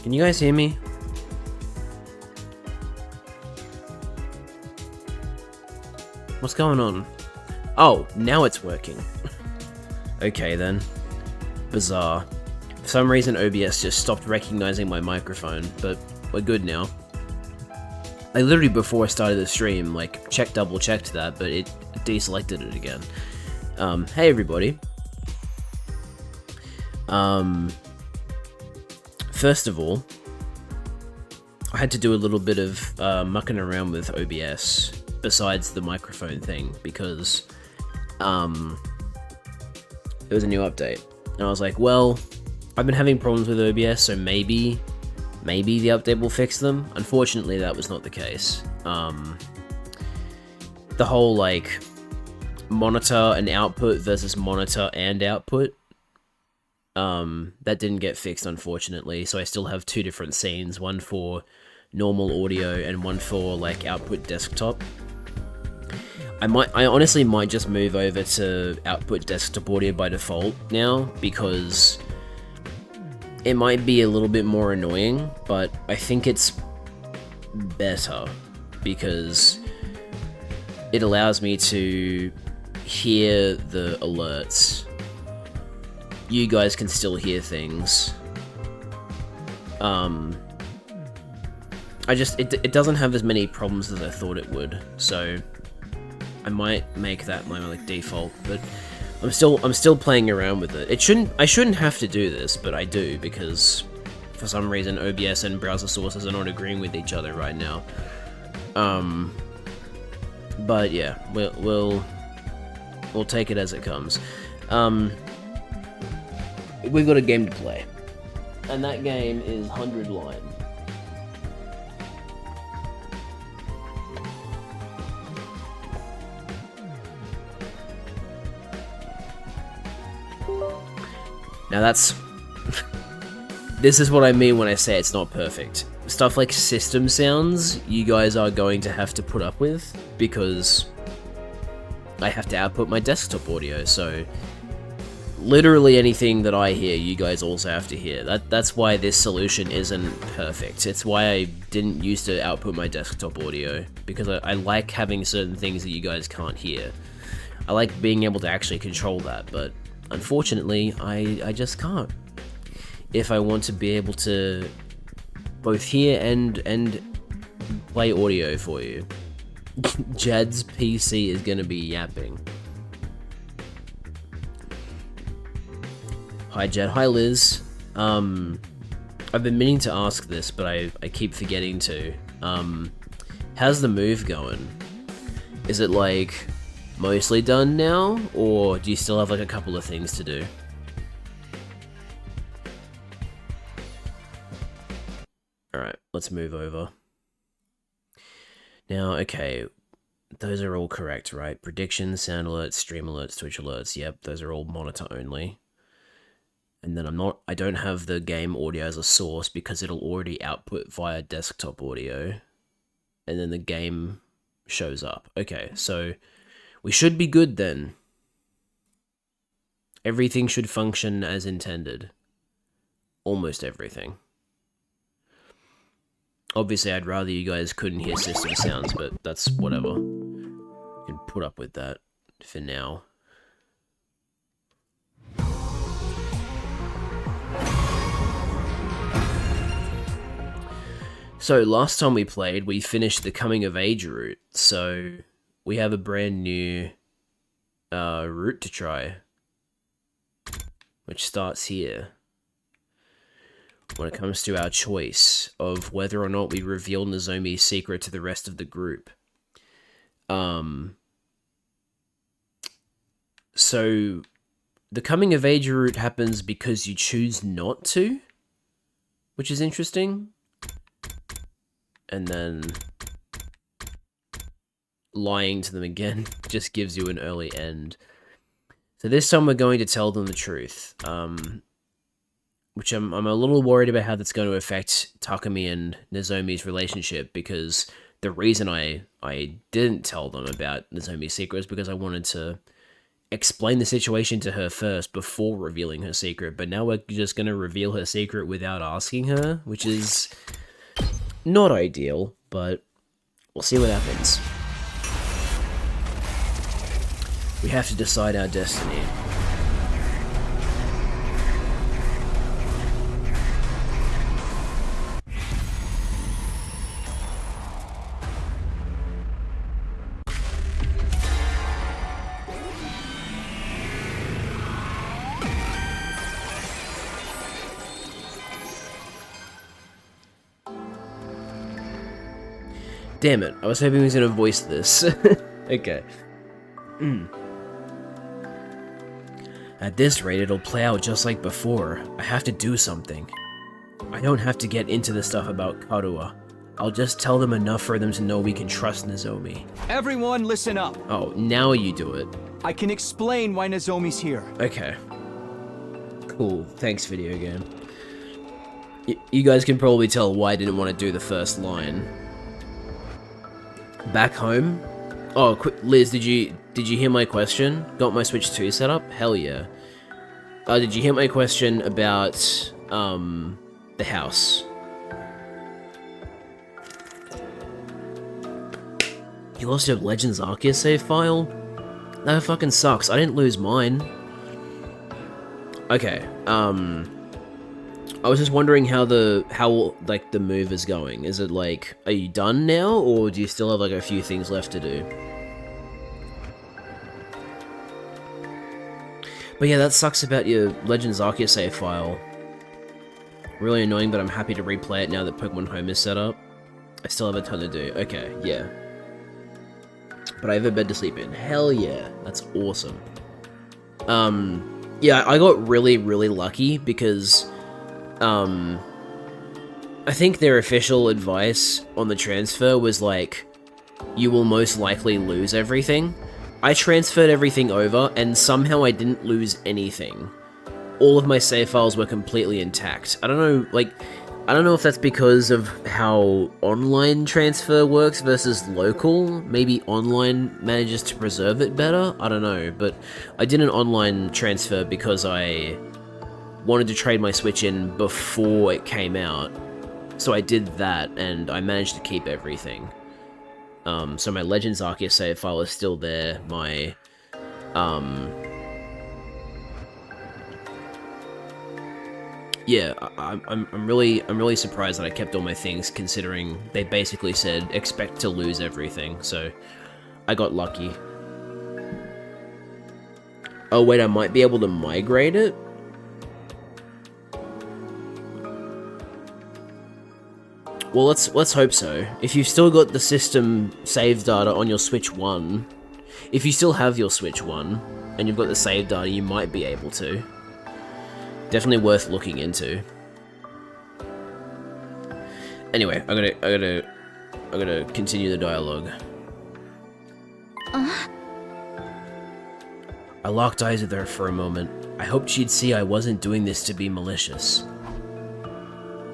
Can you guys hear me? What's going on? Oh, now it's working. Okay then. Bizarre. For some reason OBS just stopped recognizing my microphone, but we're good now. I literally, before I started the stream, like, double checked that, but it deselected it again. Hey everybody. First of all, I had to do a little bit of mucking around with OBS. besides the microphone thing, because there was a new update. And I was like, well, I've been having problems with OBS, so maybe the update will fix them. Unfortunately, that was not the case. The whole, like, monitor and output versus monitor and output, that didn't get fixed, unfortunately, so I still have two different scenes, one for normal audio and one for, like, output desktop. I honestly might just move over to output desktop audio by default now, because it might be a little bit more annoying, but I think it's better, because it allows me to hear the alerts. You guys can still hear things. It doesn't have as many problems as I thought it would, so I might make that my, like, default, but I'm still playing around with it. I shouldn't have to do this, but I do, because for some reason OBS and browser sources are not agreeing with each other right now. But yeah, we'll take it as it comes. We've got a game to play, and that game is 100 Line. Now this is what I mean when I say it's not perfect. Stuff like system sounds, you guys are going to have to put up with, because I have to output my desktop audio, so literally anything that I hear, you guys also have to hear. That's why this solution isn't perfect. It's why I didn't used to output my desktop audio, because I like having certain things that you guys can't hear. I like being able to actually control that, but unfortunately, I just can't. If I want to be able to both hear and play audio for you. Jad's PC is gonna be yapping. Hi Jad, hi Liz. I've been meaning to ask this, but I keep forgetting to. How's the move going? Is it, like, mostly done now, or do you still have, like, a couple of things to do? Alright, let's move over. Now, okay, those are all correct, right? Predictions, sound alerts, stream alerts, Twitch alerts, yep, those are all monitor only. And then I don't have the game audio as a source because it'll already output via desktop audio. And then the game shows up. Okay, so we should be good then. Everything should function as intended. Almost everything. Obviously, I'd rather you guys couldn't hear system sounds, but that's whatever. You can put up with that for now. So, last time we played, we finished the coming of age route, so we have a brand new route to try, which starts here. When it comes to our choice of whether or not we reveal Nozomi's secret to the rest of the group. So, the coming of age route happens because you choose not to, which is interesting. And then lying to them again just gives you an early end. So this time we're going to tell them the truth. Which I'm a little worried about how that's going to affect Takumi and Nozomi's relationship, because the reason I didn't tell them about Nozomi's secret is because I wanted to explain the situation to her first before revealing her secret, but now we're just going to reveal her secret without asking her, which is not ideal, but we'll see what happens. We have to decide our destiny. Damn it, I was hoping he was gonna voice this. Okay. At this rate, it'll play out just like before. I have to do something. I don't have to get into the stuff about Karua. I'll just tell them enough for them to know we can trust Nozomi. Everyone listen up. Oh, now you do it. I can explain why Nozomi's here. Okay. Cool. Thanks, video game. You guys can probably tell why I didn't want to do the first line. Back home? Oh, quick, Liz, did you hear my question? Got my Switch 2 set up? Hell yeah. Did you hear my question about, the house? You lost your Legends Arceus save file? That fucking sucks. I didn't lose mine. Okay, I was just wondering how the move is going. Is it like, are you done now, or do you still have like a few things left to do? But yeah, that sucks about your Legends Arceus save file. Really annoying, but I'm happy to replay it now that Pokemon Home is set up. I still have a ton to do. Okay, yeah. But I have a bed to sleep in. Hell yeah, that's awesome. Yeah, I got really, really lucky because, I think their official advice on the transfer was like, you will most likely lose everything. I transferred everything over, and somehow I didn't lose anything. All of my save files were completely intact. I don't know, like, I don't know if that's because of how online transfer works versus local. Maybe online manages to preserve it better? I don't know, but I did an online transfer because I wanted to trade my Switch in before it came out. So I did that, and I managed to keep everything. So my Legends Arceus save file is still there. My, yeah, I'm really surprised that I kept all my things, considering they basically said expect to lose everything. So I got lucky. Oh wait, I might be able to migrate it. Well, let's hope so. If you've still got the system save data on your Switch 1, if you still have your Switch 1 and you've got the save data, you might be able to. Definitely worth looking into. Anyway, I gotta continue the dialogue. I locked eyes with her for a moment. I hoped she'd see I wasn't doing this to be malicious.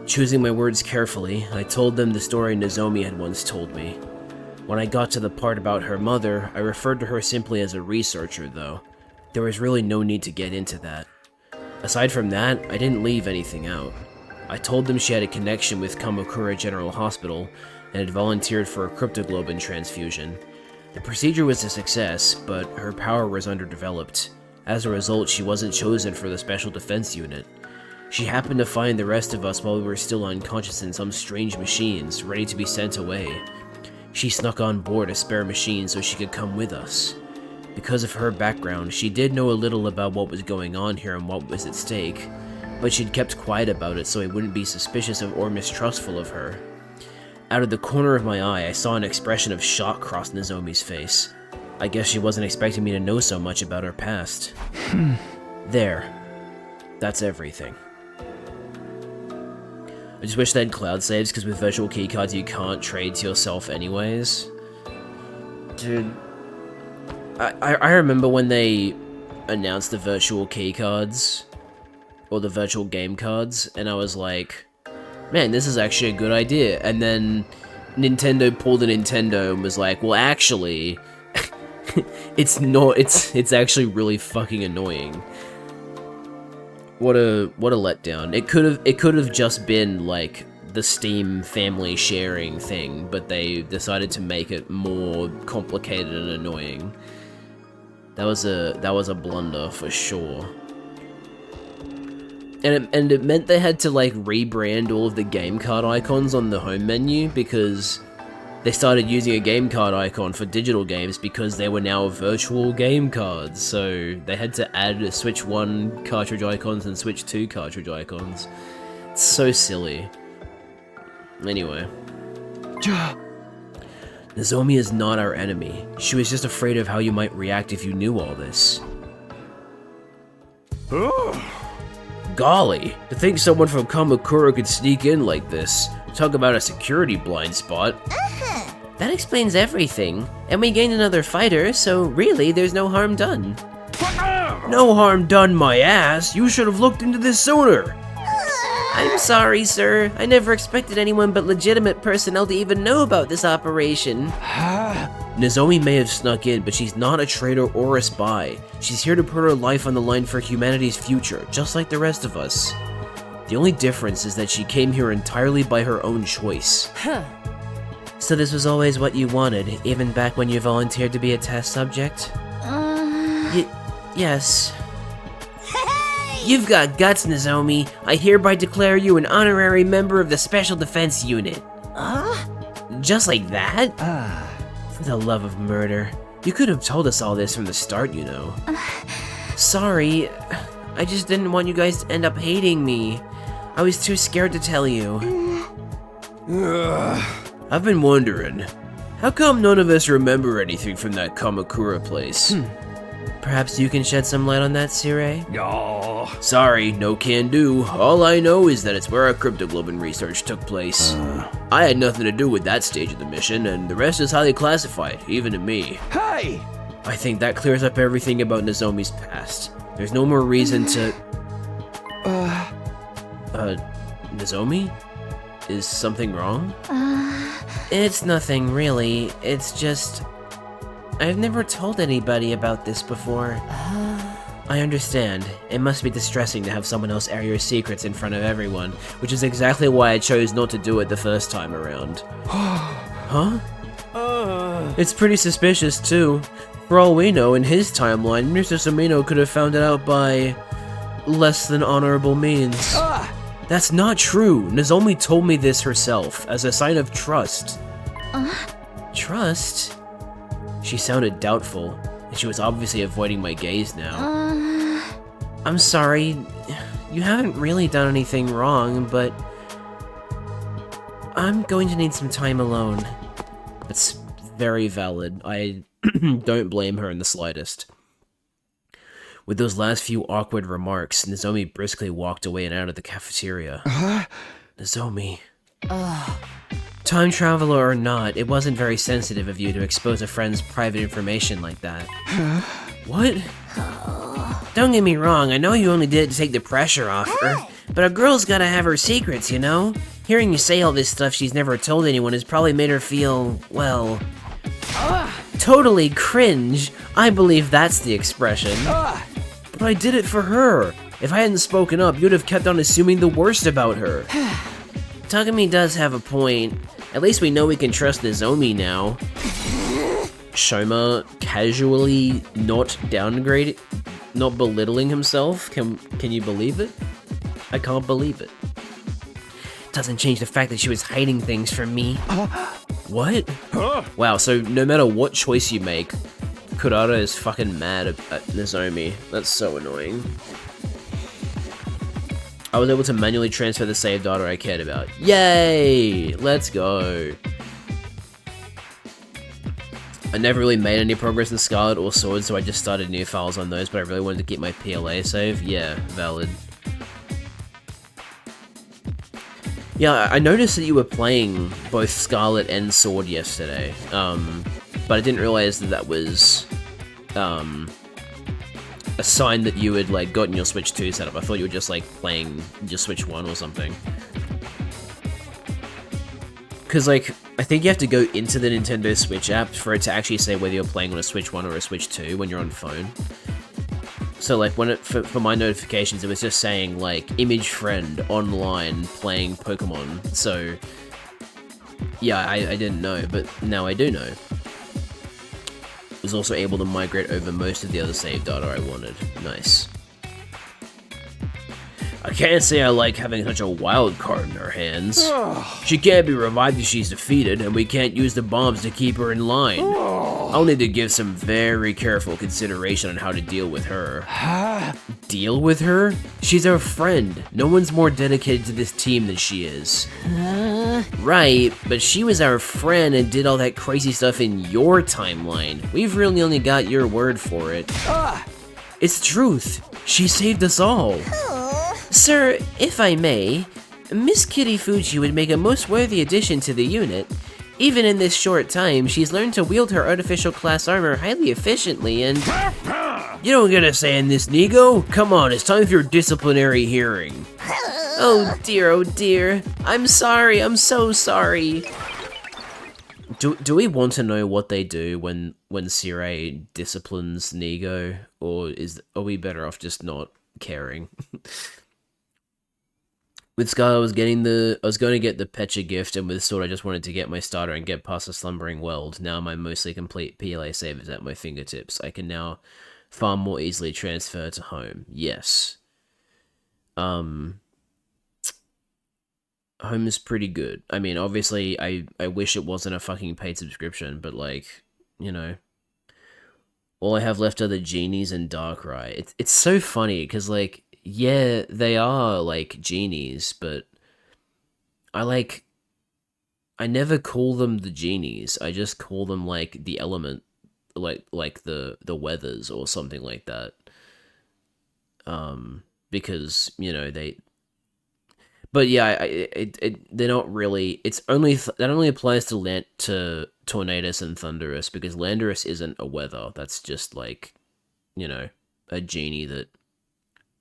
Choosing my words carefully, I told them the story Nozomi had once told me. When I got to the part about her mother, I referred to her simply as a researcher, though. There was really no need to get into that. Aside from that, I didn't leave anything out. I told them she had a connection with Kamakura General Hospital and had volunteered for a cryptoglobin transfusion. The procedure was a success, but her power was underdeveloped. As a result, she wasn't chosen for the Special Defense Unit. She happened to find the rest of us while we were still unconscious in some strange machines, ready to be sent away. She snuck on board a spare machine so she could come with us. Because of her background, she did know a little about what was going on here and what was at stake, but she'd kept quiet about it so I wouldn't be suspicious of or mistrustful of her. Out of the corner of my eye, I saw an expression of shock cross Nozomi's face. I guess she wasn't expecting me to know so much about her past. There. That's everything. I just wish they had cloud saves, because with virtual keycards you can't trade to yourself anyways. Dude, I remember when they announced the virtual keycards, or the virtual game cards, and I was like, man, this is actually a good idea. And then Nintendo pulled a Nintendo and was like, well, actually, it's not, it's actually really fucking annoying. What a letdown. It could have just been like the Steam family sharing thing, but they decided to make it more complicated and annoying. That was a blunder for sure. And it meant they had to like rebrand all of the game card icons on the home menu, because they started using a game card icon for digital games because they were now virtual game cards, so they had to add Switch 1 cartridge icons and Switch 2 cartridge icons. It's so silly. Anyway. Nozomi is not our enemy. She was just afraid of how you might react if you knew all this. Golly, to think someone from Kamakura could sneak in like this. Talk about a security blind spot. That explains everything. And we gained another fighter, so really there's no harm done. No harm done, my ass. You should have looked into this sooner. I'm sorry, sir. I never expected anyone but legitimate personnel to even know about this operation. Nozomi may have snuck in, but she's not a traitor or a spy. She's here to put her life on the line for humanity's future, just like the rest of us. The only difference is that she came here entirely by her own choice. So this was always what you wanted, even back when you volunteered to be a test subject? Yes. You've got guts, Nozomi. I hereby declare you an honorary member of the Special Defense Unit. Just like that? For the love of murder. You could have told us all this from the start, you know. Sorry, I just didn't want you guys to end up hating me. I was too scared to tell you. I've been wondering, how come none of us remember anything from that Kamakura place? Perhaps you can shed some light on that, Sirei? Sorry, no can do. All I know is that it's where our cryptoglobin research took place. I had nothing to do with that stage of the mission, and the rest is highly classified, even to me. Hey! I think that clears up everything about Nozomi's past. There's no more reason to... Nozomi? Is something wrong? It's nothing, really. It's just... I've never told anybody about this before. I understand. It must be distressing to have someone else air your secrets in front of everyone, which is exactly why I chose not to do it the first time around. Huh? It's pretty suspicious, too. For all we know, in his timeline, Mr. Sumino could have found it out by... less than honorable means. That's not true. Nozomi told me this herself, as a sign of trust. Trust? She sounded doubtful, and she was obviously avoiding my gaze now. I'm sorry. You haven't really done anything wrong, but... I'm going to need some time alone. That's very valid. I don't blame her in the slightest. With those last few awkward remarks, Nozomi briskly walked away and out of the cafeteria. Nozomi. Time traveler or not, it wasn't very sensitive of you to expose a friend's private information like that. What? Don't get me wrong, I know you only did it to take the pressure off her, but a girl's gotta have her secrets, you know? Hearing you say all this stuff she's never told anyone has probably made her feel, well... totally cringe. I believe that's the expression. But I did it for her. If I hadn't spoken up, you'd have kept on assuming the worst about her. Takumi does have a point. At least we know we can trust Nozomi now. Shoma casually not belittling himself. Can you believe it? I can't believe it. Doesn't change the fact that she was hiding things from me. What? Wow, so no matter what choice you make, Kurata is fucking mad at Nozomi. That's so annoying. I was able to manually transfer the save data I cared about. Yay! Let's go. I never really made any progress in Scarlet or Sword, so I just started new files on those, but I really wanted to keep my PLA save. Yeah, valid. Yeah, I noticed that you were playing both Scarlet and Sword yesterday, but I didn't realize that that was a sign that you had like gotten your Switch 2 set up. I thought you were just like playing your Switch 1 or something. Because like, I think you have to go into the Nintendo Switch app for it to actually say whether you're playing on a Switch 1 or a Switch 2 when you're on phone. So like when for my notifications, it was just saying like image friend online playing Pokemon. So yeah, I didn't know, but now I do know. Was also able to migrate over most of the other save data I wanted. Nice. I can't say I like having such a wild card in our hands. She can't be revived if she's defeated, and we can't use the bombs to keep her in line. I'll need to give some very careful consideration on how to deal with her. Deal with her? She's our friend. No one's more dedicated to this team than she is. Right, but she was our friend and did all that crazy stuff in your timeline. We've really only got your word for it. It's the truth. She saved us all. Sir, if I may, Miss Kitty Fuji would make a most worthy addition to the unit. Even in this short time, she's learned to wield her artificial class armor highly efficiently and... You don't get a say in this, Nigo. Come on, it's time for your disciplinary hearing. Oh dear. I'm sorry, I'm so sorry. Do we want to know what they do when Sirei disciplines Nigo, or are we better off just not caring? With Sky, I was going to get the Pecha gift, and with Sword, I just wanted to get my starter and get past the Slumbering World. Now my mostly complete PLA save is at my fingertips. I can now far more easily transfer to home. Yes. Home is pretty good. I mean, obviously, I wish it wasn't a fucking paid subscription, but like, you know, all I have left are the genies and Darkrai. It's so funny because like, yeah, they are like genies, but I never call them the genies. I just call them like the element, like the weathers or something like that. Because you know they. But yeah, they're not really. It's only that only applies to Tornadus and Thundurus because Landorus isn't a weather. That's just like, you know, a genie that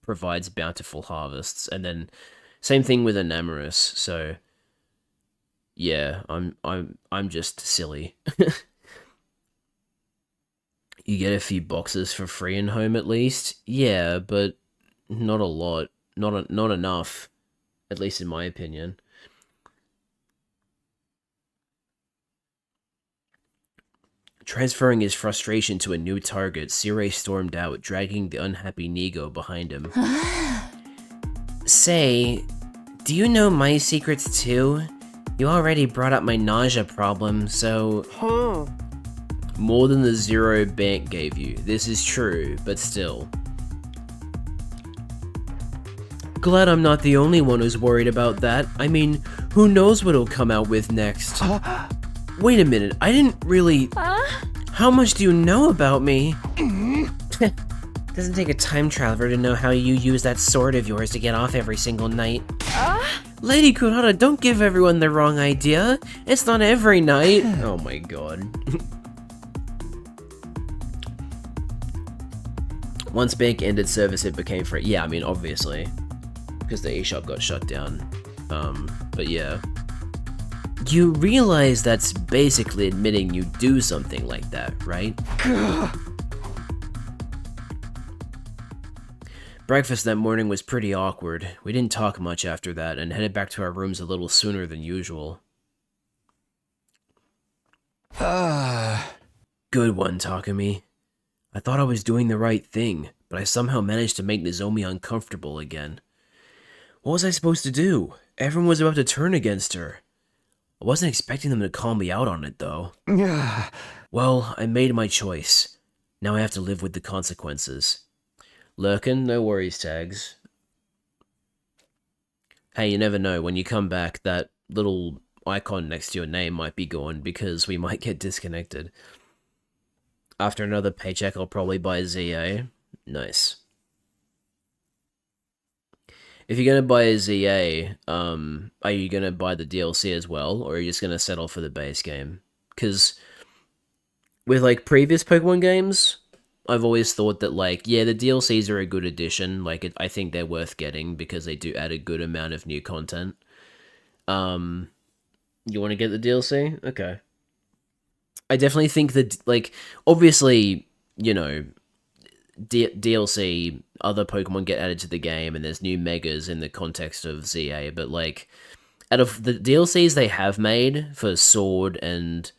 provides bountiful harvests, and then same thing with Enamorus. So yeah, I'm just silly. You get a few boxes for free in home at least. Yeah, but not a lot. Not enough. At least in my opinion. Transferring his frustration to a new target, Sirei stormed out, dragging the unhappy Nigo behind him. Say, do you know my secrets too? You already brought up my nausea problem, so... More than the 0 Bank gave you. This is true, but still. Glad I'm not the only one who's worried about that. I mean, who knows what he'll come out with next? Wait a minute, I didn't really... How much do you know about me? Doesn't take a time traveler to know how you use that sword of yours to get off every single night. Lady Kurata, don't give everyone the wrong idea. It's not every night. Oh my god. Once Bank ended service, it became free. Yeah, I mean, obviously. Because the eShop got shut down. But yeah. You realize that's basically admitting you do something like that, right? Breakfast that morning was pretty awkward. We didn't talk much after that, and headed back to our rooms a little sooner than usual. Good one, Takumi. I thought I was doing the right thing, but I somehow managed to make Nozomi uncomfortable again. What was I supposed to do? Everyone was about to turn against her. I wasn't expecting them to call me out on it, though. Well, I made my choice. Now I have to live with the consequences. Lurkin, no worries, Tags. Hey, you never know. When you come back, that little icon next to your name might be gone because we might get disconnected. After another paycheck, I'll probably buy ZA. Nice. If you're gonna buy a ZA, are you gonna buy the DLC as well, or are you just gonna settle for the base game? Because with like previous Pokemon games, I've always thought that like, yeah, the DLCs are a good addition. Like, I think they're worth getting because they do add a good amount of new content. You want to get the DLC? Okay. I definitely think that, like, obviously, you know, DLC, other Pokemon get added to the game, and there's new Megas in the context of ZA, but, like, out of the DLCs they have made for Sword and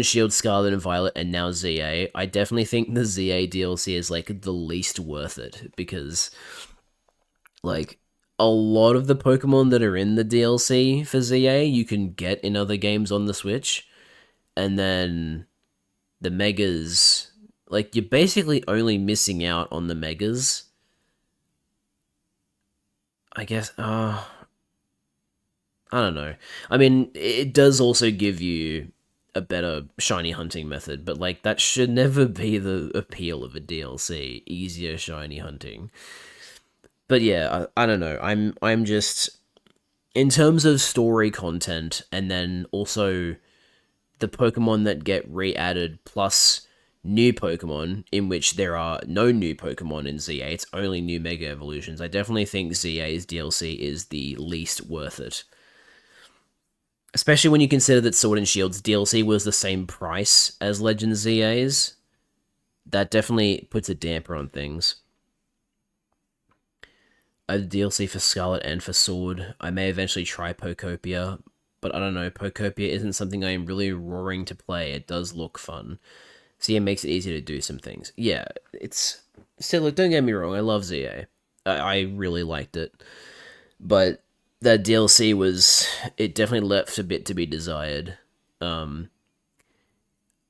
Shield, Scarlet and Violet, and now ZA, I definitely think the ZA DLC is, like, the least worth it, because, like, a lot of the Pokemon that are in the DLC for ZA, you can get in other games on the Switch. And then the Megas, like, you're basically only missing out on the Megas. I guess, I don't know. I mean, it does also give you a better shiny hunting method, but like that should never be the appeal of a DLC. Easier shiny hunting. But yeah, I don't know. I'm just in terms of story content, and then also the Pokemon that get re-added plus new Pokemon, in which there are no new Pokemon in ZA, it's only new Mega Evolutions. I definitely think ZA's DLC is the least worth it. Especially when you consider that Sword and Shield's DLC was the same price as Legend ZA's. That definitely puts a damper on things. I have DLC for Scarlet and for Sword. I may eventually try Pokopia, but I don't know, Pokopia isn't something I am really roaring to play. It does look fun. So yeah, it makes it easier to do some things. Yeah, it's... Still, look, don't get me wrong, I love ZA. I really liked it. But that DLC was... It definitely left a bit to be desired. I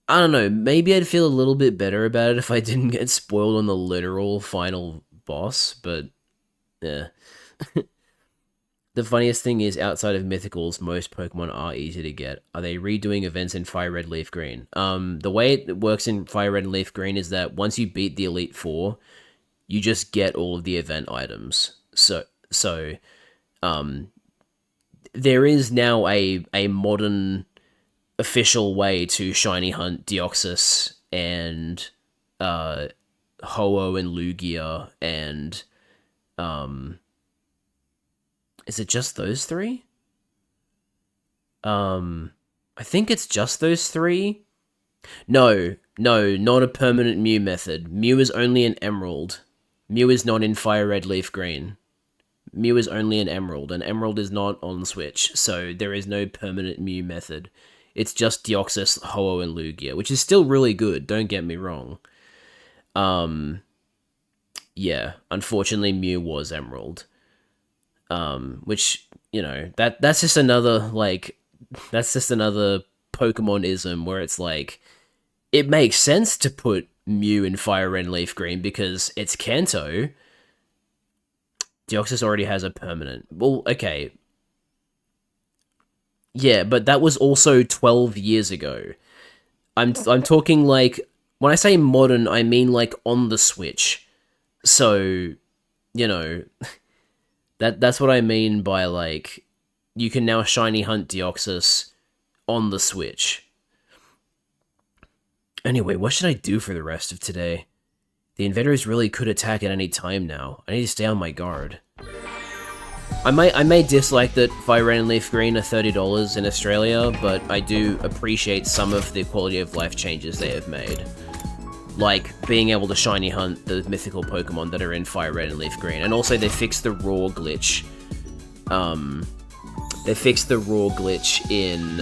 don't know, maybe I'd feel a little bit better about it if I didn't get spoiled on the literal final boss, but... Yeah. The funniest thing is, outside of Mythicals, most Pokemon are easy to get. Are they redoing events in Fire Red, Leaf Green? The way it works in Fire Red and Leaf Green is that once you beat the Elite Four, you just get all of the event items. So, there is now a modern official way to shiny hunt Deoxys and Ho-Oh and Lugia and is it just those three? I think it's just those three. No, not a permanent Mew method. Mew is only an Emerald. Mew is not in Fire Red, Leaf Green. Mew is only an Emerald, and Emerald is not on Switch, so there is no permanent Mew method. It's just Deoxys, Ho-Oh, and Lugia, which is still really good, don't get me wrong. Yeah, unfortunately Mew was Emerald. Which, you know, that's just another, like, that's just another Pokemon-ism where it's like, it makes sense to put Mew in Fire Red and Leaf Green because it's Kanto. Deoxys already has a permanent. Well, okay. Yeah, but that was also 12 years ago. I'm talking like, when I say modern, I mean like on the Switch. So, you know, that's what I mean by like, you can now shiny hunt Deoxys on the Switch. Anyway, what should I do for the rest of today? The invaders really could attack at any time now. I need to stay on my guard. I may dislike that Fire Red and Leaf Green are $30 in Australia, but I do appreciate some of the quality of life changes they have made. Like, being able to shiny hunt the mythical Pokemon that are in Fire Red and Leaf Green. And also, they fixed the raw glitch. They fixed the raw glitch in,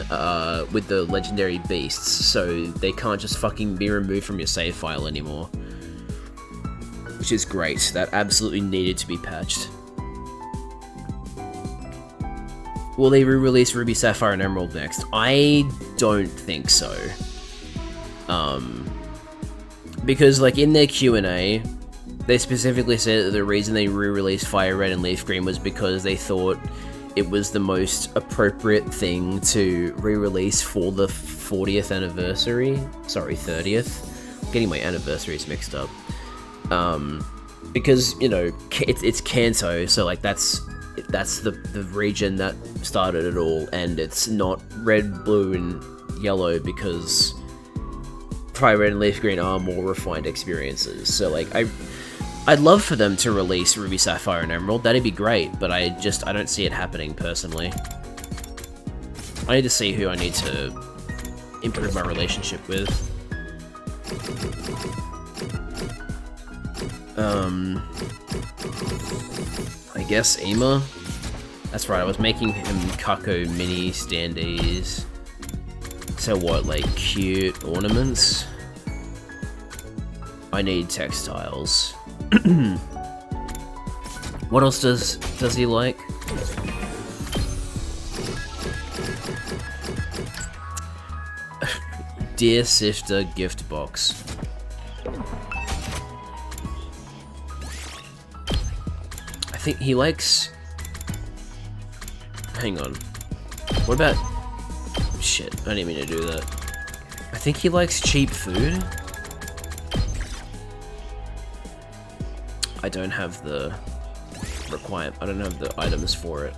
with the legendary beasts, so they can't just fucking be removed from your save file anymore. Which is great. That absolutely needed to be patched. Will they re-release Ruby, Sapphire, and Emerald next? I don't think so. Because, like, in their Q&A, they specifically said that the reason they re-released Fire Red and Leaf Green was because they thought it was the most appropriate thing to re-release for the 40th anniversary. Sorry, 30th. I'm getting my anniversaries mixed up. Because, you know, it's Kanto, so, like, that's the region that started it all, and it's not red, blue, and yellow because Fire Red and Leaf Green are more refined experiences. So, like, I'd love for them to release Ruby, Sapphire, and Emerald. That'd be great, but I don't see it happening personally. I need to see who I need to improve my relationship with. I guess Ema? That's right, I was making him Kako mini standees. So what, like cute ornaments? I need textiles. What else does he like? Dear Sifter gift box. I think he likes... Hang on. What about... Shit, I didn't mean to do that. I think he likes cheap food. I don't have the I don't have the items for it.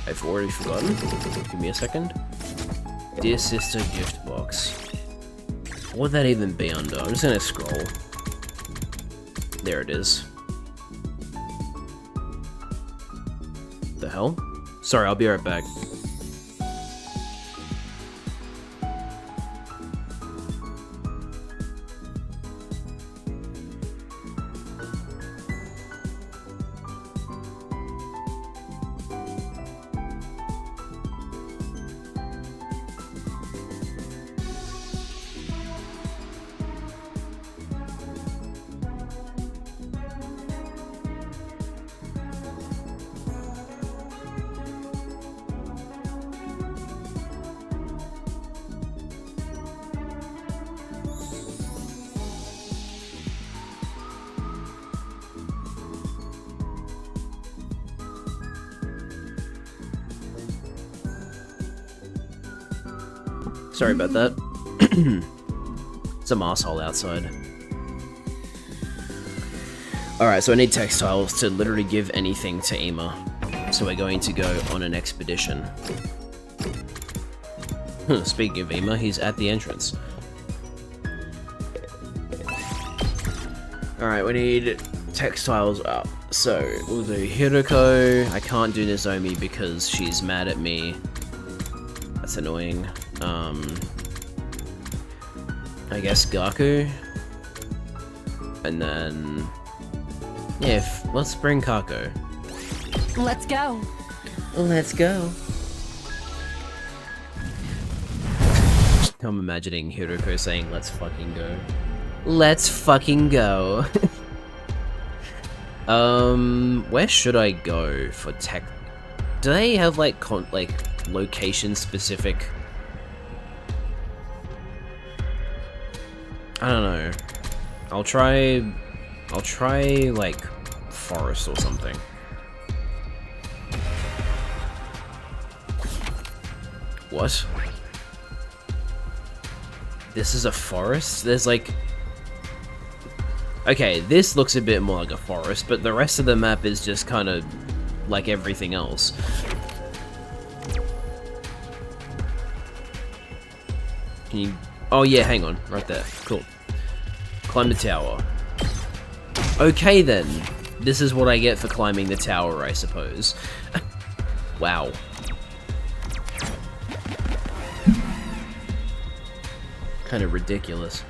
I've already forgotten. Give me a second. Dear Sister gift box. What would that even be under? I'm just gonna scroll. There it is. The hell? Sorry, I'll be right back. Sorry about that. Some asshole outside. Alright, so I need textiles to literally give anything to Ema. So we're going to go on an expedition. Speaking of Ema, he's at the entrance. Alright, we need textiles up. So, we'll do Hiroko. I can't do Nozomi because she's mad at me. That's annoying. I guess Gaku. And then... yeah, let's bring Kako. Let's go. Let's go. I'm imagining Hiroko saying, let's fucking go. Let's fucking go. Where should I go for tech? Do they have like location specific? I don't know. I'll try like forest or something. What? This is a forest? There's like... okay, this looks a bit more like a forest, but the rest of the map is just kind of like everything else. Can you... oh yeah, hang on. Right there. Cool. Climb the tower. Okay then. This is what I get for climbing the tower, I suppose. Wow. Kind of ridiculous.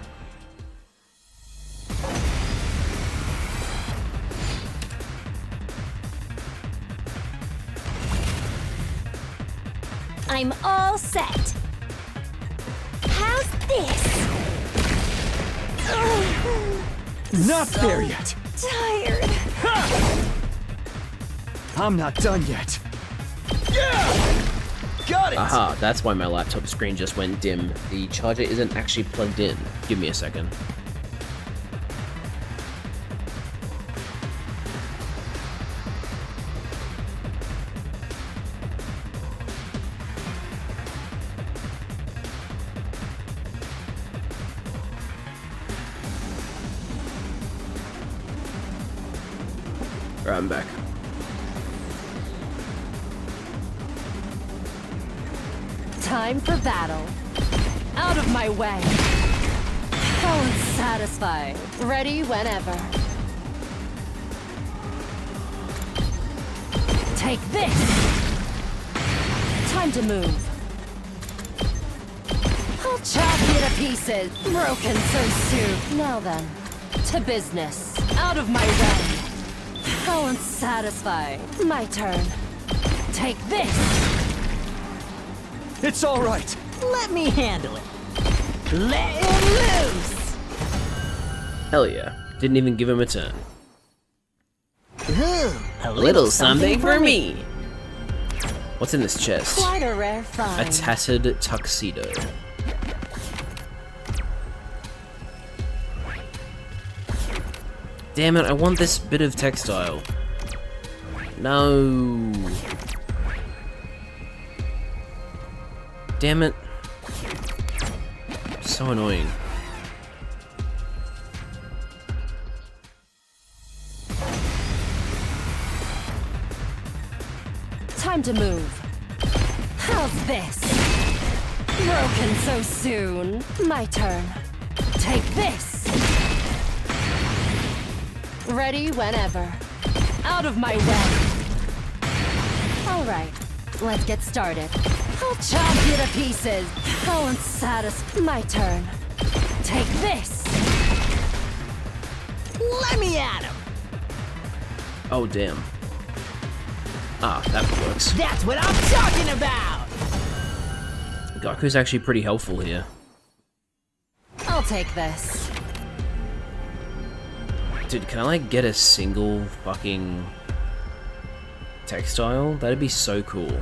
I'm all set. How's this? Not there yet. Tired. I'm not done yet. Yeah! Got it! Aha, that's why my laptop screen just went dim. The charger isn't actually plugged in. Give me a second. Alright, I'm back. Time for battle. Out of my way. So unsatisfied. Ready whenever. Take this. Time to move. I'll chop you to pieces. Broken so soon. Now then, to business. Out of my way. So unsatisfied. My turn. Take this. It's all right. Let me handle it. Let it loose. Hell yeah. Didn't even give him a turn. Ooh, a Little something for me. What's in this chest? Quite a rare A find. tattered tuxedo. Damn it, I want this bit of textile. No. Damn it. So annoying. Time to move. How's this? Broken so soon. My turn. Take this. Ready whenever. Out of my way. Alright, let's get started. I'll chop you to pieces. How unsatisfying. My turn. Take this. Let me at him. Oh, damn. Ah, that works. That's what I'm talking about. Gaku's actually pretty helpful here. I'll take this. Dude, can I like get a single fucking textile? That'd be so cool.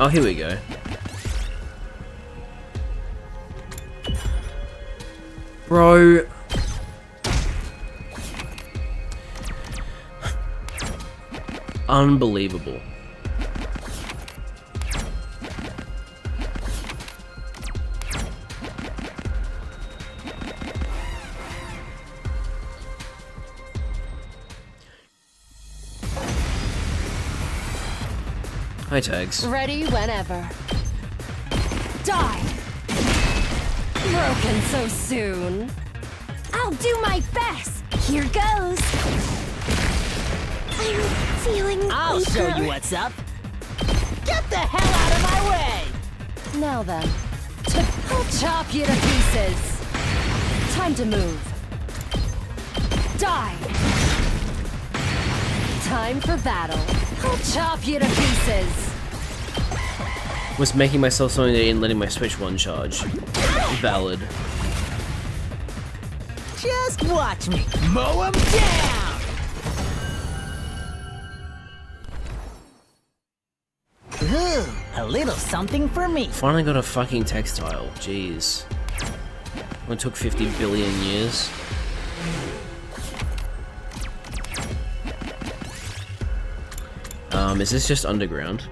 Oh, here we go. Bro. Unbelievable. Hi, Tags. Ready whenever. Die! Broken so soon. I'll do my best. Here goes. I'm feeling I'll show you what's up. Get the hell out of my way. Now then, I'll chop you to pieces. Time to move. Die. Time for battle. I'll chop you to pieces. Was making myself something and letting my Switch one charge. Valid. Just watch me mow him down. Ooh, a little something for me. Finally got a fucking textile. Jeez. It took 50 billion years. Is this just underground?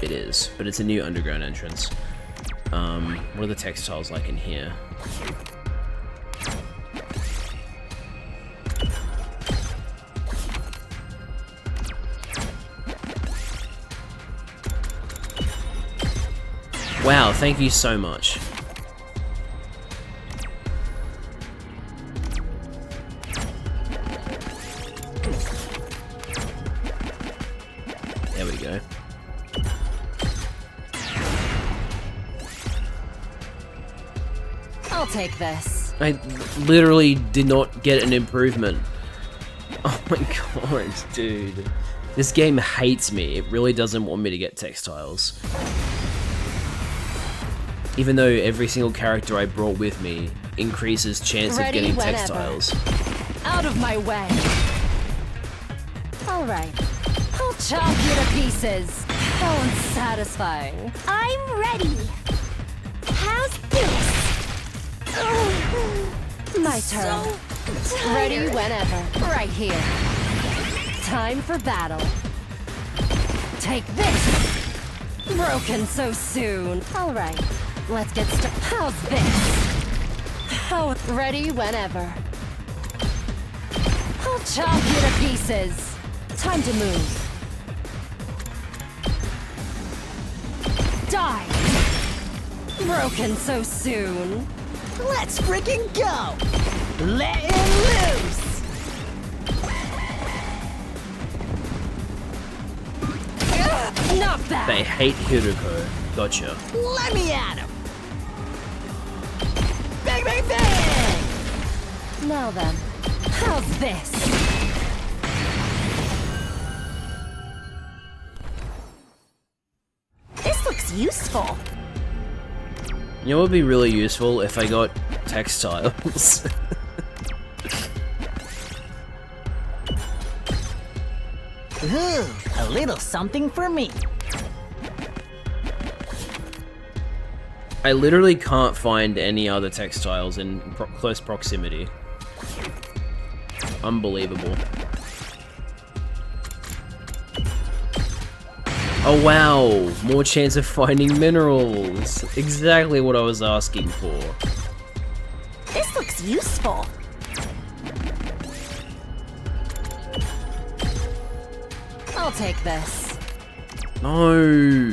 It is, but it's a new underground entrance. What are the textiles like in here? Wow, thank you so much. There we go. I'll take this. I literally did not get an improvement. Oh my god, dude. This game hates me. It really doesn't want me to get textiles. Even though every single character I brought with me increases chance of getting textiles. Out of my way. Alright. I'll chop you to pieces. How unsatisfying. I'm ready. How's this? My turn. Ready whenever. Right here. Time for battle. Take this. Broken so soon. Alright. Let's get started. How's this? How ready whenever. I'll chop you to pieces. Time to move. Die. Broken so soon. Let's freaking go. Let him loose. Not bad. They hate Hiruko. Gotcha. Let me at him. Bang, bang, bang. Now then, how's this? This looks useful. You know what would be really useful if I got textiles? Ooh, a little something for me. I literally can't find any other textiles in close proximity. Unbelievable. Oh wow, more chance of finding minerals. Exactly what I was asking for. This looks useful. I'll take this. No.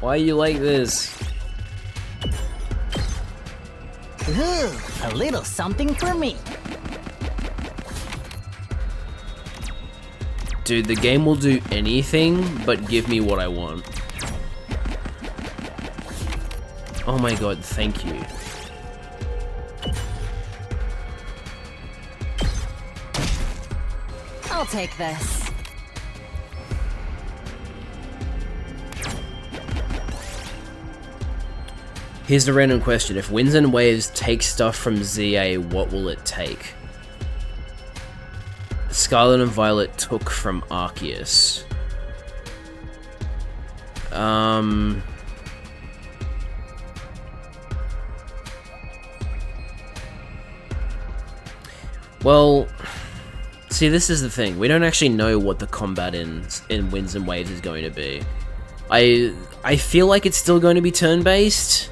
Why are you like this? Ooh, a little something for me. Dude, the game will do anything but give me what I want. Oh my god, thank you. I'll take this. Here's the random question. If Winds and Waves take stuff from ZA, what will it take? Scarlet and Violet took from Arceus. Well, see, this is the thing. We don't actually know what the combat in Winds and Waves is going to be. I feel like it's still going to be turn-based,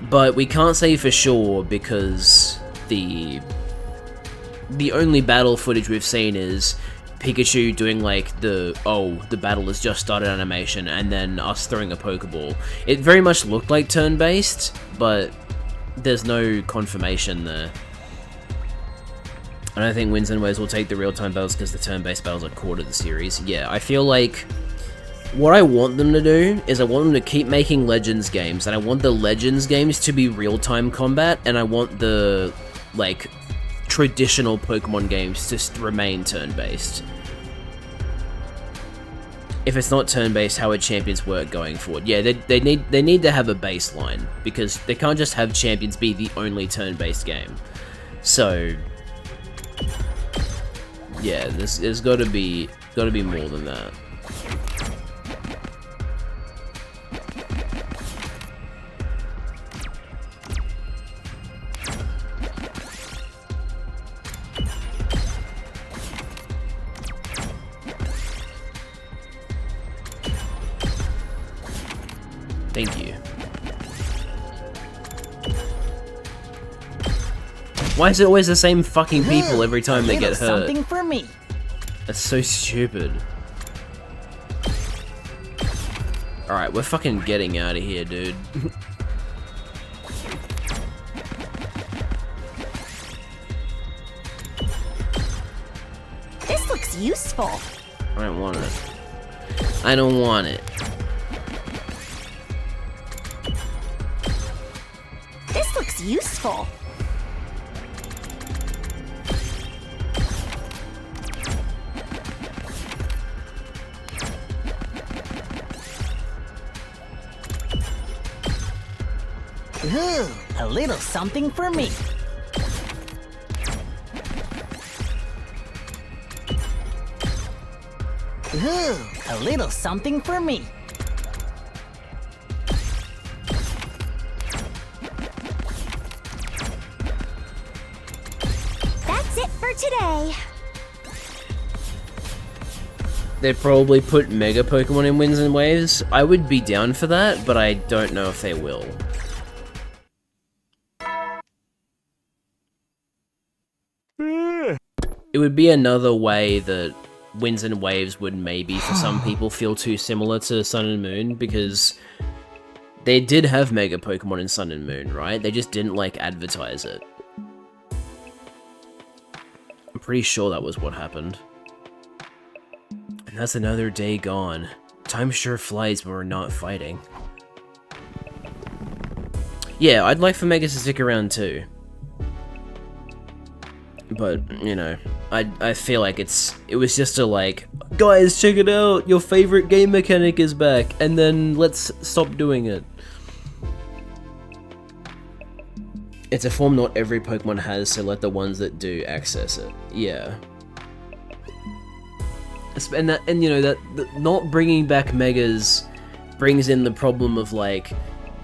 but we can't say for sure because the only battle footage we've seen is Pikachu doing like the battle has just started animation and then us throwing a Pokeball. It very much looked like turn-based, but there's no confirmation there. I don't think Winds and Waves will take the real-time battles because the turn-based battles are core to the series. Yeah, I feel like what I want them to do is I want them to keep making Legends games, and I want the Legends games to be real-time combat, and I want the, like, traditional Pokemon games to remain turn-based. If it's not turn-based, how would Champions work going forward? Yeah, they need to have a baseline, because they can't just have Champions be the only turn-based game. So yeah, there's gotta be more than that. Thank you. Why is it always the same fucking people every time they get hurt? Something for me. That's so stupid. Alright, we're fucking getting out of here, dude. This looks useful. I don't want it. I don't want it. This looks useful. Ooh, a little something for me. Ooh, a little something for me. That's it for today. They'd probably put Mega Pokemon in Winds and Waves. I would be down for that, but I don't know if they will. It would be another way that Winds and Waves would maybe, for some people, feel too similar to Sun and Moon, because they did have Mega Pokemon in Sun and Moon, right? They just didn't, like, advertise it. I'm pretty sure that was what happened. And that's another day gone. Time sure flies when we're not fighting. Yeah, I'd like for Megas to stick around too. But, you know, I feel like it was just a like, guys, check it out, your favorite game mechanic is back, and then let's stop doing it. It's a form not every Pokemon has, so let the ones that do access it. Yeah. And you know, that not bringing back Megas brings in the problem of like,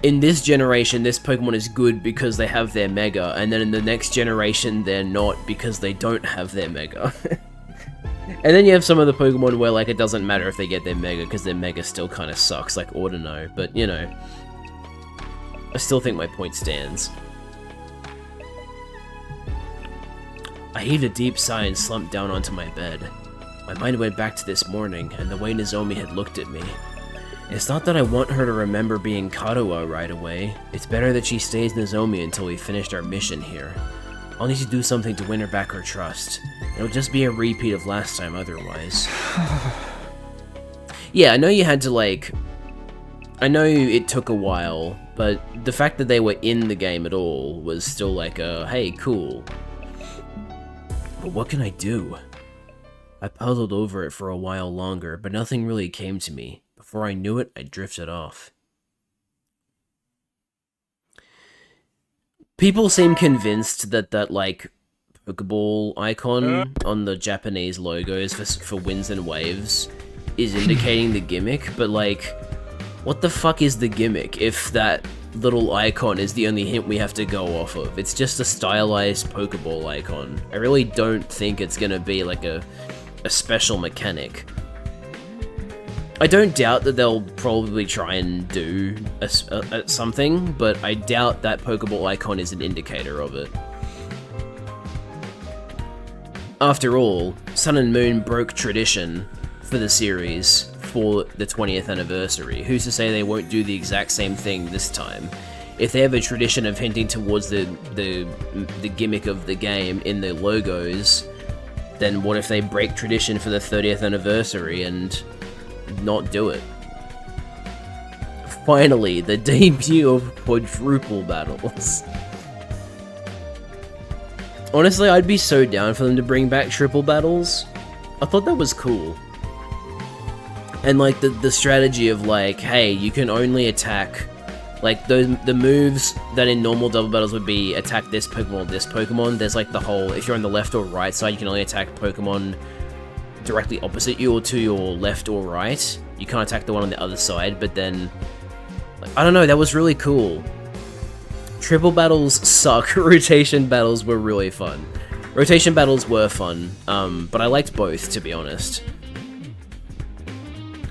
in this generation, this Pokemon is good because they have their Mega, and then in the next generation, they're not because they don't have their Mega. And then you have some of the Pokemon where, like, it doesn't matter if they get their Mega, because their Mega still kind of sucks, like Ordino, but, you know, I still think my point stands. I heaved a deep sigh and slumped down onto my bed. My mind went back to this morning, and the way Nozomi had looked at me. It's not that I want her to remember being Kadoa right away. It's better that she stays Nozomi until we finished our mission here. I'll need to do something to win her back her trust. It'll just be a repeat of last time otherwise. Yeah, I know you had to, like... I know it took a while, but the fact that they were in the game at all was still like a, hey, cool. But what can I do? I puzzled over it for a while longer, but nothing really came to me. Before I knew it, I drifted off. People seem convinced that like, Pokeball icon on the Japanese logos for winds and waves is indicating the gimmick, but like, what the fuck is the gimmick if that little icon is the only hint we have to go off of? It's just a stylized Pokeball icon. I really don't think it's gonna be like a special mechanic. I don't doubt that they'll probably try and do something, but I doubt that Pokeball icon is an indicator of it. After all, Sun and Moon broke tradition for the series for the 20th anniversary. Who's to say they won't do the exact same thing this time? If they have a tradition of hinting towards the gimmick of the game in the logos, then what if they break tradition for the 30th anniversary and not do it? Finally, the debut of quadruple battles. Honestly, I'd be so down for them to bring back triple battles. I thought that was cool. And like the strategy of like, hey, you can only attack like the moves that in normal double battles would be attack this Pokemon, there's like the whole, if you're on the left or right side, you can only attack Pokemon directly opposite you or to your left or right. You can't attack the one on the other side, but then, like, I don't know, that was really cool. Triple battles suck, rotation battles were really fun. Rotation battles were fun, but I liked both, to be honest.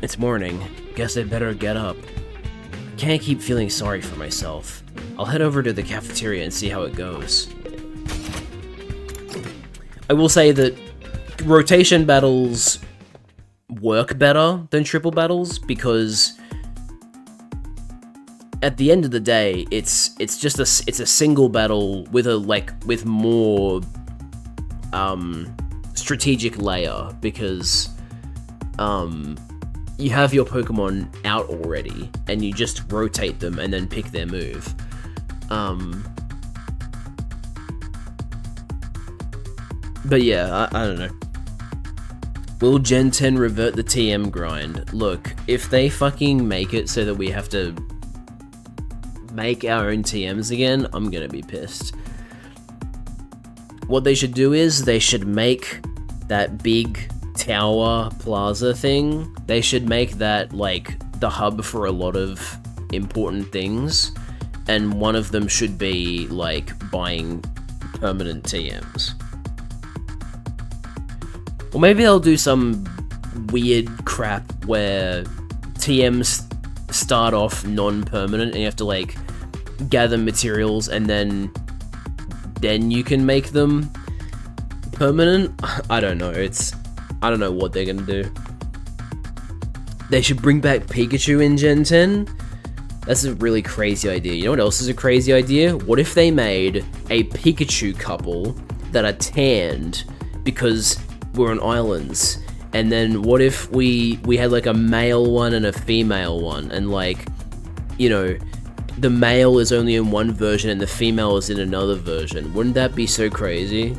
It's morning, guess I better get up. I can't keep feeling sorry for myself. I'll head over to the cafeteria and see how it goes. I will say that rotation battles work better than triple battles because at the end of the day, it's just a single battle with with more strategic layer because you have your Pokemon out already and you just rotate them and then pick their move. But yeah, I don't know. Will Gen 10 revert the TM grind? Look, if they fucking make it so that we have to make our own TMs again, I'm gonna be pissed. What they should do is, they should make that big tower plaza thing, they should make that like the hub for a lot of important things, and one of them should be like buying permanent TMs. Or maybe they'll do some weird crap where TMs start off non-permanent and you have to like gather materials and then you can make them permanent. I don't know, I don't know what they're gonna do. They should bring back Pikachu in Gen 10. That's a really crazy idea. You know what else is a crazy idea? What if they made a Pikachu couple that are tanned because we're on islands, and then what if we had like a male one and a female one, and like, you know, the male is only in one version and the female is in another version? Wouldn't that be so crazy?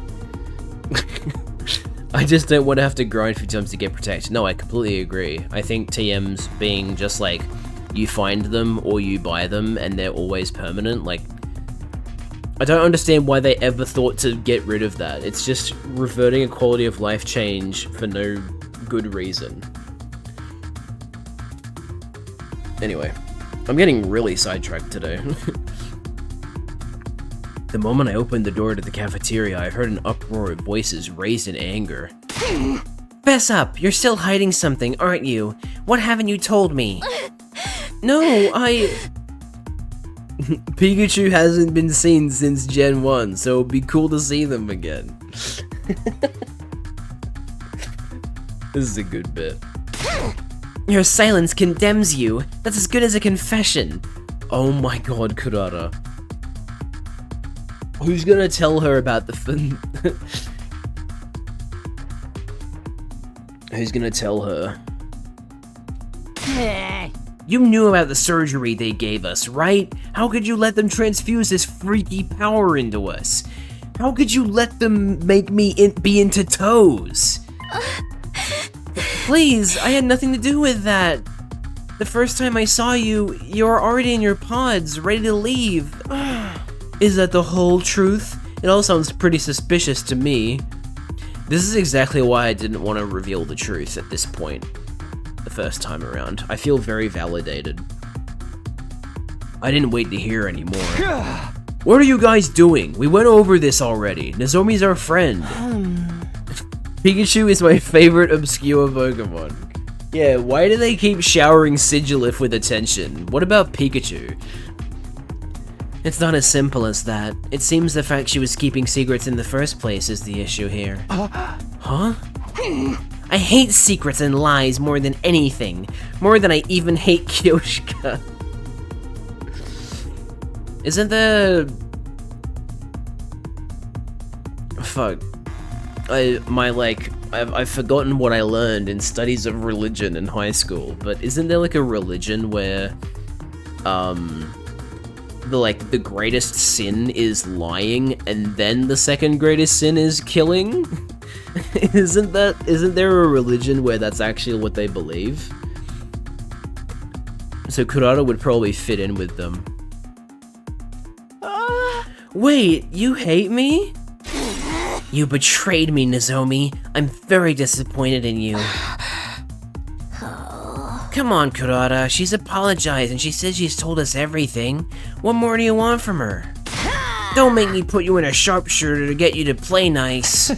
I just don't want to have to grind a few times to get protected. No, I completely agree. I think TMs being just like, you find them or you buy them and they're always permanent, like, I don't understand why they ever thought to get rid of that. It's just reverting a quality of life change for no good reason. Anyway, I'm getting really sidetracked today. The moment I opened the door to the cafeteria, I heard an uproar of voices raised in anger. Fess up, you're still hiding something, aren't you? What haven't you told me? No, Pikachu hasn't been seen since Gen 1, so it'd be cool to see them again. This is a good bit. Your silence condemns you. That's as good as a confession. Oh my god, Kurata. Who's gonna tell her about the Who's gonna tell her? You knew about the surgery they gave us, right? How could you let them transfuse this freaky power into us? How could you let them make me be into toes? Please, I had nothing to do with that. The first time I saw you, you were already in your pods, ready to leave. Is that the whole truth? It all sounds pretty suspicious to me. This is exactly why I didn't want to reveal the truth at this point. The first time around. I feel very validated. I didn't wait to hear anymore. What are you guys doing? We went over this already. Nozomi's our friend. Pikachu is my favorite obscure Pokemon. Yeah, why do they keep showering Sigilif with attention? What about Pikachu? It's not as simple as that. It seems the fact she was keeping secrets in the first place is the issue here. Huh? I hate secrets and lies more than anything. More than I even hate Kyoshika. Isn't there... Fuck. I've forgotten what I learned in studies of religion in high school, but isn't there like a religion where, the greatest sin is lying, and then the second greatest sin is killing? Isn't there a religion where that's actually what they believe? So Kurata would probably fit in with them. Wait, you hate me? You betrayed me, Nozomi. I'm very disappointed in you. Come on, Kurata. She's apologized and she said she's told us everything. What more do you want from her? Don't make me put you in a sharpshooter to get you to play nice.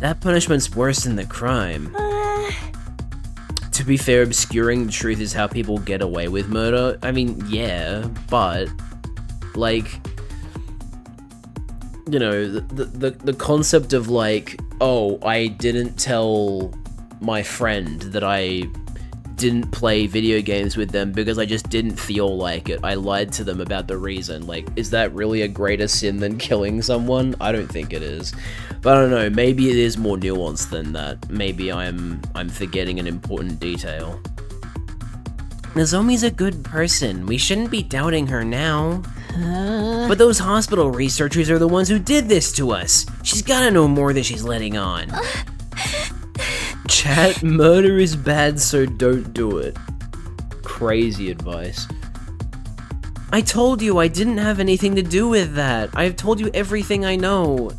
That punishment's worse than the crime. To be fair, obscuring the truth is how people get away with murder. I mean, yeah, but, like, you know, the concept of, like, oh, I didn't tell my friend that I didn't play video games with them because I just didn't feel like it. I lied to them about the reason. Like, is that really a greater sin than killing someone? I don't think it is. But I don't know, maybe it is more nuanced than that. Maybe I'm forgetting an important detail. Nozomi's a good person. We shouldn't be doubting her now. But those hospital researchers are the ones who did this to us. She's gotta know more than she's letting on. Chat, murder is bad, so don't do it. Crazy advice. I told you I didn't have anything to do with that. I've told you everything I know.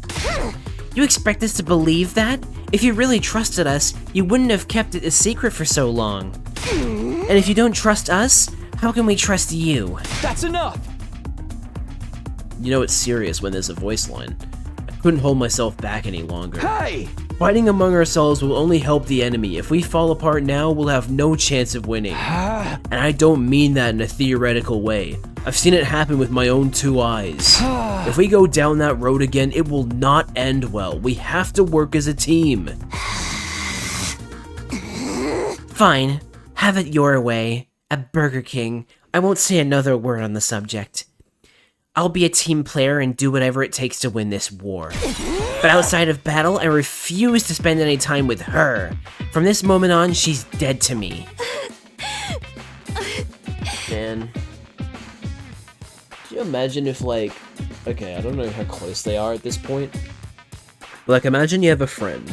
You expect us to believe that? If you really trusted us, you wouldn't have kept it a secret for so long. And if you don't trust us, how can we trust you? That's enough! You know it's serious when there's a voice line. I couldn't hold myself back any longer. Hey! Fighting among ourselves will only help the enemy. If we fall apart now, we'll have no chance of winning. And I don't mean that in a theoretical way. I've seen it happen with my own 2 eyes. If we go down that road again, it will not end well. We have to work as a team. Fine. Have it your way. At Burger King, I won't say another word on the subject. I'll be a team player and do whatever it takes to win this war. But outside of battle, I refuse to spend any time with her. From this moment on, she's dead to me. Man. Can you imagine if, like... Okay, I don't know how close they are at this point. But, like, imagine you have a friend.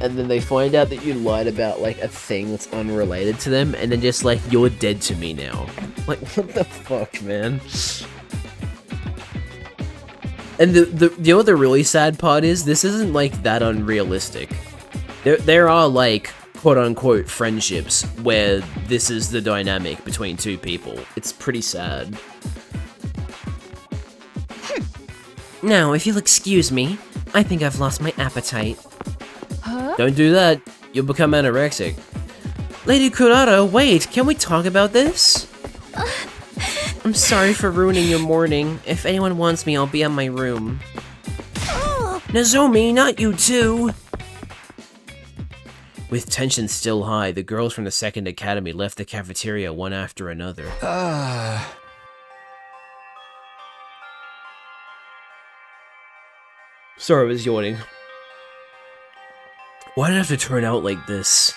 And then they find out that you lied about, like, a thing that's unrelated to them. And then just, like, you're dead to me now. Like, what the fuck, man? And you know what the really sad part is? This isn't, like, that unrealistic. There are, like, quote-unquote friendships where this is the dynamic between two people. It's pretty sad. Now, if you'll excuse me, I think I've lost my appetite. Don't do that. You'll become anorexic. Lady Kurata, wait, can we talk about this? I'm sorry for ruining your morning. If anyone wants me, I'll be on my room. Nozomi, not you too! With tension still high, the girls from the second academy left the cafeteria one after another. Sorry, I was yawning. Why did it have to turn out like this?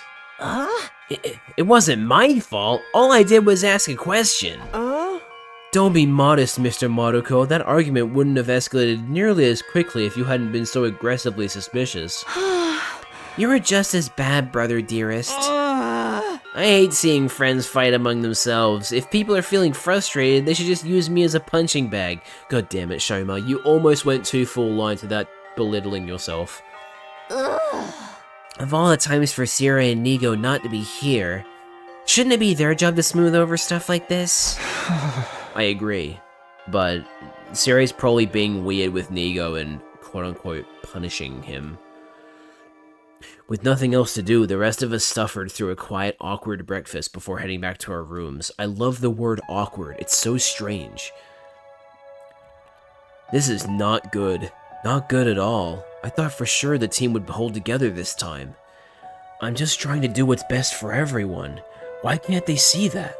It wasn't my fault. All I did was ask a question. Don't be modest, Mr. Maruko. That argument wouldn't have escalated nearly as quickly if you hadn't been so aggressively suspicious. You're just as bad, brother dearest. I hate seeing friends fight among themselves. If people are feeling frustrated, they should just use me as a punching bag. God damn it, Shoma. You almost went too full line to that belittling yourself. Of all the times for Sierra and Nigo not to be here, shouldn't it be their job to smooth over stuff like this? I agree, but Siri's probably being weird with Nigo and quote-unquote punishing him. With nothing else to do, the rest of us suffered through a quiet, awkward breakfast before heading back to our rooms. I love the word awkward, it's so strange. This is not good. Not good at all. I thought for sure the team would hold together this time. I'm just trying to do what's best for everyone. Why can't they see that?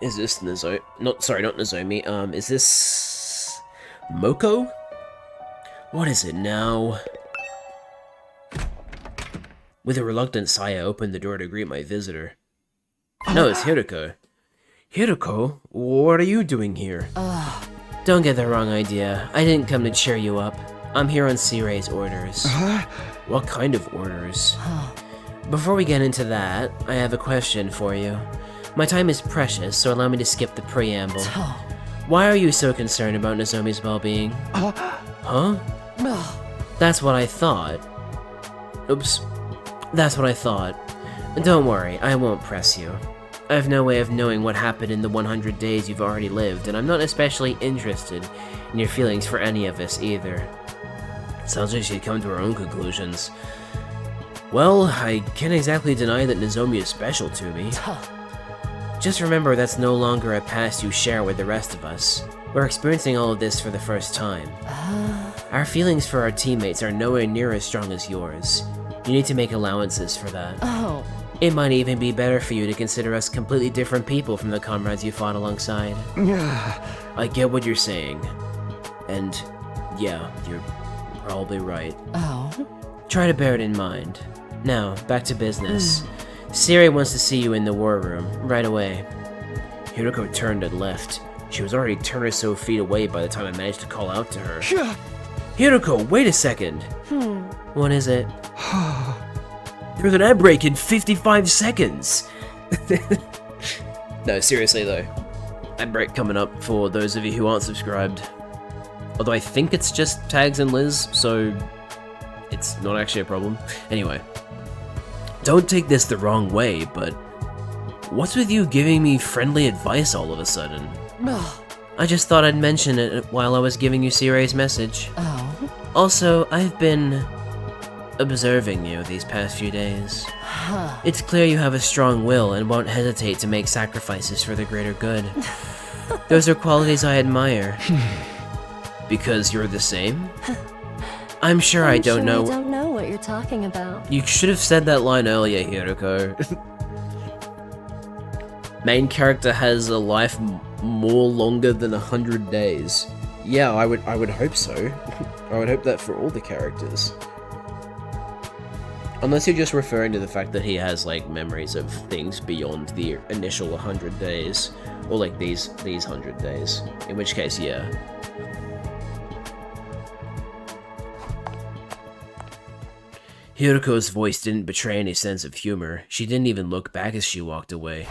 Is this Nozomi? Not Nozomi. Is this Moko? What is it now? With a reluctant sigh, I opened the door to greet my visitor. No, it's Hiroko. Hiroko, what are you doing here? Don't get the wrong idea. I didn't come to cheer you up. I'm here on C-Ray's orders. What kind of orders? Before we get into that, I have a question for you. My time is precious, so allow me to skip the preamble. Why are you so concerned about Nozomi's well-being? Huh? That's what I thought. Oops. That's what I thought. Don't worry, I won't press you. I have no way of knowing what happened in the 100 days you've already lived, and I'm not especially interested in your feelings for any of us either. Sounds like she'd come to her own conclusions. Well, I can't exactly deny that Nozomi is special to me. Just remember that's no longer a past you share with the rest of us. We're experiencing all of this for the first time. Our feelings for our teammates are nowhere near as strong as yours. You need to make allowances for that. It might even be better for you to consider us completely different people from the comrades you fought alongside. I get what you're saying. And, yeah, you're probably right. Try to bear it in mind. Now, back to business. Siri wants to see you in the war room, right away. Hiroko turned and left. She was already 10 or so feet away by the time I managed to call out to her. Hiroko, wait a second! What is it? There's an ad break in 55 seconds! No, seriously though. Ad break coming up for those of you who aren't subscribed. Although I think it's just Tags and Liz, so it's not actually a problem. Anyway. Don't take this the wrong way, but what's with you giving me friendly advice all of a sudden? I just thought I'd mention it while I was giving you Siri's message. Also, I've been observing you these past few days. It's clear you have a strong will and won't hesitate to make sacrifices for the greater good. Those are qualities I admire. Because you're the same? I'm sure I don't know. I don't know what you're talking about. You should have said that line earlier, Hiroko. Main character has a life more longer than 100 days. Yeah, I would hope so. I would hope that for all the characters. Unless you're just referring to the fact that he has, like, memories of things beyond the initial 100 days. Or, like, these 100 days. In which case, yeah. Hiroko's voice didn't betray any sense of humor. She didn't even look back as she walked away.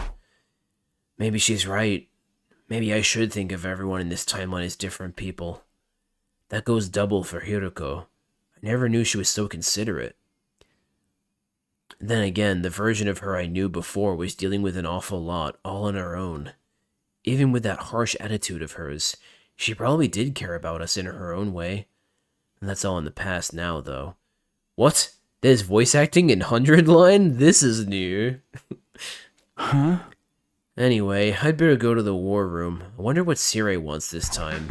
Maybe she's right. Maybe I should think of everyone in this timeline as different people. That goes double for Hiroko. I never knew she was so considerate. Then again, the version of her I knew before was dealing with an awful lot, all on her own. Even with that harsh attitude of hers, she probably did care about us in her own way. And that's all in the past now, though. What? There's voice acting in 100 line? This is new. Huh? Anyway, I'd better go to the war room. I wonder what Sire wants this time.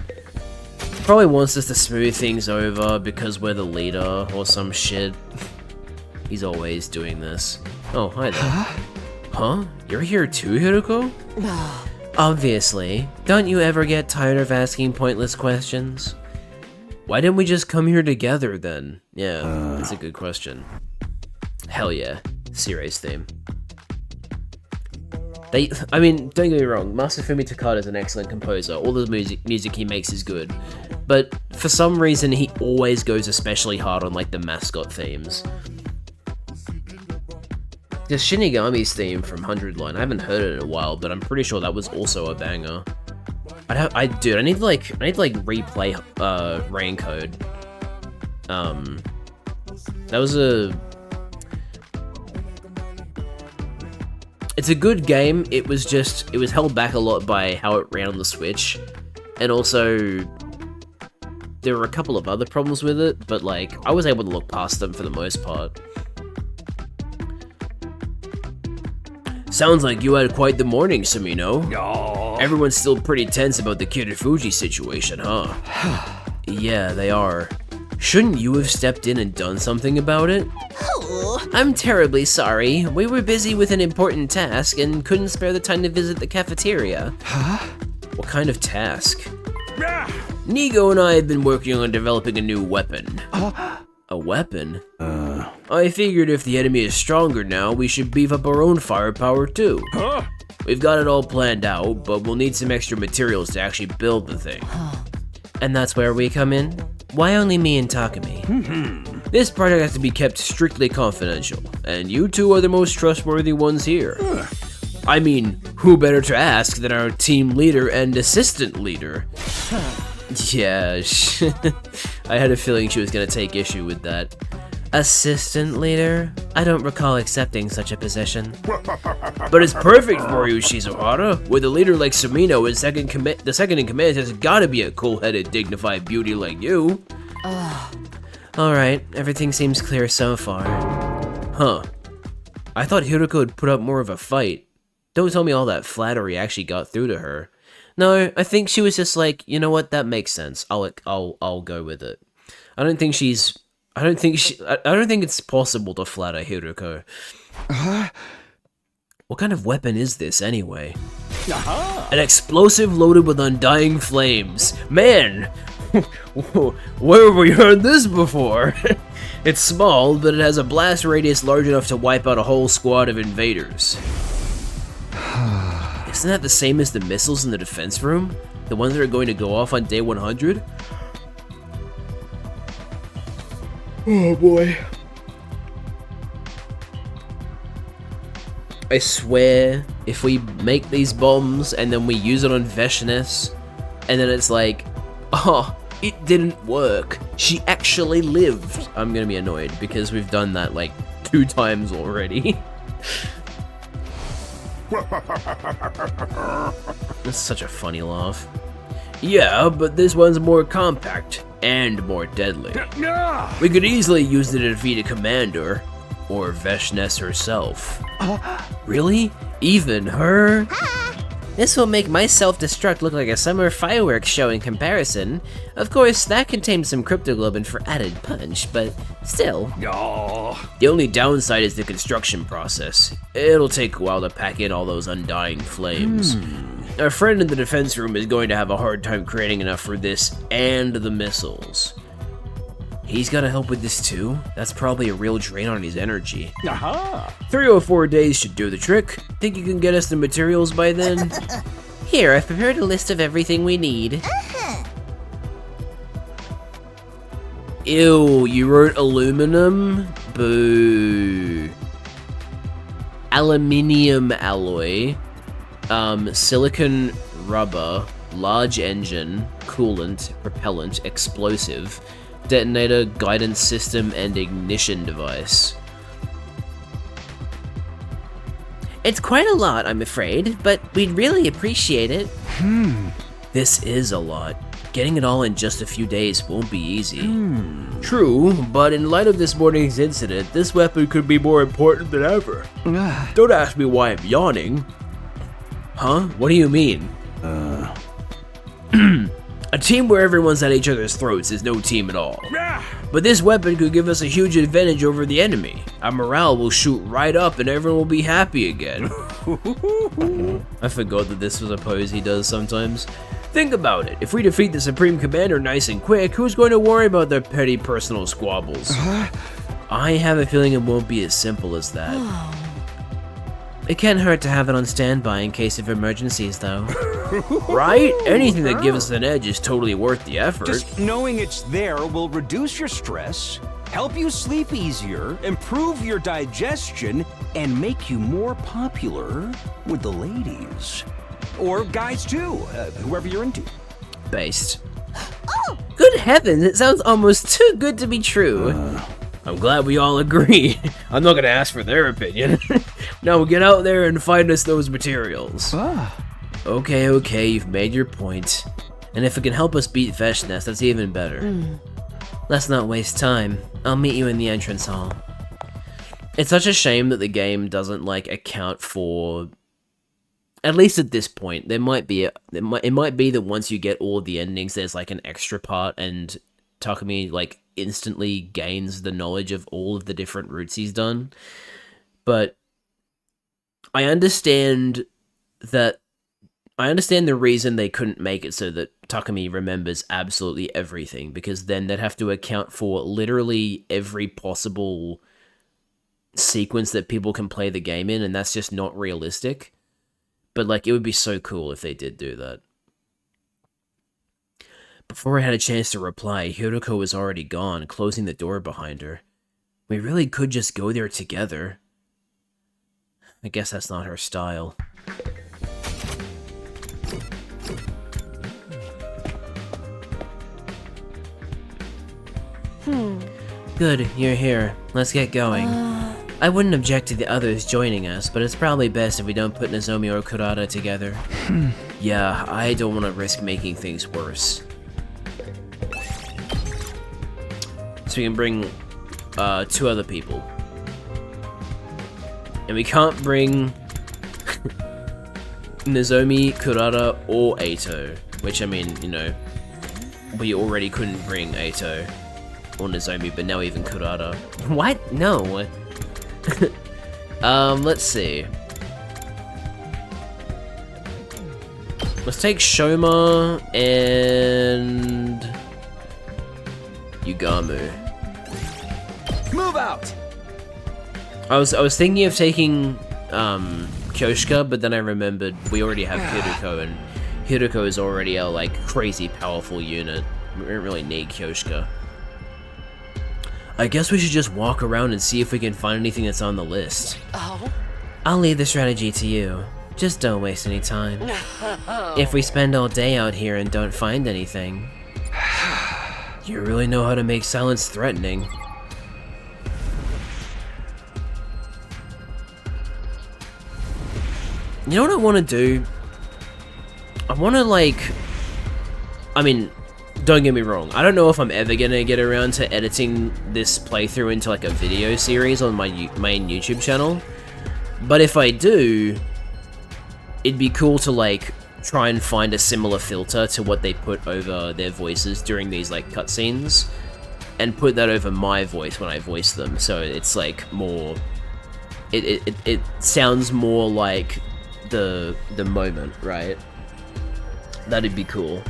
Probably wants us to smooth things over because we're the leader or some shit. He's always doing this. Oh, hi there. Huh? You're here too, Hiroko? Obviously. Don't you ever get tired of asking pointless questions? Why didn't we just come here together then? Yeah, that's a good question. Hell yeah. Sire's theme. I mean, don't get me wrong, Masafumi Takada is an excellent composer. All the music he makes is good. But for some reason, he always goes especially hard on, like, the mascot themes. The Shinigami's theme from 100 Line, I haven't heard it in a while, but I'm pretty sure that was also a banger. I need to replay, Rain Code. That was it's a good game, it was held back a lot by how it ran on the Switch, and also, there were a couple of other problems with it, but like, I was able to look past them for the most part. Sounds like you had quite the morning, Samino. Oh. Everyone's still pretty tense about the Kirifuji situation, huh? Yeah, they are. Shouldn't you have stepped in and done something about it? I'm terribly sorry. We were busy with an important task and couldn't spare the time to visit the cafeteria. Huh? What kind of task? Nigo and I have been working on developing a new weapon. A weapon? I figured if the enemy is stronger now, we should beef up our own firepower too. We've got it all planned out, but we'll need some extra materials to actually build the thing. And that's where we come in? Why only me and Takumi? This project has to be kept strictly confidential, and you two are the most trustworthy ones here. I mean, who better to ask than our team leader and assistant leader? Yeah, I had a feeling she was gonna take issue with that. Assistant leader? I don't recall accepting such a position. But it's perfect for you, Shizuhara. With a leader like Sumino and the second in command has gotta be a cool-headed, dignified beauty like you. Alright, everything seems clear so far. Huh. I thought Hiroko would put up more of a fight. Don't tell me all that flattery actually got through to her. No, I think she was just like, you know what, that makes sense. I'll go with it. I don't think it's possible to flatter Hiroko. What kind of weapon is this, anyway? An explosive loaded with undying flames. Man! Where have we heard this before? It's small, but it has a blast radius large enough to wipe out a whole squad of invaders. Isn't that the same as the missiles in the defense room? The ones that are going to go off on day 100? Oh boy. I swear, if we make these bombs and then we use it on Veshness, and then it's like, oh, it didn't work. She actually lived. I'm gonna be annoyed because we've done that like 2 times already. That's such a funny laugh. Yeah, but this one's more compact and more deadly. We could easily use it to defeat a commander, or Veshness herself. Really? Even her? This will make my self-destruct look like a summer fireworks show in comparison. Of course, that contains some cryptoglobin for added punch, but still. The only downside is the construction process. It'll take a while to pack in all those undying flames. Our friend in the defense room is going to have a hard time creating enough for this and the missiles. He's gotta help with this too? That's probably a real drain on his energy. 3 or 4 days should do the trick. Think you can get us the materials by then? Here, I've prepared a list of everything we need. Ew, you wrote aluminum? Boo. Aluminium alloy. Silicon rubber. Large engine. Coolant. Propellant. Explosive. Detonator, guidance system, and ignition device. It's quite a lot, I'm afraid, but we'd really appreciate it. This is a lot. Getting it all in just a few days won't be easy. True, but in light of this morning's incident, this weapon could be more important than ever. Don't ask me why I'm yawning. Huh? What do you mean? A team where everyone's at each other's throats is no team at all. But this weapon could give us a huge advantage over the enemy. Our morale will shoot right up and everyone will be happy again. I forgot that this was a pose he does sometimes. Think about it. If we defeat the Supreme Commander nice and quick, who's going to worry about their petty personal squabbles? I have a feeling it won't be as simple as that. It can't hurt to have it on standby in case of emergencies, though. Right? Anything that gives us an edge is totally worth the effort. Just knowing it's there will reduce your stress, help you sleep easier, improve your digestion, and make you more popular with the ladies. Or guys too, whoever you're into. Based. Good heavens, it sounds almost too good to be true. I'm glad we all agree. I'm not gonna ask for their opinion. Now get out there and find us those materials. Okay, you've made your point. And if it can help us beat Veshness, that's even better. Let's not waste time. I'll meet you in the entrance hall. It's such a shame that the game doesn't, like, account for... At least at this point, it might be that once you get all the endings, there's, like, an extra part, and Takumi, like, instantly gains the knowledge of all of the different routes he's done. But I understand the reason they couldn't make it so that Takumi remembers absolutely everything, because then they'd have to account for literally every possible sequence that people can play the game in, and that's just not realistic. But, like, it would be so cool if they did do that. Before I had a chance to reply, Hiroko was already gone, closing the door behind her. We really could just go there together. I guess that's not her style. Good, you're here. Let's get going. I wouldn't object to the others joining us, but it's probably best if we don't put Nozomi or Kurata together. Yeah, I don't want to risk making things worse. So we can bring 2 other people. And we can't bring Nozomi, Kurata, or Eito. Which, I mean, you know, we already couldn't bring Eito or Nozomi, but now even Kurata. What? No. Let's see. Let's take Shoma and Yugamu. Move out! I was thinking of taking Kyoshika, but then I remembered we already have Hiroko, and Hiroko is already a like crazy powerful unit. We don't really need Kyoshika. I guess we should just walk around and see if we can find anything that's on the list. Oh? I'll leave the strategy to you. Just don't waste any time. If we spend all day out here and don't find anything... You really know how to make silence threatening. You know what I want to do? I want to, like... I mean, don't get me wrong. I don't know if I'm ever going to get around to editing this playthrough into, like, a video series on my main YouTube channel. But if I do, it'd be cool to, like, try and find a similar filter to what they put over their voices during these, like, cutscenes. And put that over my voice when I voice them. So it's, like, more... It sounds more like the moment, right? That'd be cool.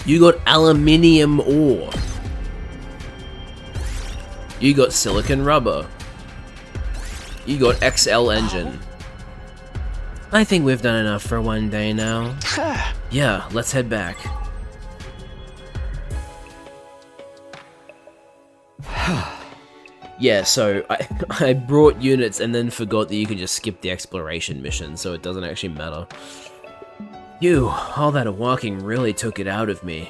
You got aluminium ore. You got silicon rubber. You got XL engine. I think we've done enough for one day now. Yeah, let's head back. Yeah, so I brought units and then forgot that you can just skip the exploration mission, so it doesn't actually matter. All that walking really took it out of me.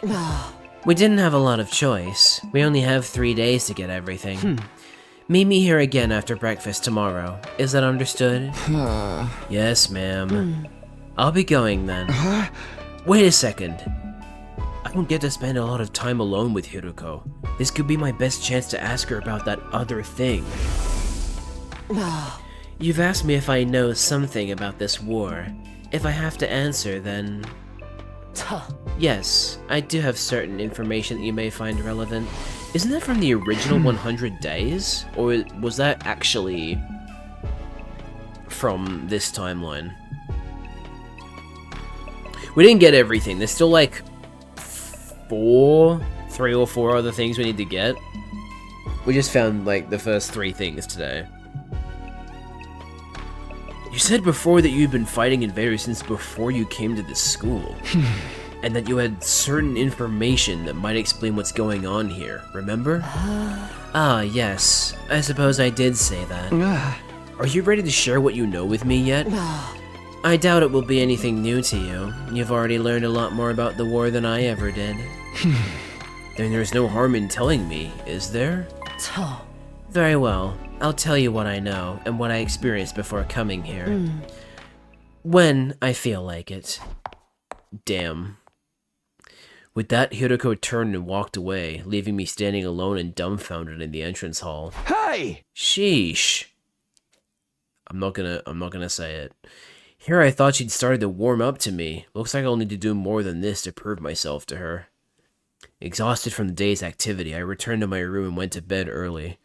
We didn't have a lot of choice. We only have 3 days to get everything. Meet me here again after breakfast tomorrow. Is that understood? Yes, ma'am. I'll be going then. Wait a second. I don't get to spend a lot of time alone with Hiruko. This could be my best chance to ask her about that other thing. You've asked me if I know something about this war. If I have to answer, then... Yes, I do have certain information that you may find relevant. Isn't that from the original 100 Days? Or was that actually from this timeline? We didn't get everything. There's still like 3 or 4 other things we need to get. We just found like the first 3 things today. You said before that you'd been fighting invaders since before you came to this school. And that you had certain information that might explain what's going on here, remember? Ah, yes. I suppose I did say that. Are you ready to share what you know with me yet? I doubt it will be anything new to you. You've already learned a lot more about the war than I ever did. Then there's no harm in telling me, is there? Very well. I'll tell you what I know and what I experienced before coming here. When I feel like it. Damn. With that, Hiruko turned and walked away, leaving me standing alone and dumbfounded in the entrance hall. Hey! Sheesh. I'm not gonna say it. Here I thought she'd started to warm up to me. Looks like I'll need to do more than this to prove myself to her. Exhausted from the day's activity, I returned to my room and went to bed early.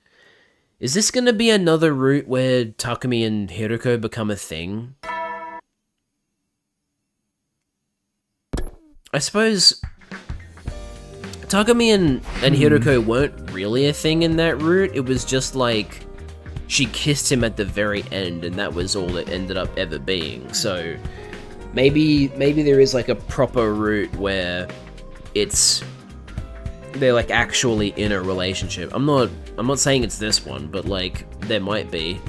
Is this gonna be another route where Takumi and Hiruko become a thing? I suppose Takumi and Hiruko weren't really a thing in that route. It was just like she kissed him at the very end and that was all it ended up ever being. So maybe there is like a proper route where they're like actually in a relationship. I'm not saying it's this one, but like there might be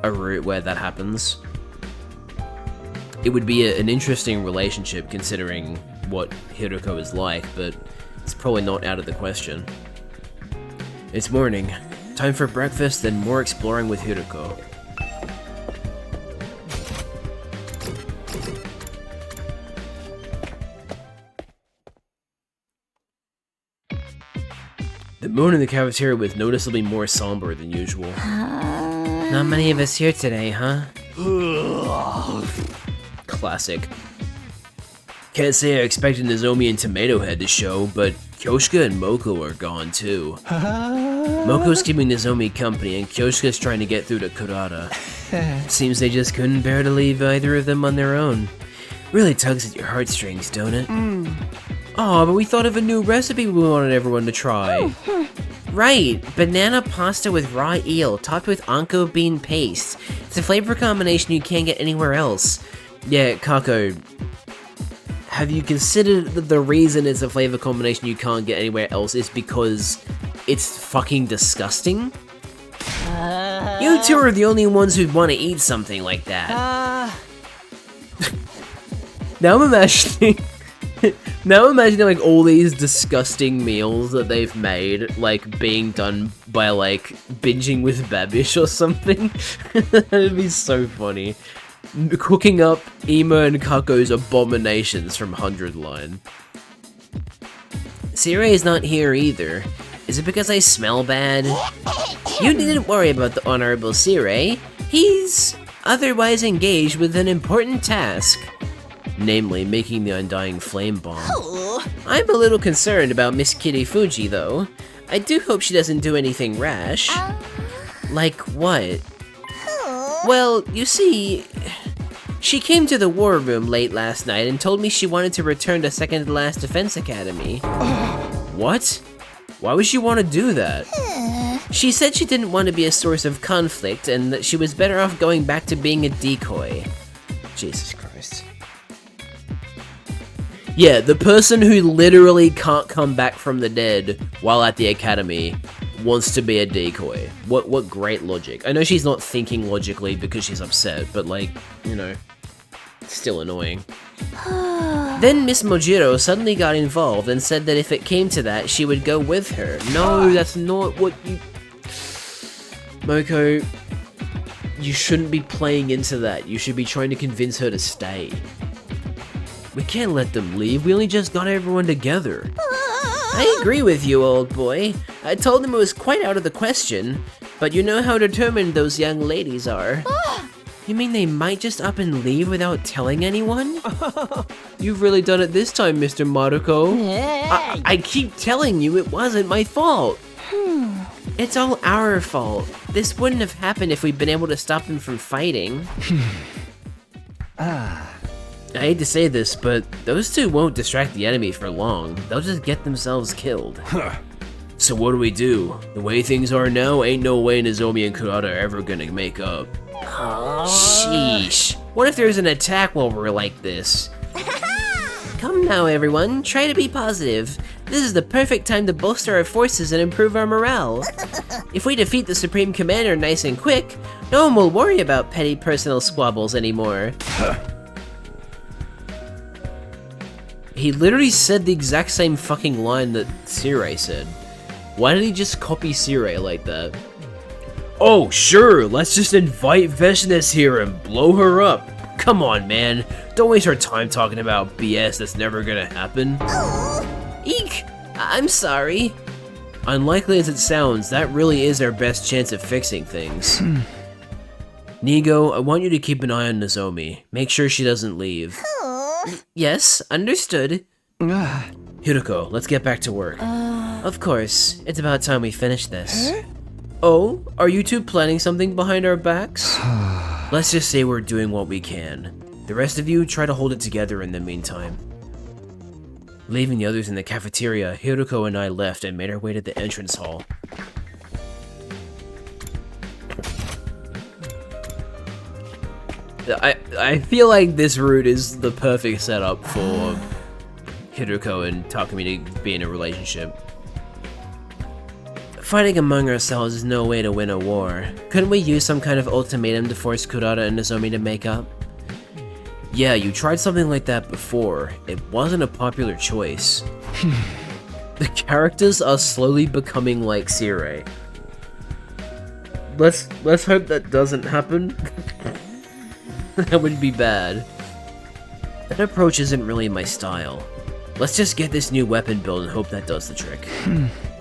a route where that happens. It would be an interesting relationship considering what Hiruko is like, but it's probably not out of the question. It's morning. Time for breakfast, then more exploring with Hiruko. The moon in the cafeteria was noticeably more somber than usual. Not many of us here today, huh? Classic. Can't say I expected Nozomi and Tomato Head to show, but Kyoshika and Moko are gone too. Moko's keeping Nozomi company and Kyoshika's trying to get through to Kurata. Seems they just couldn't bear to leave either of them on their own. Really tugs at your heartstrings, don't it? Aw, but we thought of a new recipe we wanted everyone to try. Right, banana pasta with raw eel topped with anko bean paste. It's a flavor combination you can't get anywhere else. Yeah, Kako, have you considered that the reason it's a flavor combination you can't get anywhere else is because it's fucking disgusting? You two are the only ones who'd want to eat something like that. Now I'm imagining like all these disgusting meals that they've made, like being done by like binging with Babish or something. That'd be so funny. Cooking up Ema and Kako's abominations from 100 Line. Sirei's not here either. Is it because I smell bad? You needn't worry about the Honorable Sirei. He's otherwise engaged with an important task. Namely, making the Undying Flame Bomb. I'm a little concerned about Miss Kitty Fuji, though. I do hope she doesn't do anything rash. Like what? Well, you see, she came to the war room late last night and told me she wanted to return to Second to Last Defense Academy. What? Why would she want to do that? She said she didn't want to be a source of conflict and that she was better off going back to being a decoy. Jesus Christ. Yeah, the person who literally can't come back from the dead while at the academy wants to be a decoy. What great logic. I know she's not thinking logically because she's upset, but like, you know, it's still annoying. Then Miss Mojiro suddenly got involved and said that if it came to that, she would go with her. No, that's not what you... Moko, you shouldn't be playing into that. You should be trying to convince her to stay. We can't let them leave. We only just got everyone together. I agree with you, old boy. I told them it was quite out of the question, but you know how determined those young ladies are. You mean they might just up and leave without telling anyone? You've really done it this time, Mr. Maruko. I keep telling you it wasn't my fault. It's all our fault. This wouldn't have happened if we'd been able to stop them from fighting. I hate to say this, but those two won't distract the enemy for long. They'll just get themselves killed. So what do? The way things are now, ain't no way Nozomi and Kurata are ever gonna make up. Sheesh. What if there's an attack while we're like this? Come now, everyone. Try to be positive. This is the perfect time to bolster our forces and improve our morale. If we defeat the Supreme Commander nice and quick, no one will worry about petty personal squabbles anymore. He literally said the exact same fucking line that Sirei said. Why did he just copy Sirei like that? Oh, sure, let's just invite Veshness here and blow her up. Come on, man. Don't waste our time talking about BS that's never gonna happen. Eek! I'm sorry. Unlikely as it sounds, that really is our best chance of fixing things. Nigo, I want you to keep an eye on Nozomi. Make sure she doesn't leave. Yes, understood. Hiruko, let's get back to work. Of course, it's about time we finish this. Oh, are you two planning something behind our backs? Let's just say we're doing what we can. The rest of you try to hold it together in the meantime. Leaving the others in the cafeteria, Hiruko and I left and made our way to the entrance hall. I feel like this route is the perfect setup for Hiruko and Takumi to be in a relationship. Fighting among ourselves is no way to win a war. Couldn't we use some kind of ultimatum to force Kurata and Nozomi to make up? Yeah, you tried something like that before. It wasn't a popular choice. The characters are slowly becoming like Sirei. Let's hope that doesn't happen. That would be bad. That approach isn't really my style. Let's just get this new weapon built and hope that does the trick.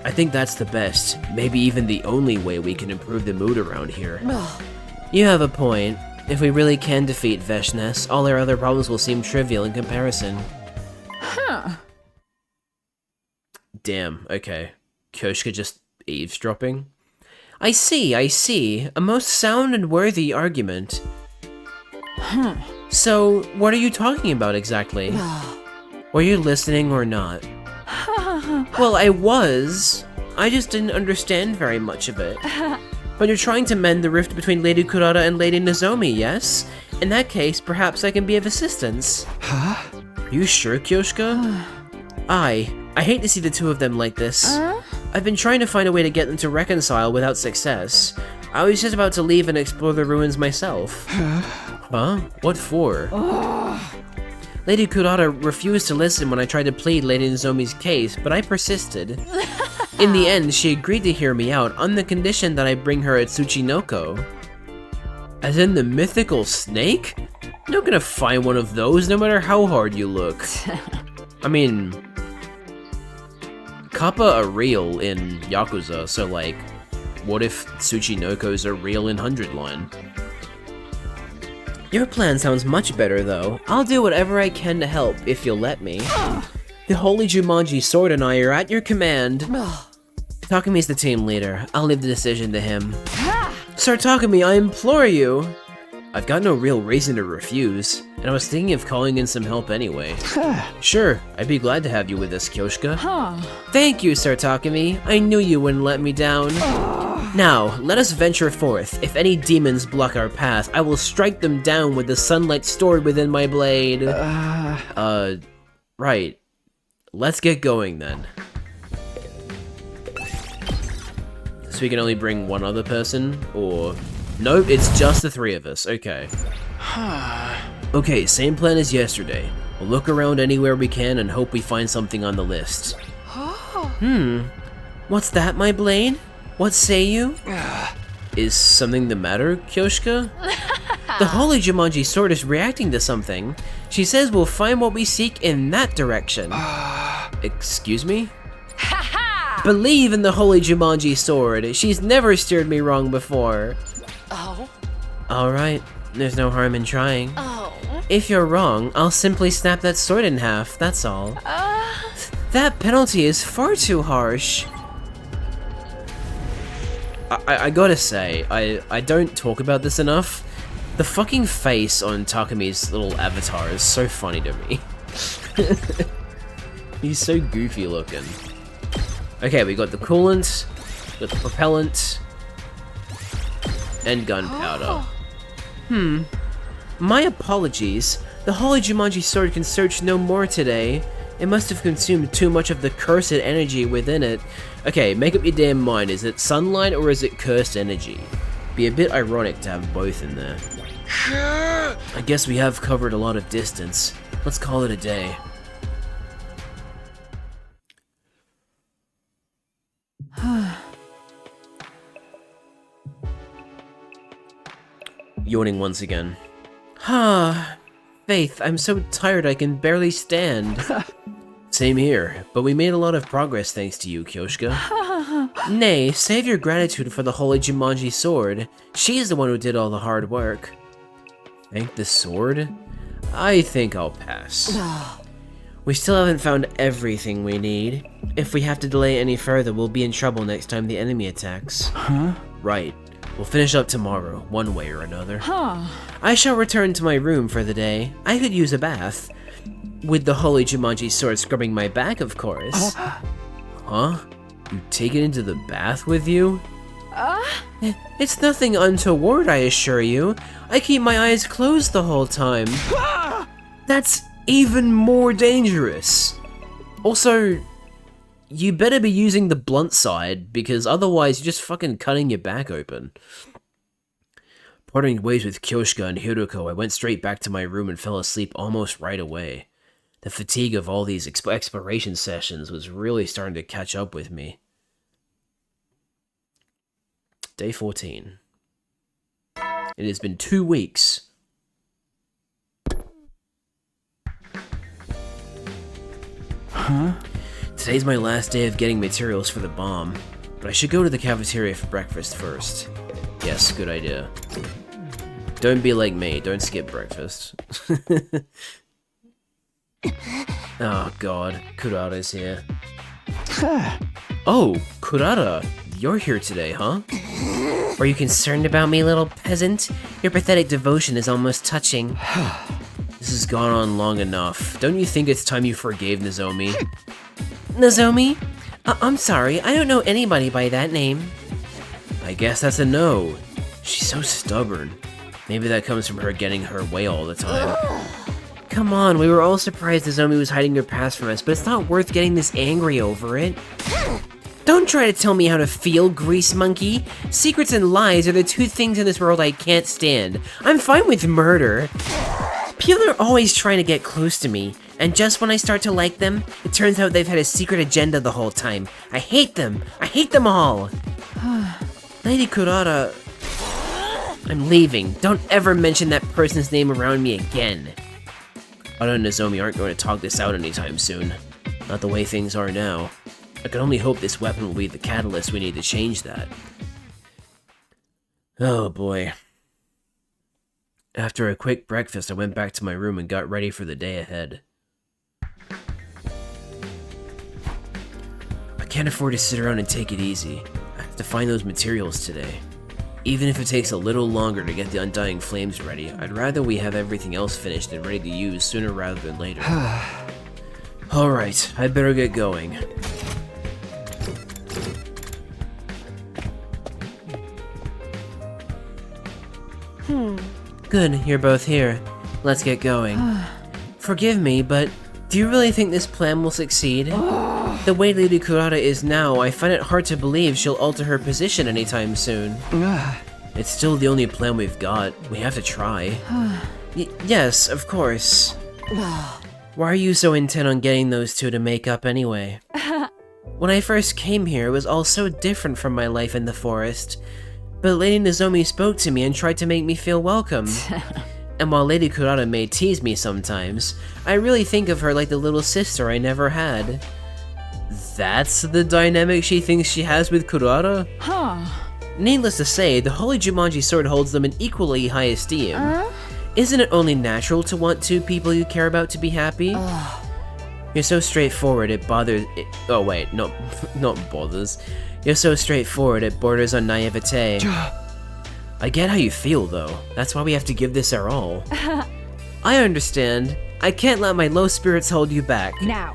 I think that's the best, maybe even the only way we can improve the mood around here. You have a point. If we really can defeat Veshness, all our other problems will seem trivial in comparison. Damn, okay. Kyoshka just eavesdropping? I see. A most sound and worthy argument. So, what are you talking about exactly? Were you listening or not? Well, I was. I just didn't understand very much of it. But you're trying to mend the rift between Lady Kurata and Lady Nozomi, yes? In that case, perhaps I can be of assistance. Are you sure, Kyoshka? I hate to see the two of them like this. I've been trying to find a way to get them to reconcile without success. I was just about to leave and explore the ruins myself. Huh? What for? Lady Kurata refused to listen when I tried to plead Lady Nozomi's case, but I persisted. In the end, she agreed to hear me out on the condition that I bring her a Tsuchinoko. As in the mythical snake? You're not gonna find one of those no matter how hard you look. I mean, Kappa are real in Yakuza, so like, what if Tsuchinokos are real in 100 Line? Your plan sounds much better, though. I'll do whatever I can to help, if you'll let me. The Holy Jumanji Sword and I are at your command. Takumi's the team leader. I'll leave the decision to him. Sir Takumi, I implore you! I've got no real reason to refuse, and I was thinking of calling in some help anyway. Sure, I'd be glad to have you with us, Kyoshka. Thank you, Sir Takumi. I knew you wouldn't let me down. Now, let us venture forth. If any demons block our path, I will strike them down with the sunlight stored within my blade. Right. Let's get going then. So we can only bring one other person, or... Nope, it's just the three of us, okay. Okay, same plan as yesterday. We'll look around anywhere we can and hope we find something on the list. What's that, my blade? What say you? Is something the matter, Kyoshka? The holy Jumanji sword is reacting to something. She says we'll find what we seek in that direction. Excuse me? Believe in the holy Jumanji sword. She's never steered me wrong before. Oh. Alright, there's no harm in trying. Oh. If you're wrong, I'll simply snap that sword in half, that's all. That penalty is far too harsh. I gotta say, I don't talk about this enough. The fucking face on Takami's little avatar is so funny to me. He's so goofy looking. Okay, we got the coolant, got the propellant, and gunpowder. My apologies. The holy Jumanji sword can search no more today. It must have consumed too much of the cursed energy within it. Okay, make up your damn mind. Is it sunlight or is it cursed energy? Be a bit ironic to have both in there. I guess we have covered a lot of distance. Let's call it a day. Yawning once again. Faith, I'm so tired I can barely stand. Same here, but we made a lot of progress thanks to you, Kyoshka. Nay, save your gratitude for the holy Jumanji sword. She's the one who did all the hard work. Thank the sword? I think I'll pass. We still haven't found everything we need. If we have to delay any further, we'll be in trouble next time the enemy attacks. Right. We'll finish up tomorrow, one way or another. I shall return to my room for the day. I could use a bath. With the holy Jumanji sword scrubbing my back, of course. Huh? You take it into the bath with you? It's nothing untoward, I assure you. I keep my eyes closed the whole time. That's even more dangerous. Also, you better be using the blunt side, because otherwise you're just fucking cutting your back open. Parting ways with Kyoshka and Hiroko, I went straight back to my room and fell asleep almost right away. The fatigue of all these exploration sessions was really starting to catch up with me. Day 14. It has been 2 weeks. Today's my last day of getting materials for the bomb, but I should go to the cafeteria for breakfast first. Yes, good idea. Don't be like me, don't skip breakfast. Oh god, Kurata's here. Oh, Kurata, you're here today, huh? Are you concerned about me, little peasant? Your pathetic devotion is almost touching. This has gone on long enough. Don't you think it's time you forgave Nozomi? Nozomi? I'm sorry, I don't know anybody by that name. I guess that's a no. She's so stubborn. Maybe that comes from her getting her way all the time. Come on, we were all surprised Nozomi was hiding your past from us, but it's not worth getting this angry over it. Don't try to tell me how to feel, grease monkey. Secrets and lies are the two things in this world I can't stand. I'm fine with murder. People are always trying to get close to me, and just when I start to like them, it turns out they've had a secret agenda the whole time. I hate them. I hate them all. Lady Kurata... I'm leaving. Don't ever mention that person's name around me again. Kurata and Nozomi aren't going to talk this out anytime soon. Not the way things are now. I can only hope this weapon will be the catalyst we need to change that. Oh boy. After a quick breakfast, I went back to my room and got ready for the day ahead. I can't afford to sit around and take it easy. I have to find those materials today. Even if it takes a little longer to get the Undying Flames ready, I'd rather we have everything else finished and ready to use sooner rather than later. Alright, I'd better get going. Good, you're both here. Let's get going. Forgive me, but do you really think this plan will succeed? The way Lady Kurata is now, I find it hard to believe she'll alter her position anytime soon. It's still the only plan we've got. We have to try. Yes, of course. Why are you so intent on getting those two to make up anyway? When I first came here, it was all so different from my life in the forest. But Lady Nozomi spoke to me and tried to make me feel welcome. And while Lady Kurata may tease me sometimes, I really think of her like the little sister I never had. That's the dynamic she thinks she has with Kurata? Huh. Needless to say, the Holy Jumanji Sword holds them in equally high esteem. Isn't it only natural to want two people you care about to be happy? You're so straightforward, it bothers- oh wait, no, not bothers. You're so straightforward, it borders on naivete. I get how you feel, though. That's why we have to give this our all. I understand. I can't let my low spirits hold you back. Now,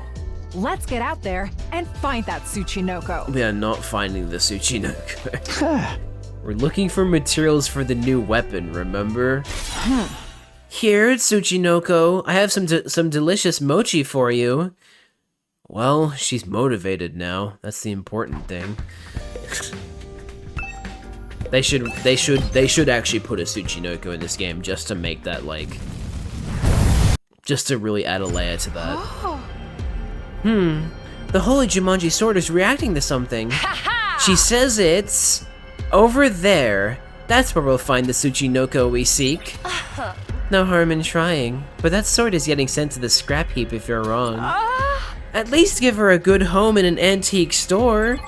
let's get out there and find that Tsuchinoko. We are not finding the Tsuchinoko. We're looking for materials for the new weapon, remember? Here, Tsuchinoko, I have some delicious mochi for you. Well, she's motivated now. That's the important thing. They should actually put a Tsuchinoko in this game just to make that, like, just to really add a layer to that. The Holy Jumanji Sword is reacting to something. She says it's over there. That's where we'll find the Tsuchinoko we seek. No harm in trying, but that sword is getting sent to the scrap heap if you're wrong. At least give her a good home in an antique store.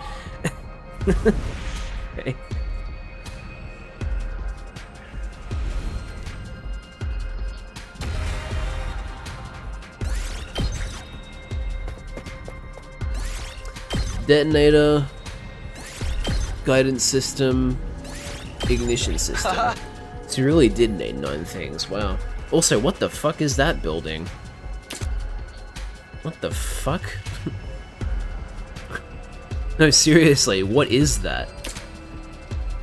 Okay. Detonator, guidance system, ignition system. So you really did need 9 things, wow. Also, what the fuck is that building? What the fuck? No, seriously, what is that?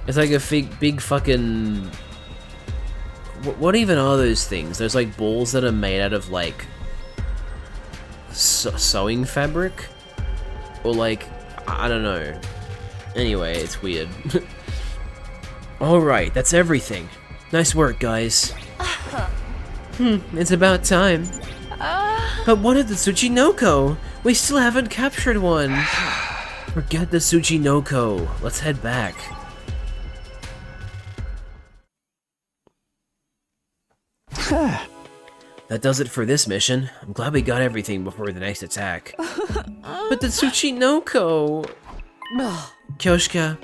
It's like a big fucking... What even are those things? There's like balls that are made out of like... sewing fabric? Or like, I don't know. Anyway, it's weird. Alright, that's everything. Nice work, guys. It's about time. But what of the Tsuchinoko? We still haven't captured one. Forget the Tsuchinoko. Let's head back. That does it for this mission. I'm glad we got everything before the next attack. But the Tsuchinoko... Kyoshka,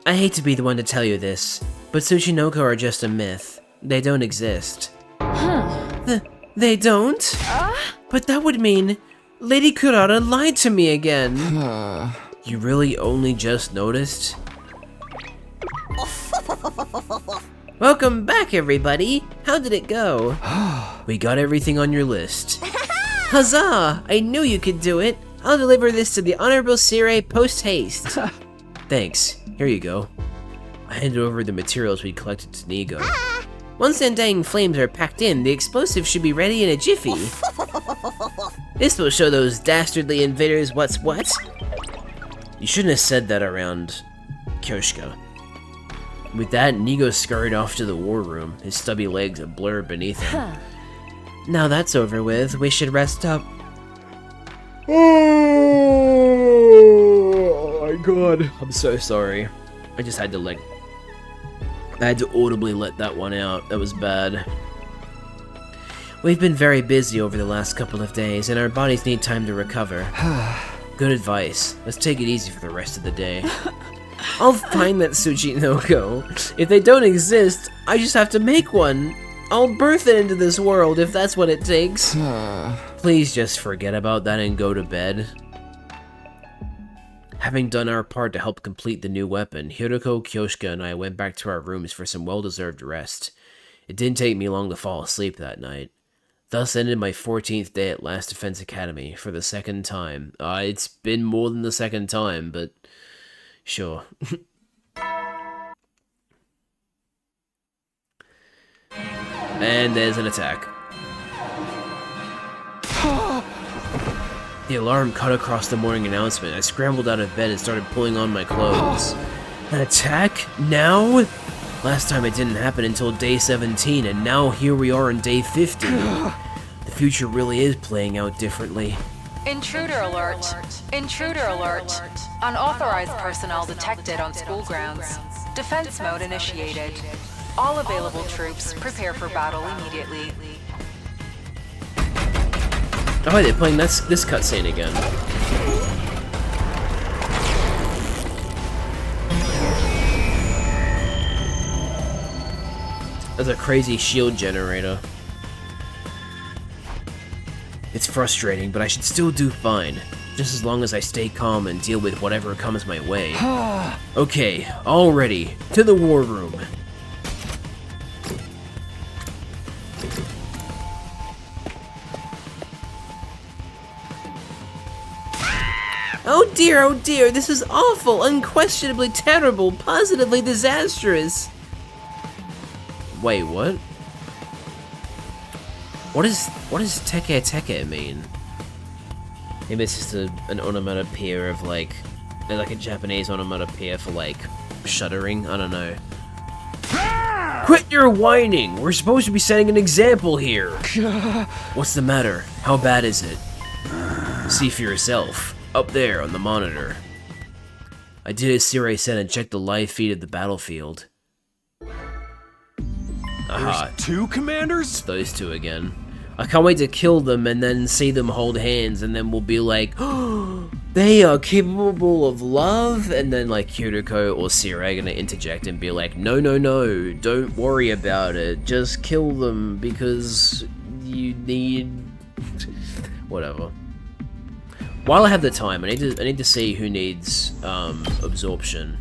I hate to be the one to tell you this, but Tsuchinoko are just a myth. They don't exist. They don't? But that would mean Lady Kurata lied to me again. You really only just noticed? Welcome back, everybody! How did it go? We got everything on your list. Huzzah! I knew you could do it! I'll deliver this to the Honorable Sire post-haste. Thanks. Here you go. I handed over the materials we collected to Nigo. Once the undying flames are packed in, the explosives should be ready in a jiffy. This will show those dastardly invaders what's what. You shouldn't have said that around Kyoshka. With that, Nigo scurried off to the war room, his stubby legs a blur beneath him. Now that's over with, we should rest up. Oh my god. I'm so sorry. I just had to I had to audibly let that one out. That was bad. We've been very busy over the last couple of days, and our bodies need time to recover. Good advice. Let's take it easy for the rest of the day. I'll find that Tsuchinoko. If they don't exist, I just have to make one. I'll birth it into this world if that's what it takes. Please just forget about that and go to bed. Having done our part to help complete the new weapon, Hiroko, Kyoshka, and I went back to our rooms for some well-deserved rest. It didn't take me long to fall asleep that night. Thus ended my 14th day at Last Defense Academy for the second time. It's been more than the second time, but sure. And there's an attack. The alarm cut across the morning announcement. I scrambled out of bed and started pulling on my clothes. An attack? Now? Last time it didn't happen until day 17, and now here we are on day 50. The future really is playing out differently. Intruder alert. Intruder alert. Unauthorized personnel detected on school grounds. Defense mode initiated. All available troops prepare for battle immediately. Oh, they're playing this cutscene again. There's a crazy shield generator. It's frustrating, but I should still do fine. Just as long as I stay calm and deal with whatever comes my way. Okay, all ready. To the war room. Oh dear, this is awful, unquestionably terrible, positively disastrous. Wait, what? What does teke teke mean? Maybe it's just an onomatopoeia of like a Japanese onomatopoeia for like shuddering. I don't know. Quit your whining! We're supposed to be setting an example here. What's the matter? How bad is it? See for yourself. Up there on the monitor. I did as Sirei said and checked the live feed of the battlefield. Aha. There's 2 commanders? It's those 2 again. I can't wait to kill them and then see them hold hands and then we'll be like, oh, they are capable of love, and then like Kyuriko or Sirei are gonna interject and be like, no, don't worry about it, just kill them because you need... whatever. While I have the time, I need to see who needs absorption.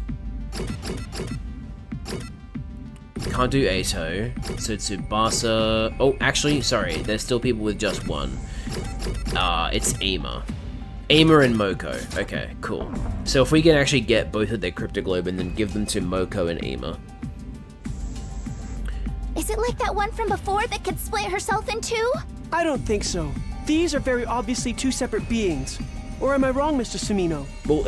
Can't do Ato, so Tsubasa... Oh, actually, sorry, there's still people with just one. It's Ima. Ima and Moko. Okay, cool. So if we can actually get both of their Cryptoglobe and then give them to Moko and Ima. Is it like that one from before that could split herself in 2? I don't think so. These are very obviously 2 separate beings. Or am I wrong, Mr. Sumino? Well,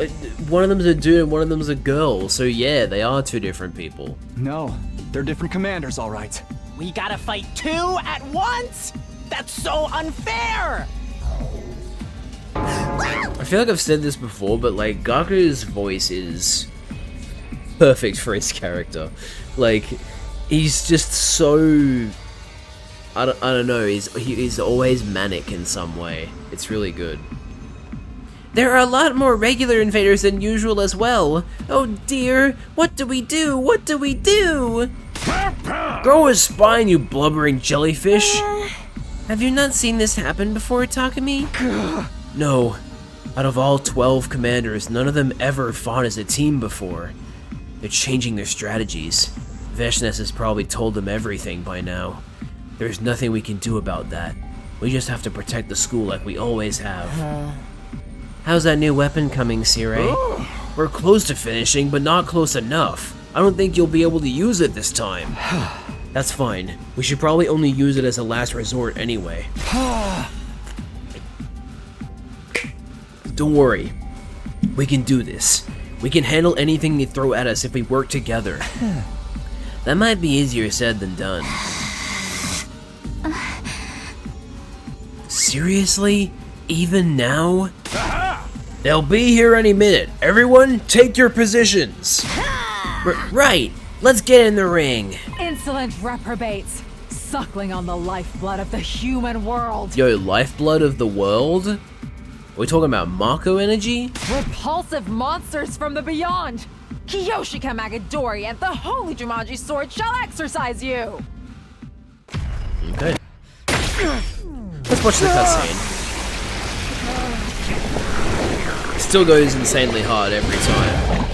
one of them's a dude and one of them's a girl, so yeah, they are 2 different people. No, they're different commanders, all right. We gotta fight 2 at once? That's so unfair! I feel like I've said this before, but like, Gaku's voice is perfect for his character. Like, he's just so... I don't know, he's always manic in some way. It's really good. There are a lot more regular invaders than usual as well. Oh dear, what do we do? What do we do? Grow a spine, you blubbering jellyfish! Have you not seen this happen before, Takumi? No. Out of all 12 commanders, none of them ever fought as a team before. They're changing their strategies. Veshnes has probably told them everything by now. There's nothing we can do about that. We just have to protect the school like we always have. How's that new weapon coming, Sirei? We're close to finishing, but not close enough. I don't think you'll be able to use it this time. That's fine. We should probably only use it as a last resort anyway. Don't worry. We can do this. We can handle anything they throw at us if we work together. That might be easier said than done. Seriously? Even now? They'll be here any minute. Everyone, take your positions. Right. Let's get in the ring. Insolent reprobates, suckling on the lifeblood of the human world. Yo, lifeblood of the world? Are we talking about Mako energy? Repulsive monsters from the beyond. Kiyoshika Magadori and the Holy Jumanji Sword shall exercise you. Okay. Let's watch the cutscene. Still goes insanely hard every time.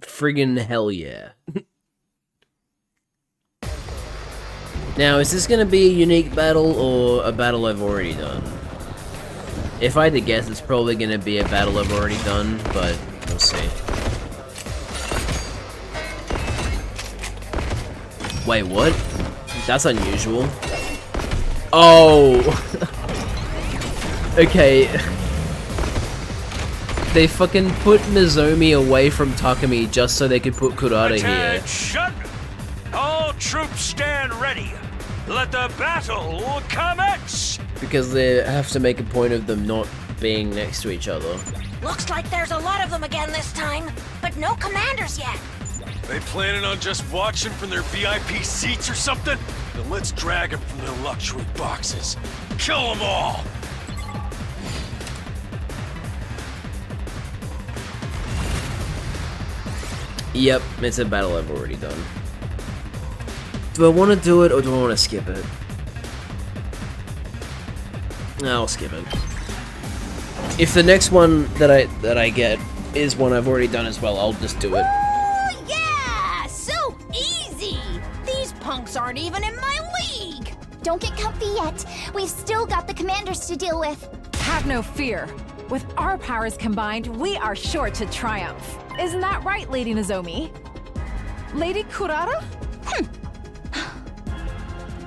Friggin' hell yeah. Now, is this gonna be a unique battle or a battle I've already done? If I had to guess, it's probably gonna be a battle I've already done, but we'll see. Wait, what? That's unusual. Oh! Okay. They fucking put Nozomi away from Takumi just so they could put Kurata here. Attention! All troops stand ready. Let the battle commence! Because they have to make a point of them not being next to each other. Looks like there's a lot of them again this time, but no commanders yet. They planning on just watching from their VIP seats or something? Then let's drag them from their luxury boxes. Kill them all! Yep, it's a battle I've already done. Do I want to do it or do I want to skip it? I'll skip it. If the next one that I get is one I've already done as well, I'll just do it. Oh, yeah! So easy! These punks aren't even in my league! Don't get comfy yet. We've still got the commanders to deal with. Have no fear. With our powers combined, we are sure to triumph. Isn't that right, Lady Nozomi? Lady Kurata?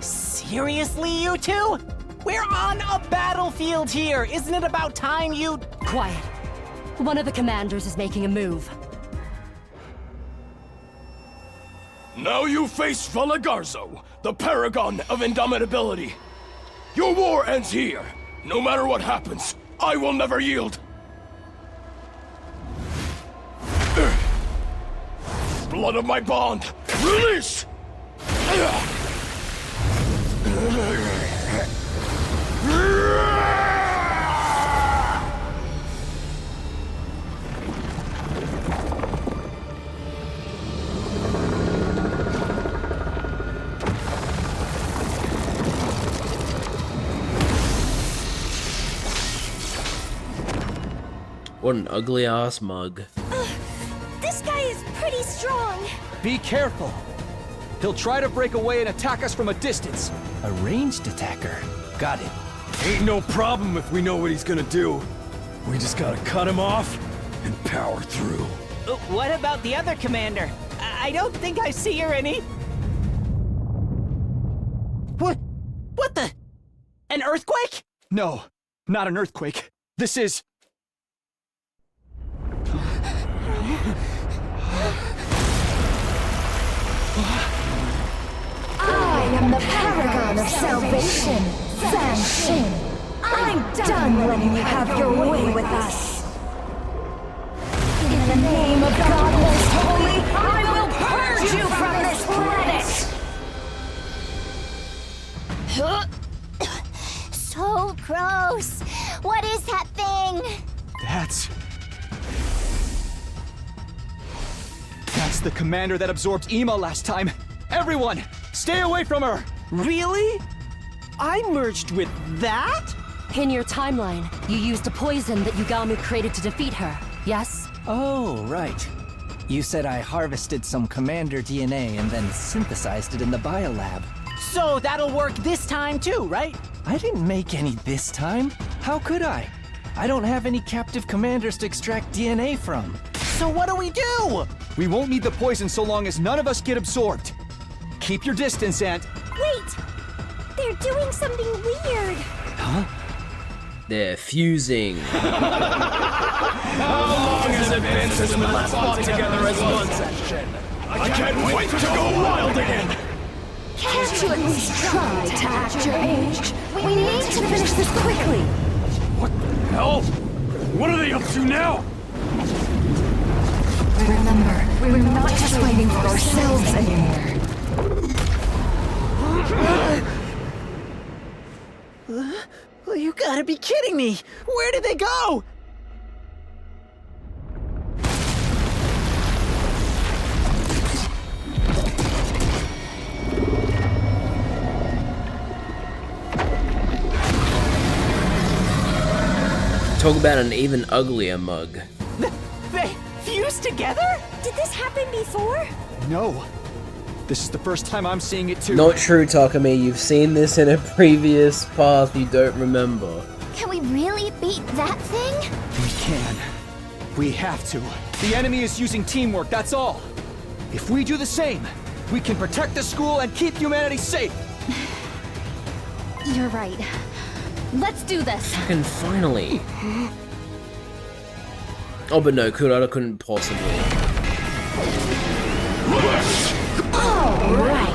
Seriously, you two? We're on a battlefield here! Isn't it about time you... Quiet. One of the commanders is making a move. Now you face Valagarzo, the paragon of indomitability. Your war ends here. No matter what happens, I will never yield. Blood of my bond, release! What an ugly ass mug. This guy is pretty strong. Be careful. He'll try to break away and attack us from a distance. A ranged attacker. Got it. Ain't no problem if we know what he's gonna do. We just gotta cut him off and power through. What about the other commander? I don't think I see her any... What the... An earthquake? No, not an earthquake. This is... I am the paragon of salvation, Fan Shin. I'm done letting you have your way with us. In the name of God Most Holy, I will purge you from this planet! So gross. What is that thing? That's the commander that absorbed Ema last time. Everyone, stay away from her! Really? I merged with that? In your timeline, you used a poison that Yugami created to defeat her, yes? Oh, right. You said I harvested some commander DNA and then synthesized it in the biolab. So that'll work this time too, right? I didn't make any this time. How could I? I don't have any captive commanders to extract DNA from. So what do we do? We won't need the poison so long as none of us get absorbed. Keep your distance, Ant. Wait! They're doing something weird. Huh? They're fusing. How long has it been since we last fought together as one section? I can't wait to go wild again! Can't you at least try to act your age? We need to finish this quickly. What the hell? What are they up to now? Remember, we're not just waiting for ourselves anymore. You gotta be kidding me! Where did they go? Talk about an even uglier mug. They fused together? Did this happen before? No. This is the first time I'm seeing it too. Not true, Takumi. You've seen this in a previous path you don't remember. Can we really beat that thing? We can. We have to. The enemy is using teamwork, that's all. If we do the same, we can protect the school and keep humanity safe. You're right. Let's do this. Fucking finally. Oh, but no, Kurata couldn't possibly. All right.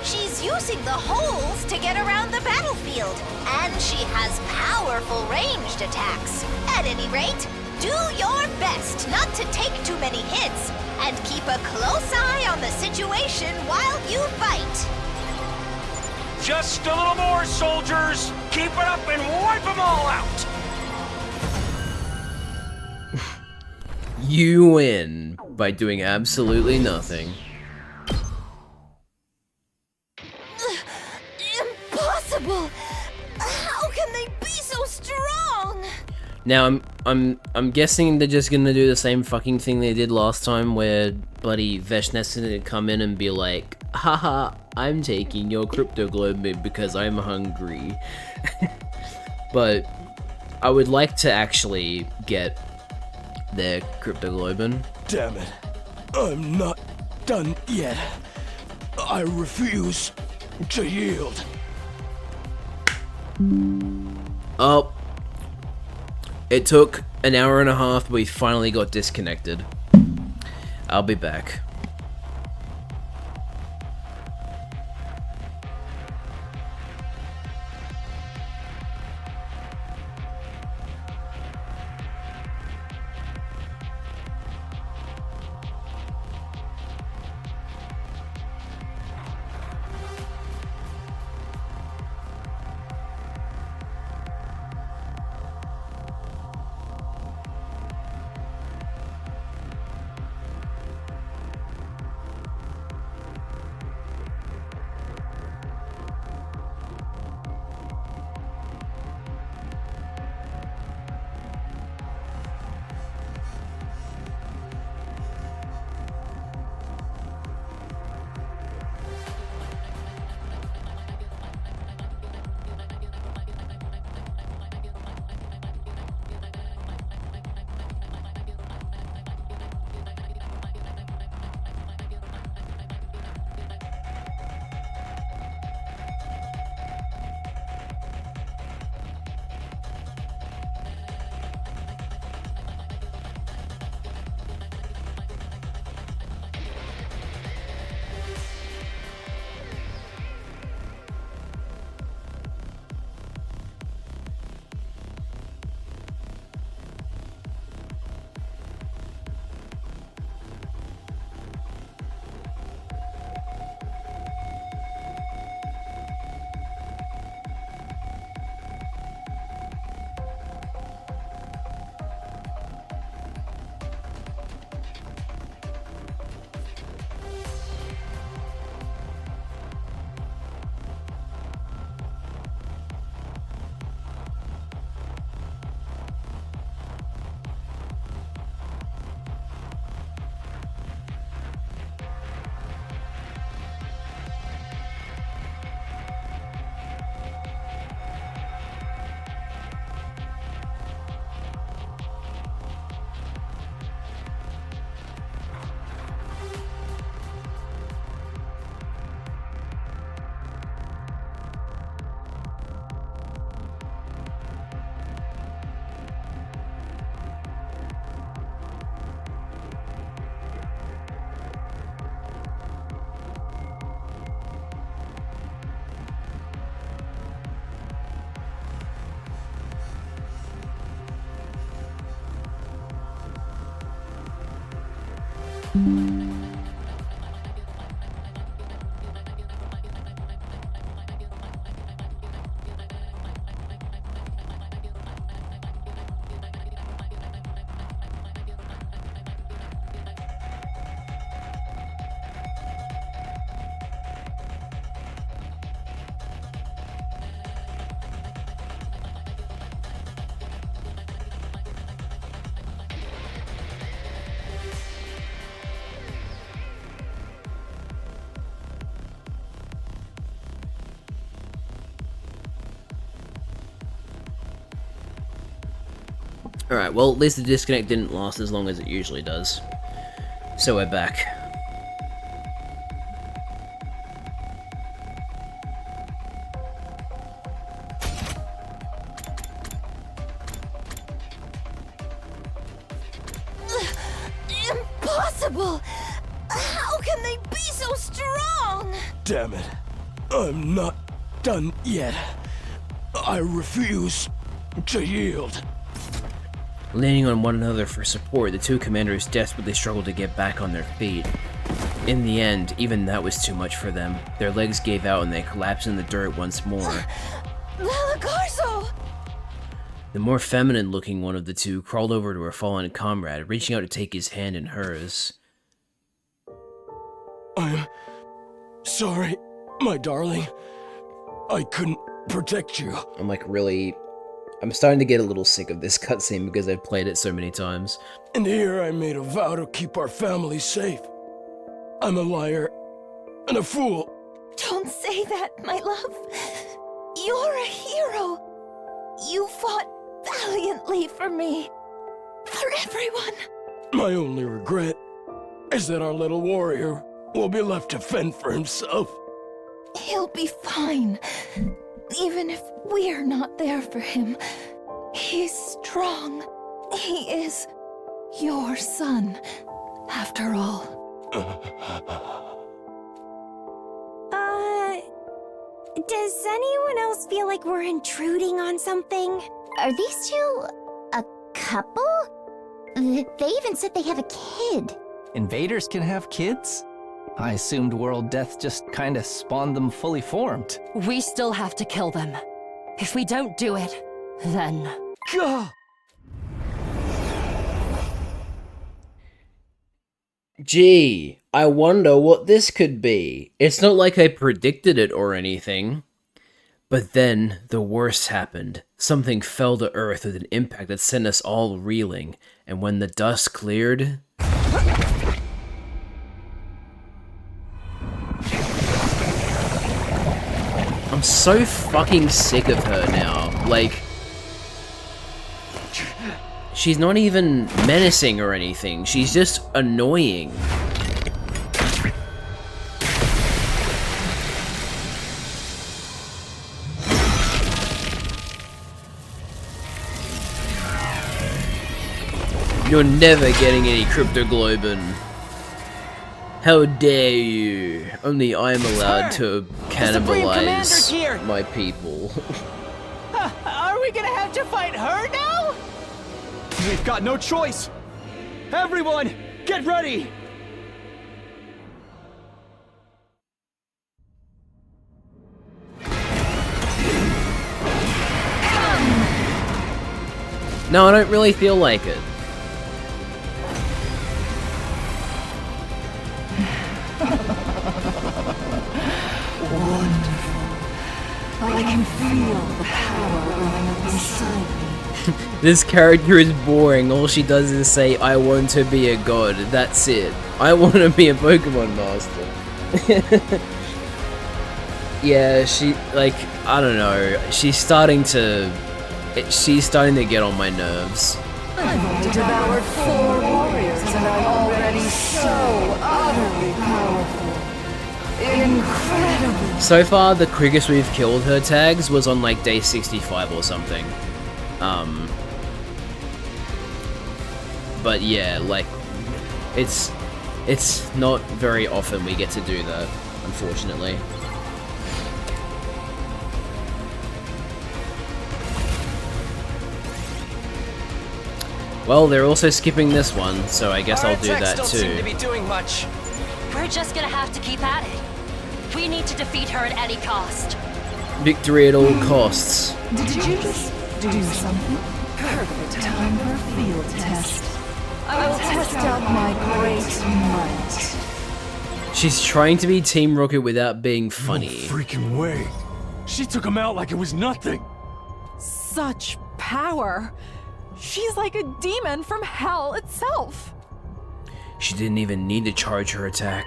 She's using the holes to get around the battlefield, and she has powerful ranged attacks. At any rate, do your best not to take too many hits, and keep a close eye on the situation while you fight. Just a little more, soldiers! Keep it up and wipe them all out! You win by doing absolutely nothing. Impossible! How can they be so strong? Now I'm guessing they're just gonna do the same fucking thing they did last time, where bloody Veshnesson would come in and be like, haha, I'm taking your crypto globe because I'm hungry. But I would like to actually get their crypto globe. Damn it. I'm not done yet. I refuse to yield. Oh. It took an hour and a half, but we finally got disconnected. I'll be back. Alright, well, at least the disconnect didn't last as long as it usually does. So we're back. Impossible! How can they be so strong? Damn it. I'm not done yet. I refuse to yield. Leaning on one another for support, the two commanders desperately struggled to get back on their feet. In the end, even that was too much for them. Their legs gave out and they collapsed in the dirt once more. Lalagarzo! The more feminine-looking one of the two crawled over to her fallen comrade, reaching out to take his hand in hers. I'm sorry, my darling. I couldn't protect you. I'm like, really... I'm starting to get a little sick of this cutscene because I've played it so many times. And here I made a vow to keep our family safe. I'm a liar and a fool. Don't say that, my love. You're a hero. You fought valiantly for me. For everyone. My only regret is that our little warrior will be left to fend for himself. He'll be fine. Even if we're not there for him. He's strong. He is your son, after all. Does anyone else feel like we're intruding on something? Are these two a couple? They even said they have a kid. Invaders can have kids? I assumed World Death just kinda spawned them fully formed. We still have to kill them. If we don't do it, then... Gah! Gee, I wonder what this could be. It's not like I predicted it or anything. But then, the worst happened. Something fell to Earth with an impact that sent us all reeling, and when the dust cleared... I'm so fucking sick of her now. Like... She's not even menacing or anything. She's just annoying. You're never getting any cryptoglobin. How dare you? Only I'm allowed to cannibalize my people. Are we gonna have to fight her now? We've got no choice! Everyone, get ready! No, I don't really feel like it. Wonderful. I can feel the power growing inside me. This character is boring. All she does is say, I want to be a god. That's it. I want to be a Pokemon master. Yeah, she, like, I don't know. She's starting to get on my nerves. I've only devoured 4 warriors and I'm already so utterly powerful. Incredible. So far, the quickest we've killed her tags was on like day 65 or something. But yeah, like, it's not very often we get to do that, unfortunately. Well, they're also skipping this one, so I guess I'll do that don't too. seem to be doing much. We're just gonna have to keep at it. We need to defeat her at any cost. Victory at all costs. Did you just do something? Perfect time for a field test. I will test out my great might. She's trying to be Team Rocket without being funny. No freaking way. She took him out like it was nothing. Such power. She's like a demon from hell itself. She didn't even need to charge her attack.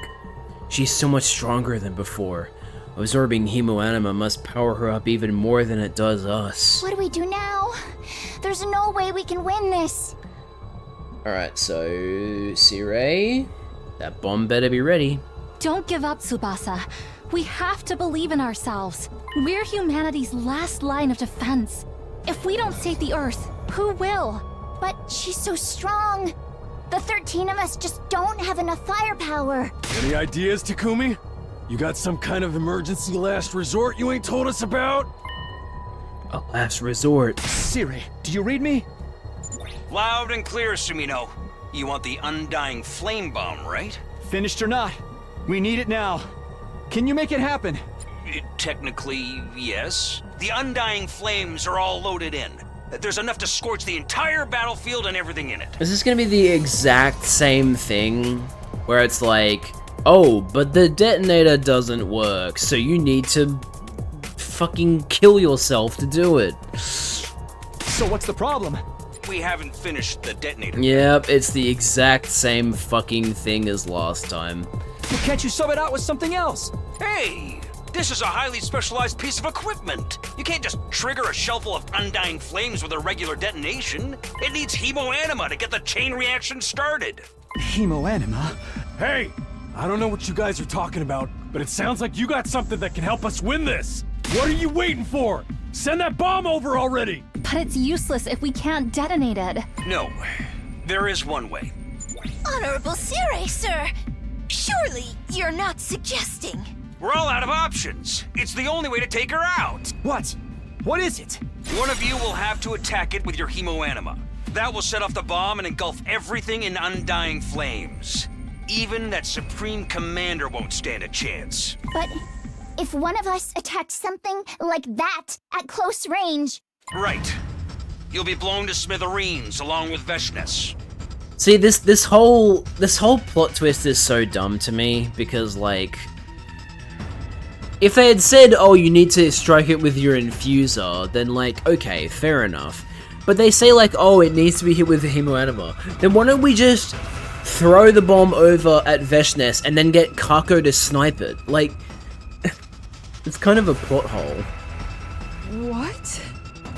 She's so much stronger than before. Absorbing Hemoanima must power her up even more than it does us. What do we do now? There's no way we can win this. Alright, so Sirei, that bomb better be ready. Don't give up, Tsubasa. We have to believe in ourselves. We're humanity's last line of defense. If we don't save the Earth, who will? But she's so strong. The 13 of us just don't have enough firepower. Any ideas, Takumi? You got some kind of emergency last resort you ain't told us about? A last resort. Siri, do you read me? Loud and clear, Sumino. You want the undying flame bomb, right? Finished or not, we need it now. Can you make it happen? Technically, yes. The undying flames are all loaded in. There's enough to scorch the entire battlefield and everything in it. Is this gonna be the exact same thing? Where it's like, oh, but the detonator doesn't work, so you need to fucking kill yourself to do it. So what's the problem? We haven't finished the detonator. Yep, it's the exact same fucking thing as last time. Well, can't you sub it out with something else? Hey! This is a highly specialized piece of equipment. You can't just trigger a shell full of undying flames with a regular detonation. It needs hemoanima to get the chain reaction started. Hemoanima? Hey! I don't know what you guys are talking about, but it sounds like you got something that can help us win this. What are you waiting for? Send that bomb over already! But it's useless if we can't detonate it. No, there is one way. Honorable Sirei, sir. Surely you're not suggesting. We're all out of options. It's the only way to take her out. What? What is it? One of you will have to attack it with your hemoanima. That will set off the bomb and engulf everything in undying flames. Even that Supreme Commander won't stand a chance. But if one of us attacks something like that at close range... Right. You'll be blown to smithereens along with Veshnes. See, this whole plot twist is so dumb to me, because, like... If they had said, oh, you need to strike it with your infuser, then, like, okay, fair enough. But they say, like, oh, it needs to be hit with the hemoanima. Then why don't we just throw the bomb over at Veshnes and then get Kako to snipe it? Like, it's kind of a plot hole. What?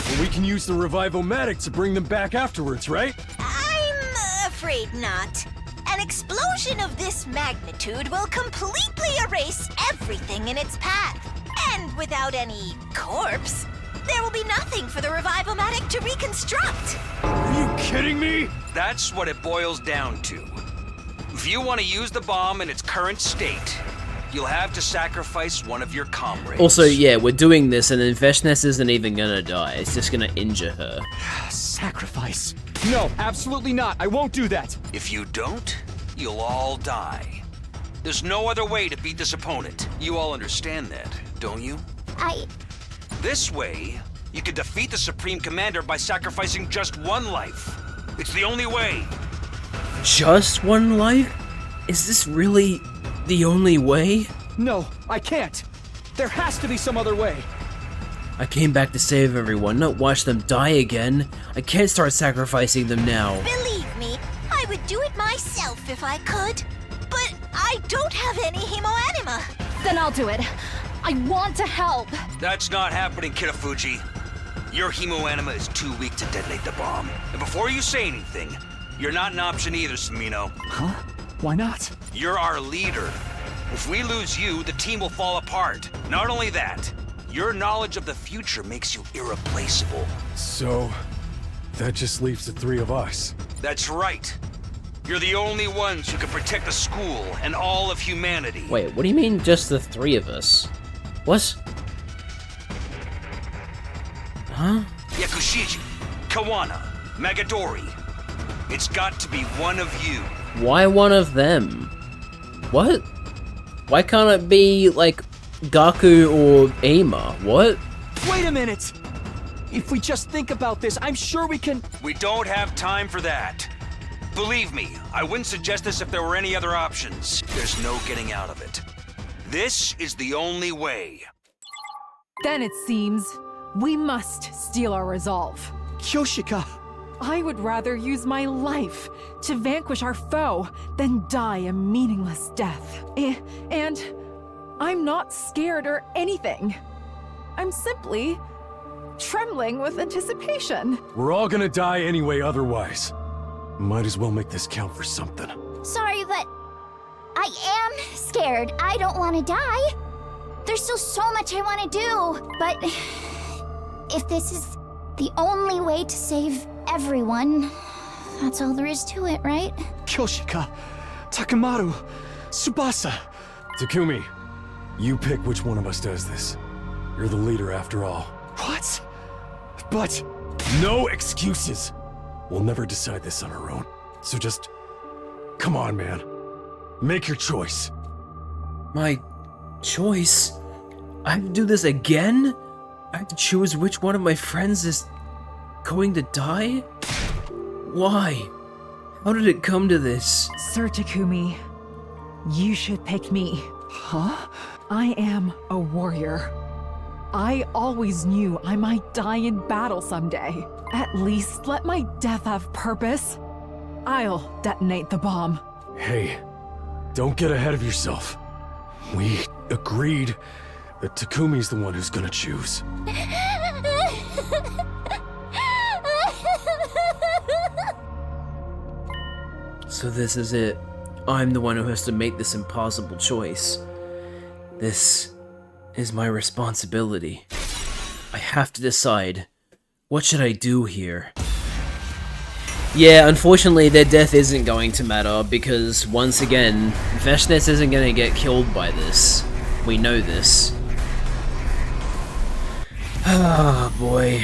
Well, we can use the Revivomatic to bring them back afterwards, right? I'm afraid not. An explosion of this magnitude will completely erase everything in its path. And without any corpse, there will be nothing for the Revivomatic to reconstruct. Are you kidding me? That's what it boils down to. If you want to use the bomb in its current state, you'll have to sacrifice one of your comrades. Also, yeah, we're doing this and then Veshnes isn't even gonna die, it's just gonna injure her. Sacrifice. No, absolutely not. I won't do that. If you don't, you'll all die. There's no other way to beat this opponent. You all understand that, don't you? This way, you can defeat the Supreme Commander by sacrificing just one life. It's the only way. Just one life? Is this really the only way? No, I can't. There has to be some other way. I came back to save everyone, not watch them die again. I can't start sacrificing them now. Believe me, I would do it myself if I could. But I don't have any hemoanima. Then I'll do it. I want to help. That's not happening, Kitafuji. Your hemoanima is too weak to detonate the bomb. And before you say anything, you're not an option either, Sumino. Huh? Why not? You're our leader. If we lose you, the team will fall apart. Not only that, your knowledge of the future makes you irreplaceable. So, that just leaves the three of us. That's right. You're the only ones who can protect the school and all of humanity. Wait, what do you mean just the three of us? What? Huh? Yakushiji, Kawana, Magadori. It's got to be one of you. Why one of them? What? Why can't it be, like, Gaku or Ima? What? Wait a minute! If we just think about this, I'm sure we can... We don't have time for that. Believe me, I wouldn't suggest this if there were any other options. There's no getting out of it. This is the only way. Then it seems we must steel our resolve. Kyoshika! I would rather use my life to vanquish our foe than die a meaningless death. And I'm not scared or anything. I'm simply trembling with anticipation. We're all gonna die anyway otherwise. Might as well make this count for something. Sorry, but I am scared. I don't want to die. There's still so much I want to do, but if this is the only way to save everyone, that's all there is to it, right? Kyoshika, Takemaru, Tsubasa. Takumi, you pick which one of us does this. You're the leader after all. What? But... No excuses! We'll never decide this on our own. So just... come on, man. Make your choice. My choice? I have to do this again? I have to choose which one of my friends is going to die? Why? How did it come to this? Sir Takumi, you should pick me. Huh? I am a warrior. I always knew I might die in battle someday. At least let my death have purpose. I'll detonate the bomb. Hey, don't get ahead of yourself. We agreed that Takumi's the one who's gonna choose. So this is it. I'm the one who has to make this impossible choice. This is my responsibility. I have to decide, what should I do here? Yeah, unfortunately their death isn't going to matter, because once again, Veshnes isn't going to get killed by this. We know this. Ah, boy.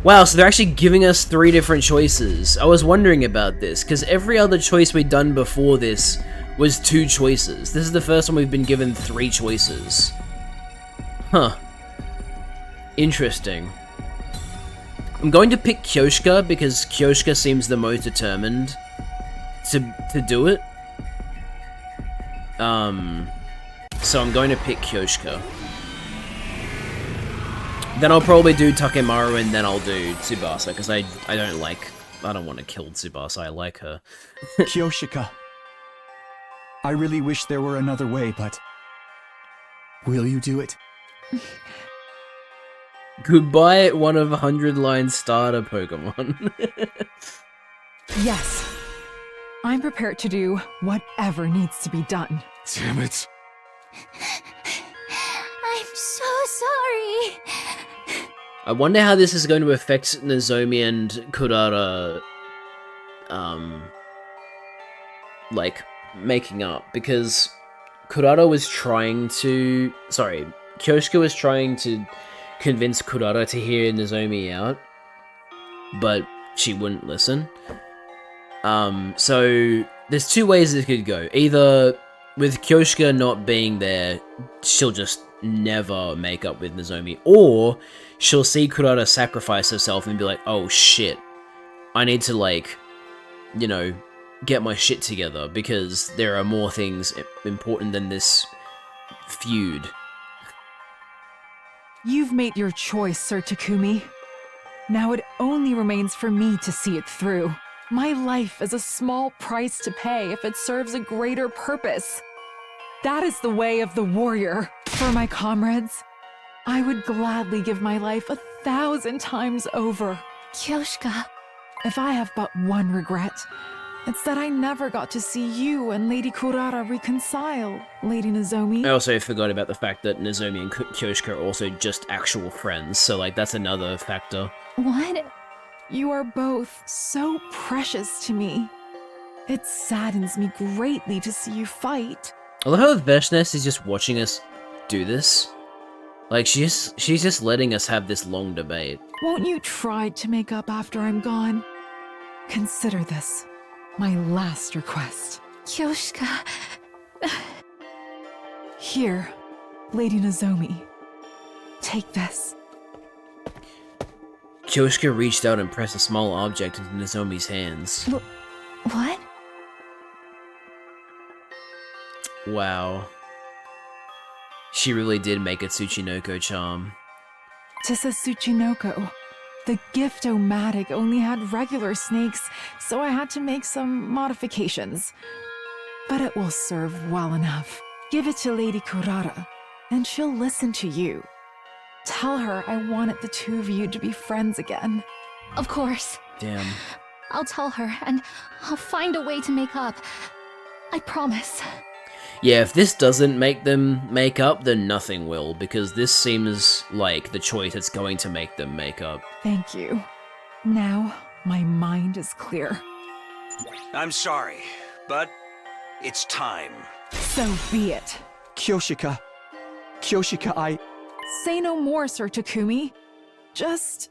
Wow, so they're actually giving us 3 different choices. I was wondering about this, because every other choice we'd done before this was 2 choices. This is the first one we've been given 3 choices. Huh. Interesting. I'm going to pick Kyoshika, because Kyoshika seems the most determined to do it. So I'm going to pick Kyoshika. Then I'll probably do Takemaru, and then I'll do Tsubasa, because I don't want to kill Tsubasa, I like her. Kyoshika, I really wish there were another way, but... will you do it? Goodbye, one of 100-line starter Pokemon. Yes. I'm prepared to do whatever needs to be done. Damn it. I'm so sorry. I wonder how this is going to affect Nozomi and Kurara, like, making up, because Kurara was trying to... sorry, Kyoshika was trying to convince Kurara to hear Nozomi out, but she wouldn't listen. So there's 2 ways it could go. Either with Kyoshika not being there, she'll just never make up with Nozomi, or she'll see Kurara sacrifice herself and be like, oh shit, I need to, like, you know, get my shit together, because there are more things important than this feud. You've made your choice, Sir Takumi. Now it only remains for me to see it through. My life is a small price to pay if it serves a greater purpose. That is the way of the warrior. For my comrades, I would gladly give my life 1,000 times over. Kyoshika. If I have but one regret, it's that I never got to see you and Lady Kurara reconcile, Lady Nozomi. I also forgot about the fact that Nozomi and Kyoshika are also just actual friends, so, like, that's another factor. What? You are both so precious to me. It saddens me greatly to see you fight. I love how Veshnes is just watching us do this. Like, she's just letting us have this long debate. Won't you try to make up after I'm gone? Consider this my last request. Kyoshika. Here, Lady Nozomi. Take this. Kyoshika reached out and pressed a small object into Nozomi's hands. What? Wow. She really did make a Tsuchinoko charm. Tis a Tsuchinoko. The gift-o-matic only had regular snakes, so I had to make some modifications. But it will serve well enough. Give it to Lady Kurara, and she'll listen to you. Tell her I wanted the two of you to be friends again. Of course. Damn. I'll tell her, and I'll find a way to make up. I promise. Yeah, if this doesn't make them make up, then nothing will, because this seems like the choice that's going to make them make up. Thank you. Now, my mind is clear. I'm sorry, but it's time. So be it. Kyoshika, I... Say no more, Sir Takumi. Just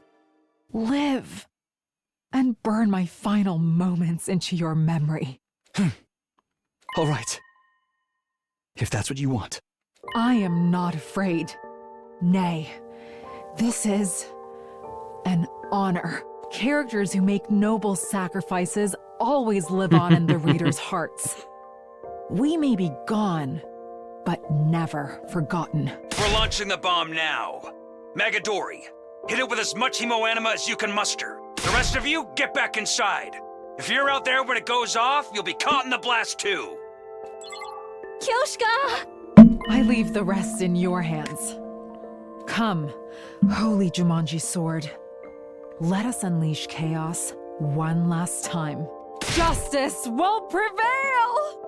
live. And burn my final moments into your memory. All right. If that's what you want. I am not afraid. Nay, this is an honor. Characters who make noble sacrifices always live on in the reader's hearts. We may be gone, but never forgotten. We're launching the bomb now. Magadori, hit it with as much hemo-anima as you can muster. The rest of you, get back inside. If you're out there when it goes off, you'll be caught in the blast too. Kyoshka! I leave the rest in your hands. Come, holy Jumanji sword. Let us unleash chaos one last time. Justice will prevail!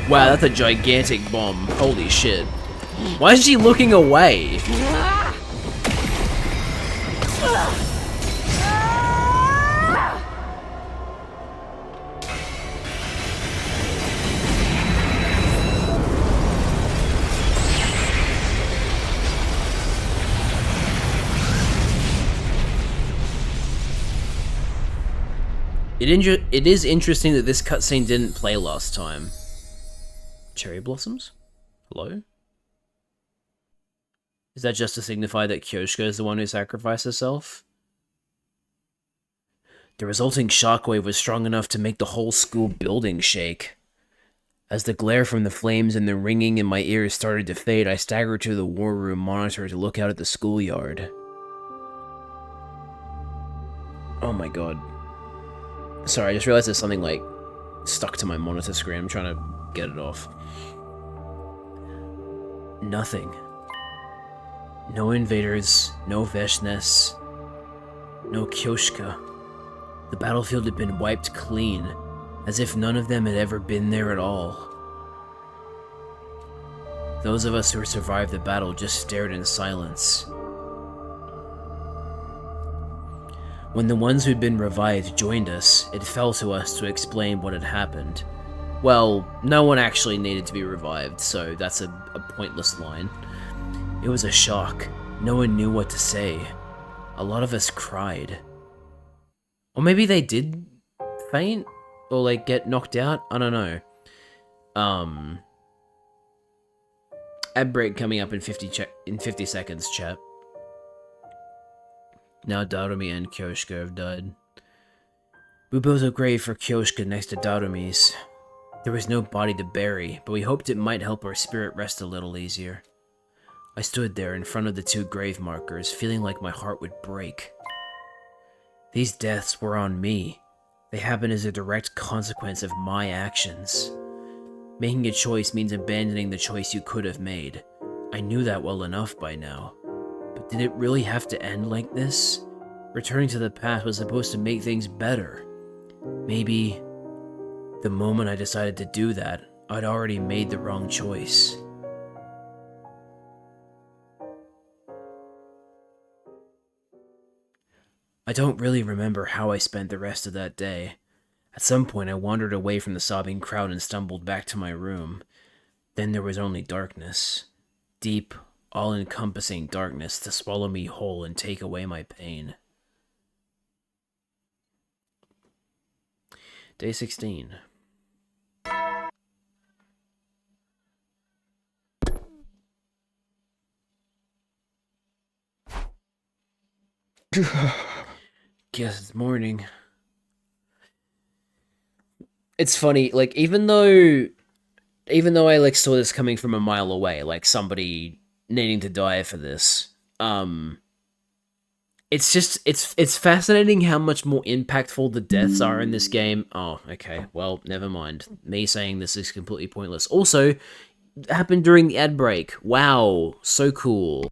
Wow, that's a gigantic bomb. Holy shit. Why is she looking away? It is interesting that this cutscene didn't play last time. Cherry blossoms? Hello? Is that just to signify that Kyoshka is the one who sacrificed herself? The resulting shockwave was strong enough to make the whole school building shake. As the glare from the flames and the ringing in my ears started to fade, I staggered to the war room monitor to look out at the schoolyard. Oh my god. Sorry, I just realized there's something, like, stuck to my monitor screen. I'm trying to get it off. Nothing. No invaders, no Veshness, no Kyoshka. The battlefield had been wiped clean, as if none of them had ever been there at all. Those of us who survived the battle just stared in silence. When the ones who'd been revived joined us, it fell to us to explain what had happened. Well, no one actually needed to be revived, so that's a pointless line. It was a shock. No one knew what to say. A lot of us cried. Or maybe they did faint? Or, like, get knocked out? I don't know. Ad break coming up in 50 seconds, chat. Now Darumi and Kyoshka have died. We built a grave for Kyoshka next to Darumi's. There was no body to bury, but we hoped it might help our spirit rest a little easier. I stood there in front of the two grave markers, feeling like my heart would break. These deaths were on me. They happened as a direct consequence of my actions. Making a choice means abandoning the choice you could have made. I knew that well enough by now. But did it really have to end like this? Returning to the past was supposed to make things better. Maybe the moment I decided to do that, I'd already made the wrong choice. I don't really remember how I spent the rest of that day. At some point I wandered away from the sobbing crowd and stumbled back to my room. Then there was only darkness. Deep, all-encompassing darkness to swallow me whole and take away my pain. Day 16. Guess it's morning. It's funny, like, even though I, like, saw this coming from a mile away, like, somebody needing to die for this, it's just, it's fascinating how much more impactful the deaths are in this game. Oh, okay, well, never mind. Me saying this is completely pointless. Also, happened during the ad break. Wow, so cool.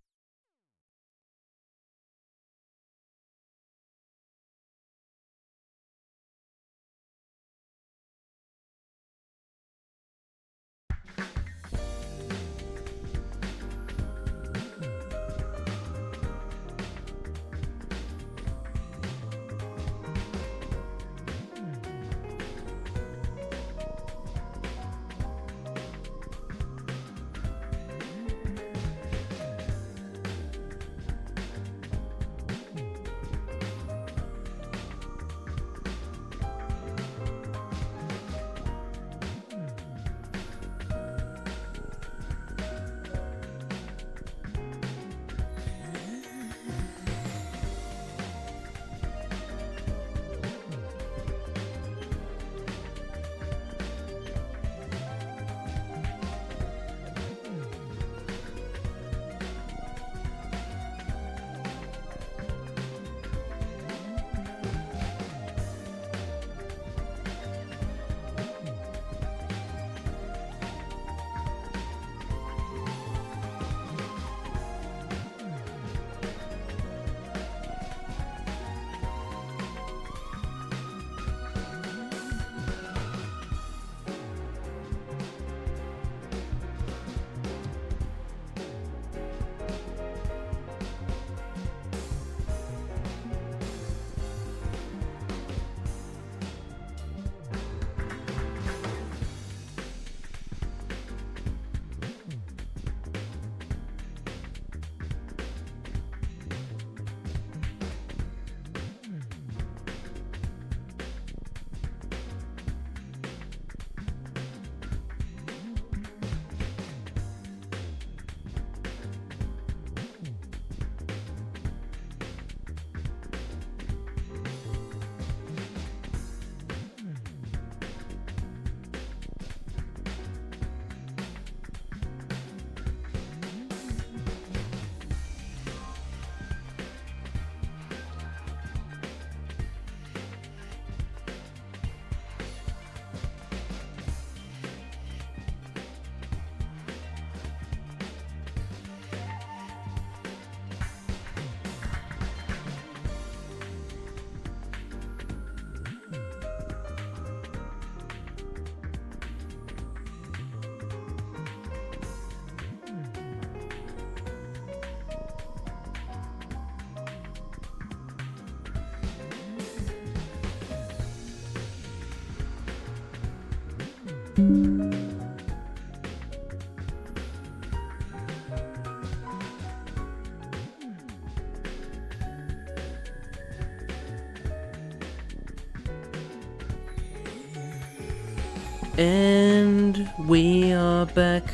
And we are back.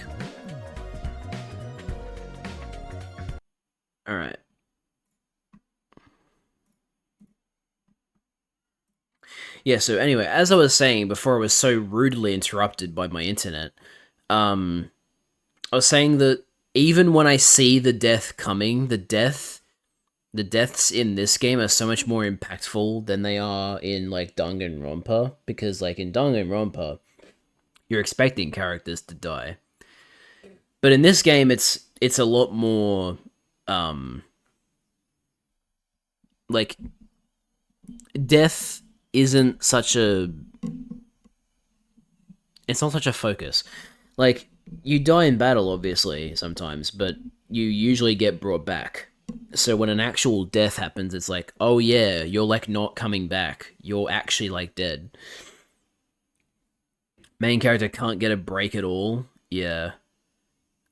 Alright. Yeah, so anyway, as I was saying before I was so rudely interrupted by my internet, I was saying that even when I see the death coming, the deaths in this game are so much more impactful than they are in, like, Danganronpa, because, like, in Danganronpa, you're expecting characters to die. But in this game, it's a lot more, like, death isn't such a... It's not such a focus. Like, you die in battle, obviously, sometimes, but you usually get brought back. So when an actual death happens, it's like, oh yeah, you're, like, not coming back. You're actually, like, dead. Main character can't get a break at all. Yeah.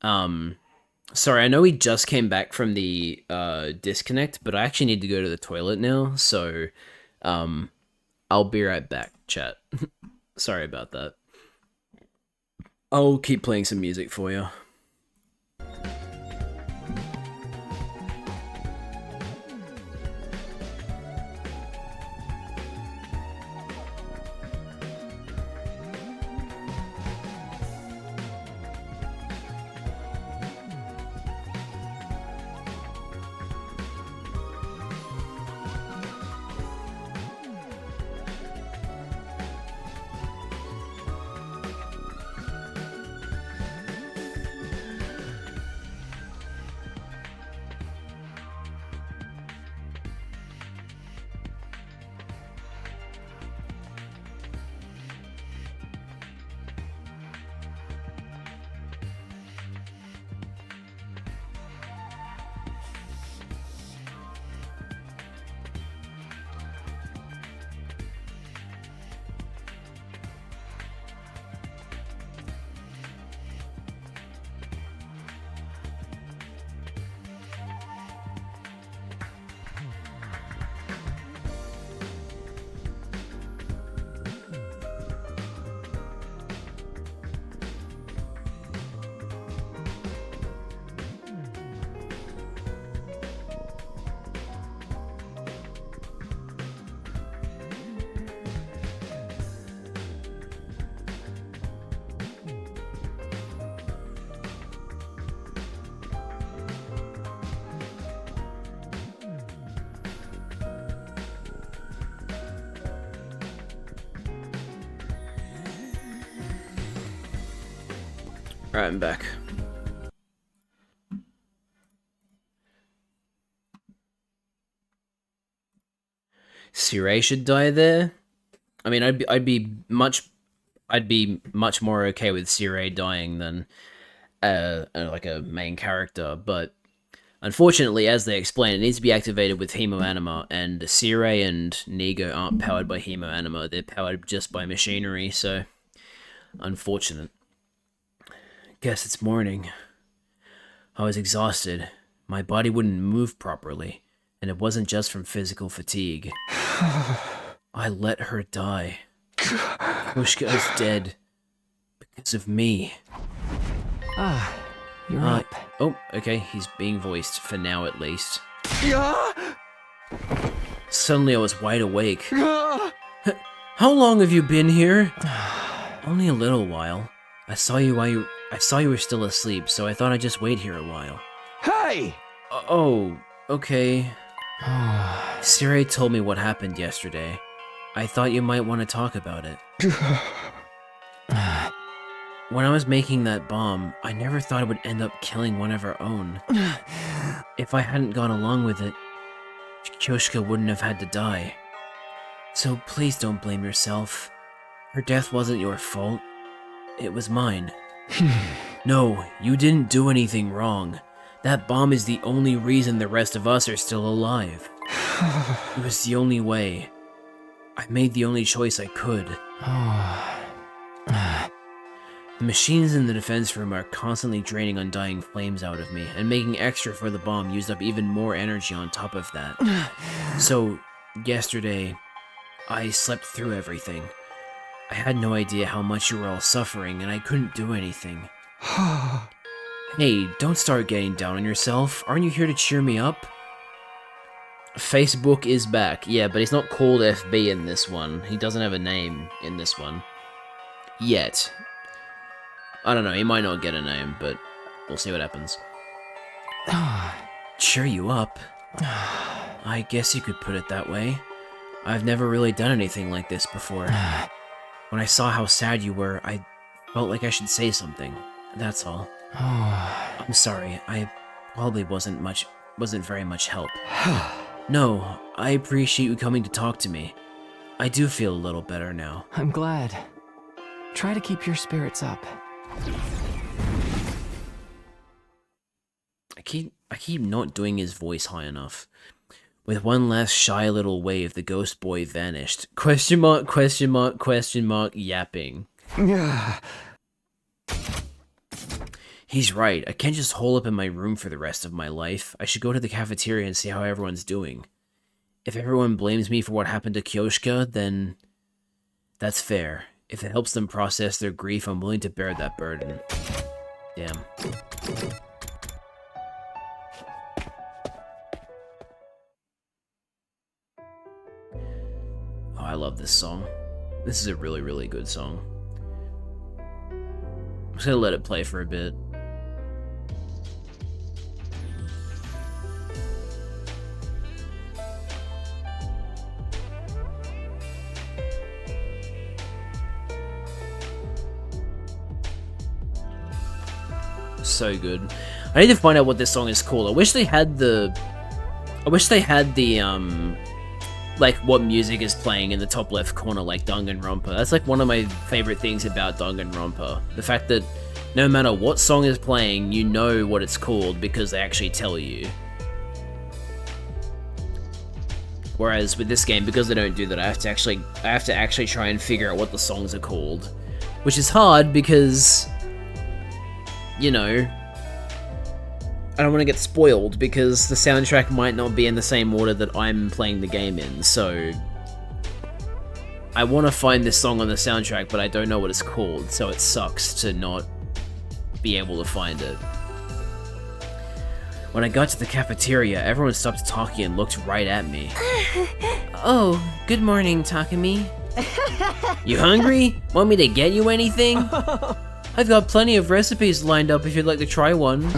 Sorry, I know we just came back from the disconnect, but I actually need to go to the toilet now, so I'll be right back, chat. Sorry about that. I'll keep playing some music for you. Alright, I'm back. Sirei should die there. I mean, I'd be much more okay with Sirei dying than like a main character, but unfortunately, as they explain, it needs to be activated with Hemoanima, and Sirei and Nigo aren't powered by Hemoanima, they're powered just by machinery, so unfortunate. Guess it's morning. I was exhausted. My body wouldn't move properly, and it wasn't just from physical fatigue. I let her die. Pushka is dead. Because of me. You're up. Oh, okay, he's being voiced, for now at least. Suddenly I was wide awake. How long have you been here? Only a little while. I saw you were still asleep, so I thought I'd just wait here a while. Hey! Oh, okay. Sirei told me what happened yesterday. I thought you might want to talk about it. When I was making that bomb, I never thought it would end up killing one of our own. If I hadn't gone along with it, Kyoshka wouldn't have had to die. So please don't blame yourself. Her death wasn't your fault. It was mine. No, you didn't do anything wrong. That bomb is the only reason the rest of us are still alive. It was the only way. I made the only choice I could. The machines in the defense room are constantly draining undying flames out of me, and making extra for the bomb used up even more energy on top of that. So, yesterday, I slept through everything. I had no idea how much you were all suffering, and I couldn't do anything. Hey, don't start getting down on yourself. Aren't you here to cheer me up? Facebook is back. Yeah, but he's not called FB in this one. He doesn't have a name in this one. Yet. I don't know, he might not get a name, but we'll see what happens. Cheer you up? I guess you could put it that way. I've never really done anything like this before. When I saw how sad you were, I felt like I should say something. That's all. I'm sorry, I probably wasn't very much help. No, I appreciate you coming to talk to me. I do feel a little better now. I'm glad. Try to keep your spirits up. I keep not doing his voice high enough. With one last shy little wave, the ghost boy vanished. Question mark, question mark, question mark, yapping. He's right, I can't just hole up in my room for the rest of my life. I should go to the cafeteria and see how everyone's doing. If everyone blames me for what happened to Kyoshka, then that's fair. If it helps them process their grief, I'm willing to bear that burden. Damn. Oh, I love this song. This is a really, really good song. I'm just gonna let it play for a bit. So good. I need to find out what this song is called. I wish they had the like what music is playing in the top left corner like Danganronpa. That's like one of my favorite things about Danganronpa. The fact that no matter what song is playing, you know what it's called because they actually tell you. Whereas with this game, because they don't do that, I have to actually try and figure out what the songs are called. Which is hard because, you know, I don't want to get spoiled because the soundtrack might not be in the same order that I'm playing the game in, so I want to find this song on the soundtrack, but I don't know what it's called, so it sucks to not be able to find it. When I got to the cafeteria, everyone stopped talking and looked right at me. Oh, good morning, Takumi. You hungry? Want me to get you anything? I've got plenty of recipes lined up if you'd like to try one.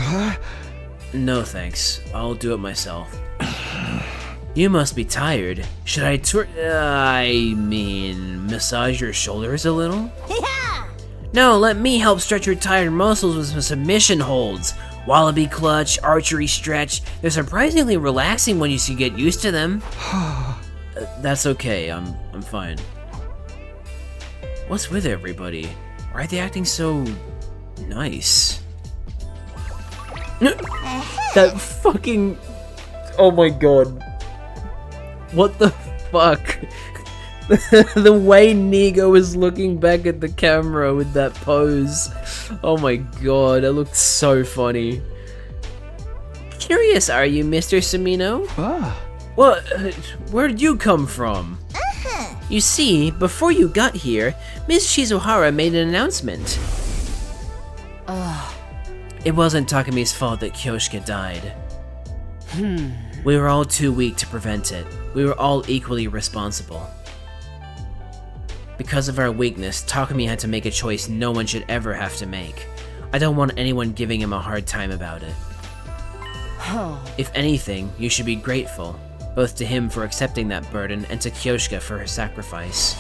No thanks, I'll do it myself. You must be tired. Should I massage your shoulders a little? Yeah! No, let me help stretch your tired muscles with some submission holds. Wallaby clutch, archery stretch. They're surprisingly relaxing when you get used to them. That's okay, I'm fine. What's with everybody? Why are they acting so nice? That fucking... Oh my god. What the fuck? The way Nigo is looking back at the camera with that pose. Oh my god, it looked so funny. Curious, are you, Mr. Sumino? What? Where did you come from? You see, before you got here, Ms. Shizuhara made an announcement. It wasn't Takami's fault that Kyoshika died. We were all too weak to prevent it. We were all equally responsible. Because of our weakness, Takami had to make a choice no one should ever have to make. I don't want anyone giving him a hard time about it. If anything, you should be grateful, both to him for accepting that burden and to Kyoshika for her sacrifice.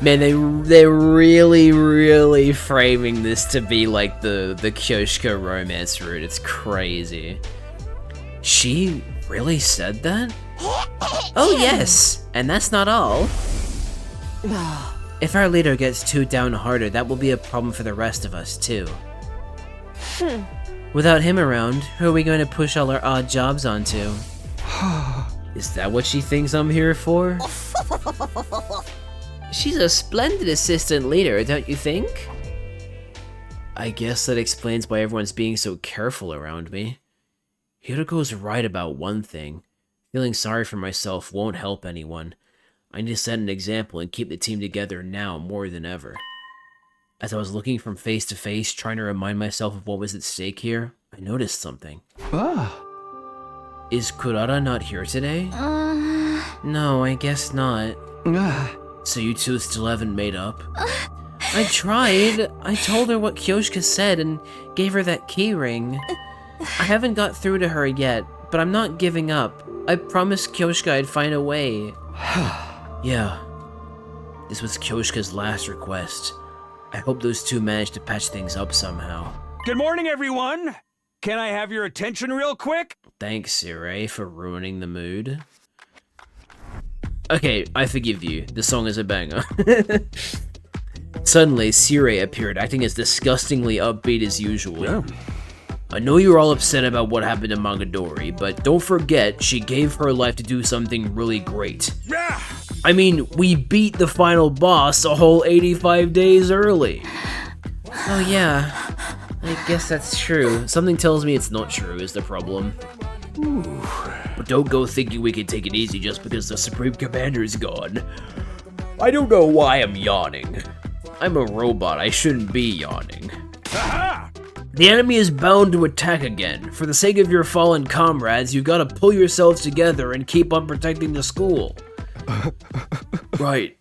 Man, they're really framing this to be like the Kyoshika romance route. It's crazy. She really said that? Oh yes, and that's not all. If our leader gets too downhearted, that will be a problem for the rest of us, too. Without him around, who are we going to push all our odd jobs onto? Is that what she thinks I'm here for? She's a splendid assistant leader, don't you think? I guess that explains why everyone's being so careful around me. Hiroko's right about one thing. Feeling sorry for myself won't help anyone. I need to set an example and keep the team together now more than ever. As I was looking from face to face, trying to remind myself of what was at stake here, I noticed something. Is Kurara not here today? No, I guess not. So you two still haven't made up? I tried. I told her what Kyoshika said and gave her that key ring. I haven't got through to her yet, but I'm not giving up. I promised Kyoshika I'd find a way. Yeah. This was Kyoshika's last request. I hope those two managed to patch things up somehow. Good morning, everyone! Can I have your attention real quick? Thanks, Sirei, for ruining the mood. Okay, I forgive you. The song is a banger. Suddenly, Sirei appeared, acting as disgustingly upbeat as usual. Yeah. I know you're all upset about what happened to Magadori, but don't forget, she gave her life to do something really great. Yeah. I mean, we beat the final boss a whole 85 days early. Oh yeah, I guess that's true. Something tells me it's not true is the problem. Ooh. But don't go thinking we can take it easy just because the Supreme Commander is gone. I don't know why I'm yawning. I'm a robot, I shouldn't be yawning. Aha! The enemy is bound to attack again. For the sake of your fallen comrades, you've got to pull yourselves together and keep on protecting the school. Right.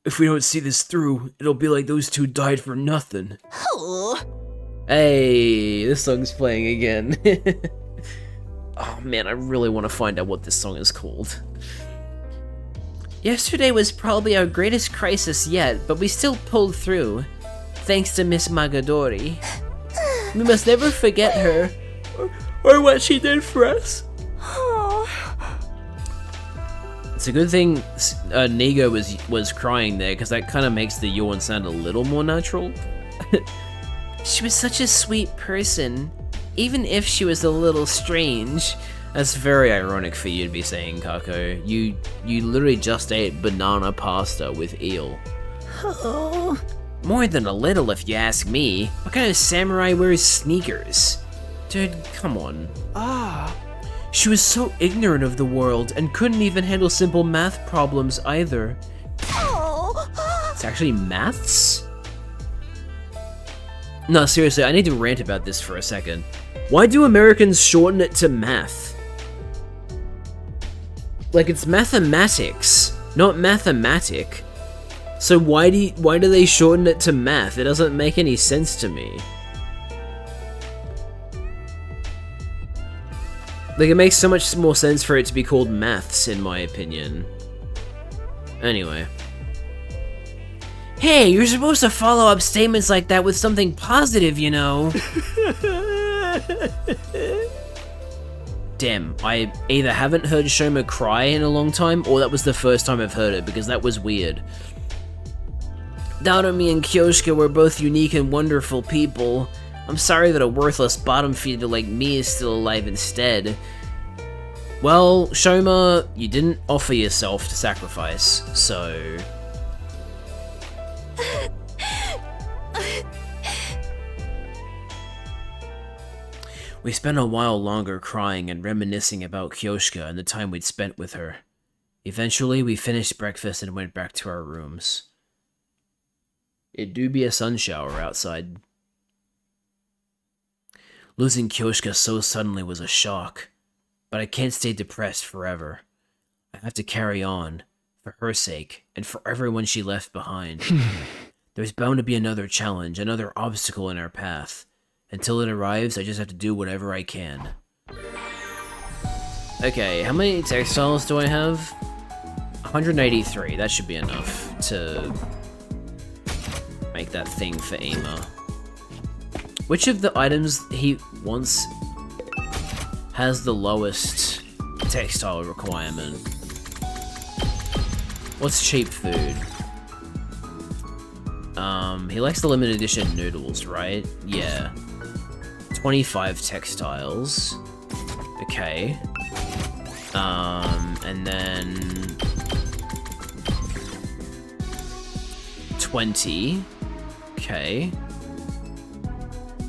If we don't see this through, it'll be like those two died for nothing. Hey, this song's playing again. Oh man, I really want to find out what this song is called. Yesterday was probably our greatest crisis yet, but we still pulled through. Thanks to Miss Magadori. We must never forget her, or what she did for us. It's a good thing Nigo was crying there, because that kind of makes the yawn sound a little more natural. She was such a sweet person, even if she was a little strange. That's very ironic for you to be saying, Kako. You literally just ate banana pasta with eel. Oh. More than a little, if you ask me. What kind of samurai wears sneakers? Dude, come on. She was so ignorant of the world and couldn't even handle simple math problems either. It's actually maths? No, seriously, I need to rant about this for a second. Why do Americans shorten it to math? Like, it's mathematics, not mathematic. So why do they shorten it to math? It doesn't make any sense to me. Like, it makes so much more sense for it to be called maths, in my opinion. Anyway. Hey, you're supposed to follow up statements like that with something positive, you know. Damn, I either haven't heard Shoma cry in a long time, or that was the first time I've heard it, because that was weird. Naomi and Kyoshka were both unique and wonderful people. I'm sorry that a worthless bottom feeder like me is still alive instead. Well, Shoma, you didn't offer yourself to sacrifice, so... We spent a while longer crying and reminiscing about Kyoshka and the time we'd spent with her. Eventually, we finished breakfast and went back to our rooms. It do be a sun shower outside. Losing Kyoshka so suddenly was a shock, but I can't stay depressed forever. I have to carry on, for her sake, and for everyone she left behind. There's bound to be another challenge, another obstacle in our path. Until it arrives, I just have to do whatever I can. Okay, how many textiles do I have? 183, that should be enough to make that thing for Ema. Which of the items he wants has the lowest textile requirement? What's cheap food? He likes the limited edition noodles, right? Yeah. 25 textiles. Okay. And then 20. Okay.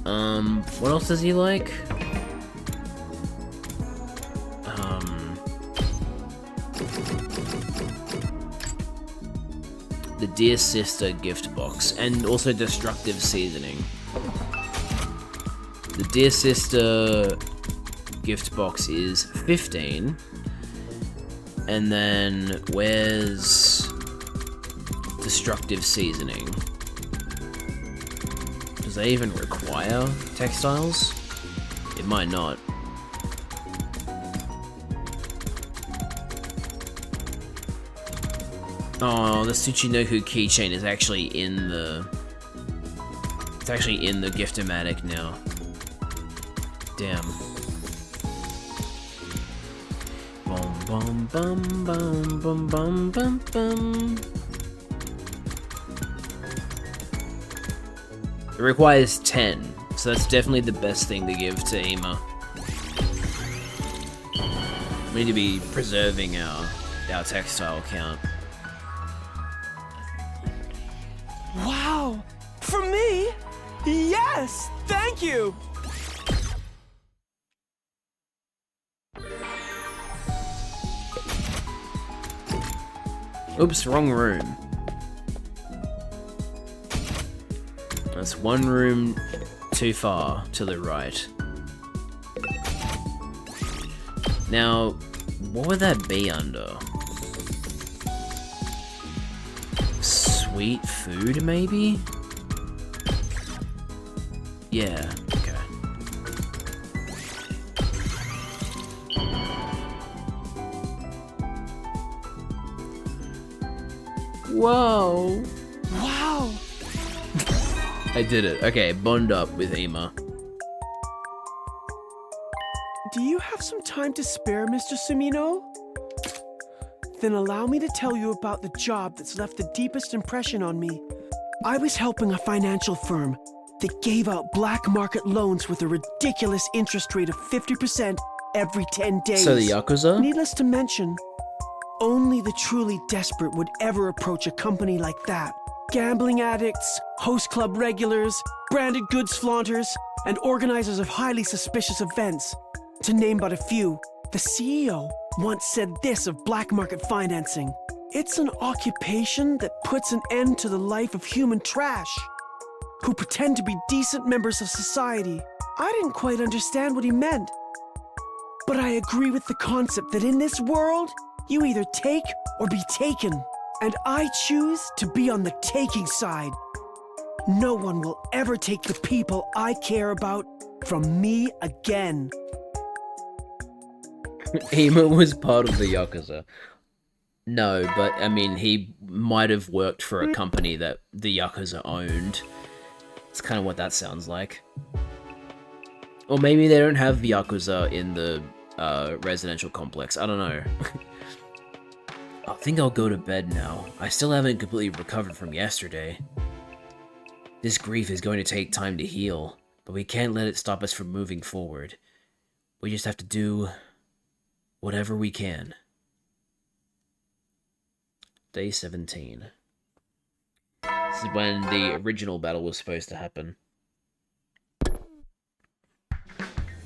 What else does he like? The Dear Sister gift box, and also destructive seasoning. The Dear Sister gift box is 15. And then where's destructive seasoning? Does that even require textiles? It might not. Oh, the Tsuchinoku keychain is actually in the... It's actually in the gift-o-matic now. Damn. Bum bum bum bum bum bum bum. It requires 10, so that's definitely the best thing to give to Ema. We need to be preserving our textile count. Wow! For me? Yes! Thank you! Oops, wrong room. That's one room too far to the right. Now, what would that be under? Sweet food, maybe? Yeah, okay. Whoa. Wow! I did it. Okay, bond up with Ema. Do you have some time to spare, Mr. Sumino? Then allow me to tell you about the job that's left the deepest impression on me. I was helping a financial firm that gave out black market loans with a ridiculous interest rate of 50% every 10 days. So the Yakuza? Needless to mention, only the truly desperate would ever approach a company like that. Gambling addicts, host club regulars, branded goods flaunters, and organizers of highly suspicious events. To name but a few, the CEO once said this of black market financing: "It's an occupation that puts an end to the life of human trash who pretend to be decent members of society." I didn't quite understand what he meant, but I agree with the concept that in this world, you either take or be taken, and I choose to be on the taking side. No one will ever take the people I care about from me again. Ema was part of the Yakuza. No, but I mean, he might have worked for a company that the Yakuza owned. It's kind of what that sounds like. Or maybe they don't have Yakuza in the residential complex. I don't know. I think I'll go to bed now. I still haven't completely recovered from yesterday. This grief is going to take time to heal, but we can't let it stop us from moving forward. We just have to do whatever we can. Day 17. This is when the original battle was supposed to happen.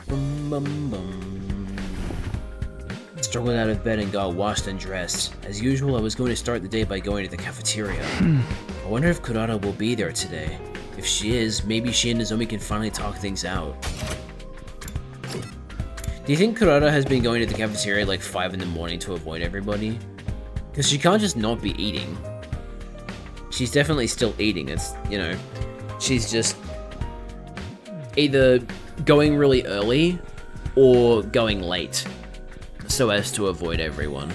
Bum, bum, bum. Struggled out of bed and got washed and dressed. As usual, I was going to start the day by going to the cafeteria. I wonder if Kurata will be there today. If she is, maybe she and Nozomi can finally talk things out. Do you think Kurata has been going to the cafeteria like 5 in the morning to avoid everybody? Because she can't just not be eating. She's definitely still eating. It's, you know, she's just either going really early or going late so as to avoid everyone.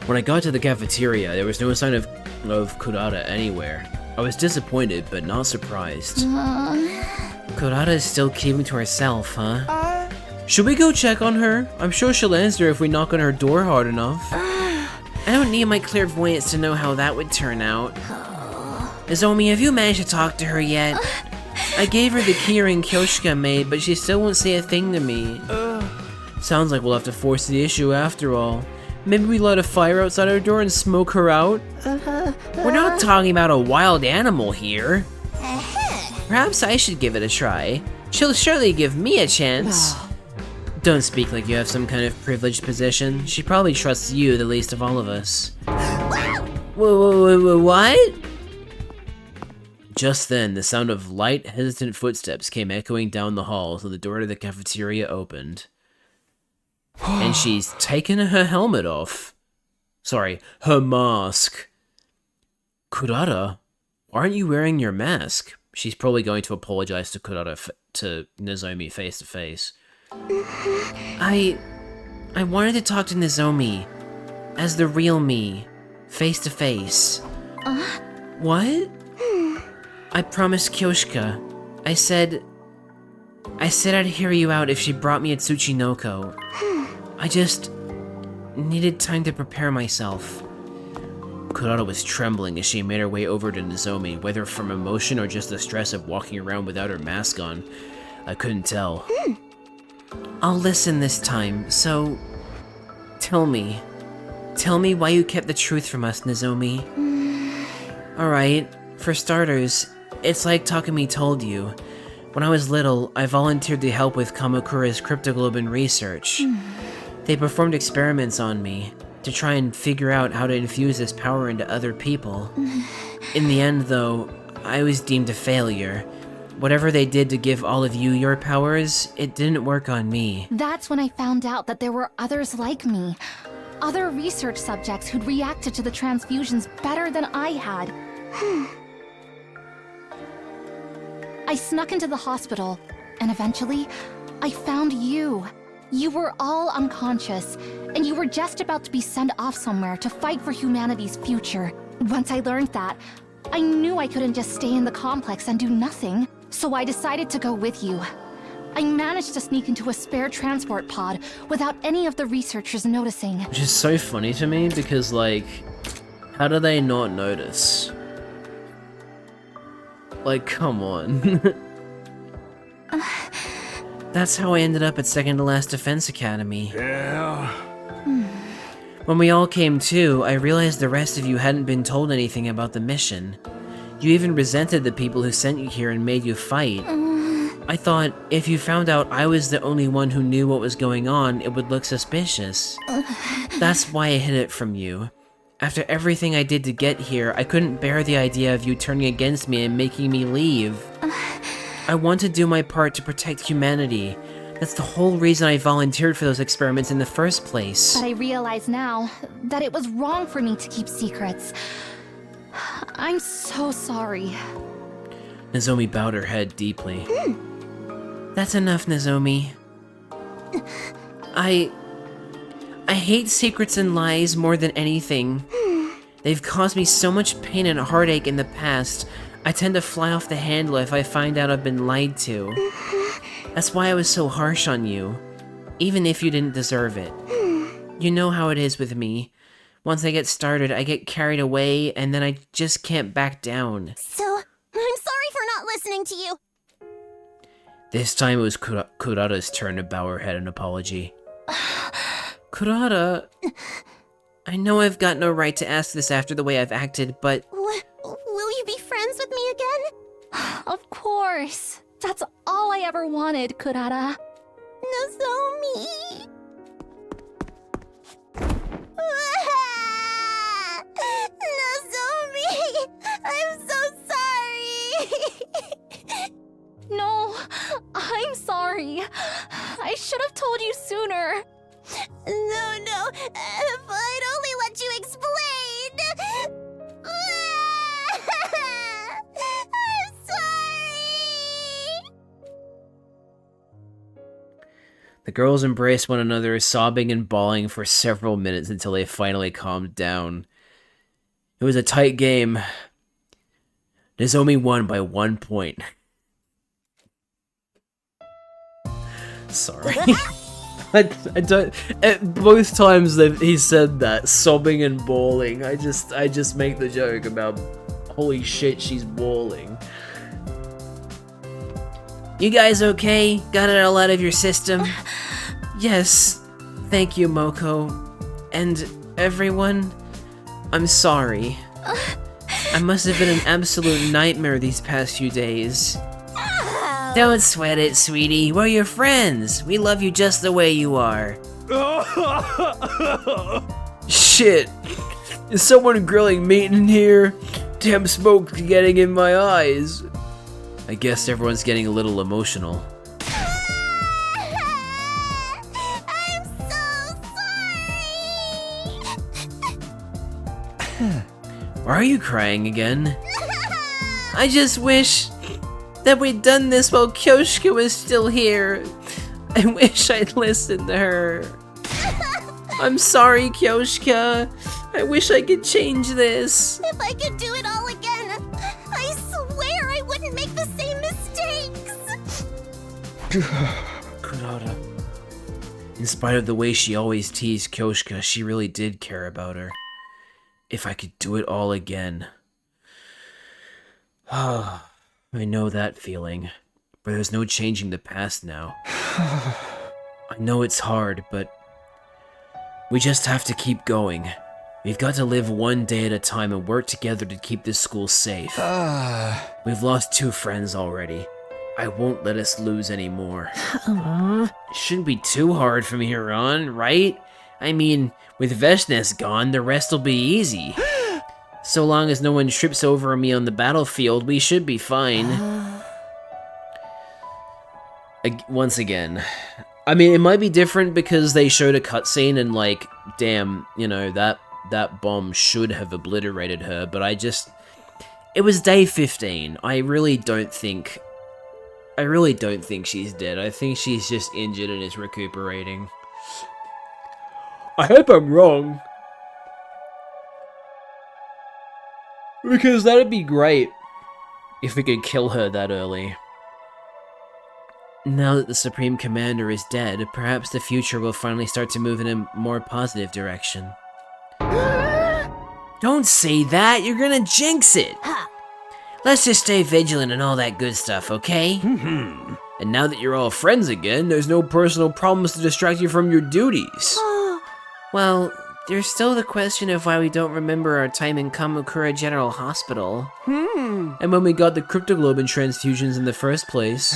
When I got to the cafeteria, there was no sign of Kurata anywhere. I was disappointed, but not surprised. Kurata is still keeping to herself, huh? Should we go check on her? I'm sure she'll answer if we knock on her door hard enough. I don't need my clairvoyance to know how that would turn out. Nozomi, have you managed to talk to her yet? I gave her the keyring Kyoshika made, but she still won't say a thing to me. Sounds like we'll have to force the issue after all. Maybe we light a fire outside our door and smoke her out? We're not talking about a wild animal here. Perhaps I should give it a try. She'll surely give me a chance. Don't speak like you have some kind of privileged position. She probably trusts you the least of all of us. What? Just then, the sound of light, hesitant footsteps came echoing down the hall so the door to the cafeteria opened. And she's taken her helmet off. Sorry, her mask. Kurata, why aren't you wearing your mask? She's probably going to apologize to Kurata, to Nozomi face to face. I wanted to talk to Nozomi as the real me, face to face. What? I promised Kyoshika. I said I'd hear you out if she brought me a Tsuchinoko. I just needed time to prepare myself. Kurata was trembling as she made her way over to Nozomi, whether from emotion or just the stress of walking around without her mask on. I couldn't tell. I'll listen this time, so tell me why you kept the truth from us, Nozomi. Alright, for starters, it's like Takumi told you. When I was little, I volunteered to help with Kamakura's cryptoglobin research. They performed experiments on me to try and figure out how to infuse this power into other people. In the end, though, I was deemed a failure. Whatever they did to give all of you your powers, it didn't work on me. That's when I found out that there were others like me. Other research subjects who'd reacted to the transfusions better than I had. I snuck into the hospital, and eventually, I found you. You were all unconscious, and you were just about to be sent off somewhere to fight for humanity's future. Once I learned that, I knew I couldn't just stay in the complex and do nothing, so I decided to go with you. I managed to sneak into a spare transport pod without any of the researchers noticing. Which is so funny to me, because, like, how do they not notice? Like, come on. That's how I ended up at second to last Defense Academy. Yeah. When we all came to, I realized the rest of you hadn't been told anything about the mission. You even resented the people who sent you here and made you fight. I thought, if you found out I was the only one who knew what was going on, it would look suspicious. That's why I hid it from you. After everything I did to get here, I couldn't bear the idea of you turning against me and making me leave. I want to do my part to protect humanity. That's the whole reason I volunteered for those experiments in the first place. But I realize now that it was wrong for me to keep secrets. I'm so sorry. Nozomi bowed her head deeply. That's enough, Nozomi. I hate secrets and lies more than anything. They've caused me so much pain and heartache in the past. I tend to fly off the handle if I find out I've been lied to. That's why I was so harsh on you, even if you didn't deserve it. You know how it is with me. Once I get started, I get carried away, and then I just can't back down. So, I'm sorry for not listening to you. This time it was Kurata's turn to bow her head in apology. Kurata, I know I've got no right to ask this after the way I've acted, but... Will you be friends with me again? Of course. That's all I ever wanted, Kurata. Nozomi. Nozomi, I'm so sorry. No, I'm sorry. I should have told you sooner. No, if I'd only let you explain. I'm sorry. The girls embraced one another, sobbing and bawling for several minutes until they finally calmed down. It was a tight game. Nozomi won by 1 point. Sorry. I don't. Both times that he said that, sobbing and bawling, I just make the joke about, holy shit, she's bawling. You guys okay? Got it all out of your system? Yes, thank you, Moko, and everyone. I'm sorry. I must have been an absolute nightmare these past few days. Don't sweat it, sweetie. We're your friends. We love you just the way you are. Shit! Is someone grilling meat in here? Damn smoke getting in my eyes. I guess everyone's getting a little emotional. I'm so sorry. Why are you crying again? I just wish that we'd done this while Kyoshika was still here. I wish I'd listened to her. I'm sorry, Kyoshika. I wish I could change this. If I could do it all again, I swear I wouldn't make the same mistakes. Kurata. In spite of the way she always teased Kyoshika, she really did care about her. If I could do it all again. I know that feeling, but there's no changing the past now. I know it's hard, but we just have to keep going. We've got to live one day at a time and work together to keep this school safe. We've lost 2 friends already. I won't let us lose any more. It shouldn't be too hard from here on, right? I mean, with Veshnes gone, the rest will be easy. So long as no one trips over me on the battlefield, we should be fine. Once again, I mean, it might be different because they showed a cutscene and, like, damn, you know, that bomb should have obliterated her, but it was day 15. I really don't think she's dead. I think she's just injured and is recuperating. I hope I'm wrong. Because that'd be great if we could kill her that early. Now that the Supreme Commander is dead, perhaps the future will finally start to move in a more positive direction. Don't say that, you're gonna jinx it! Let's just stay vigilant and all that good stuff, okay? And now that you're all friends again, there's no personal problems to distract you from your duties. Well, there's still the question of why we don't remember our time in Kamakura General Hospital. And when we got the cryptoglobin transfusions in the first place.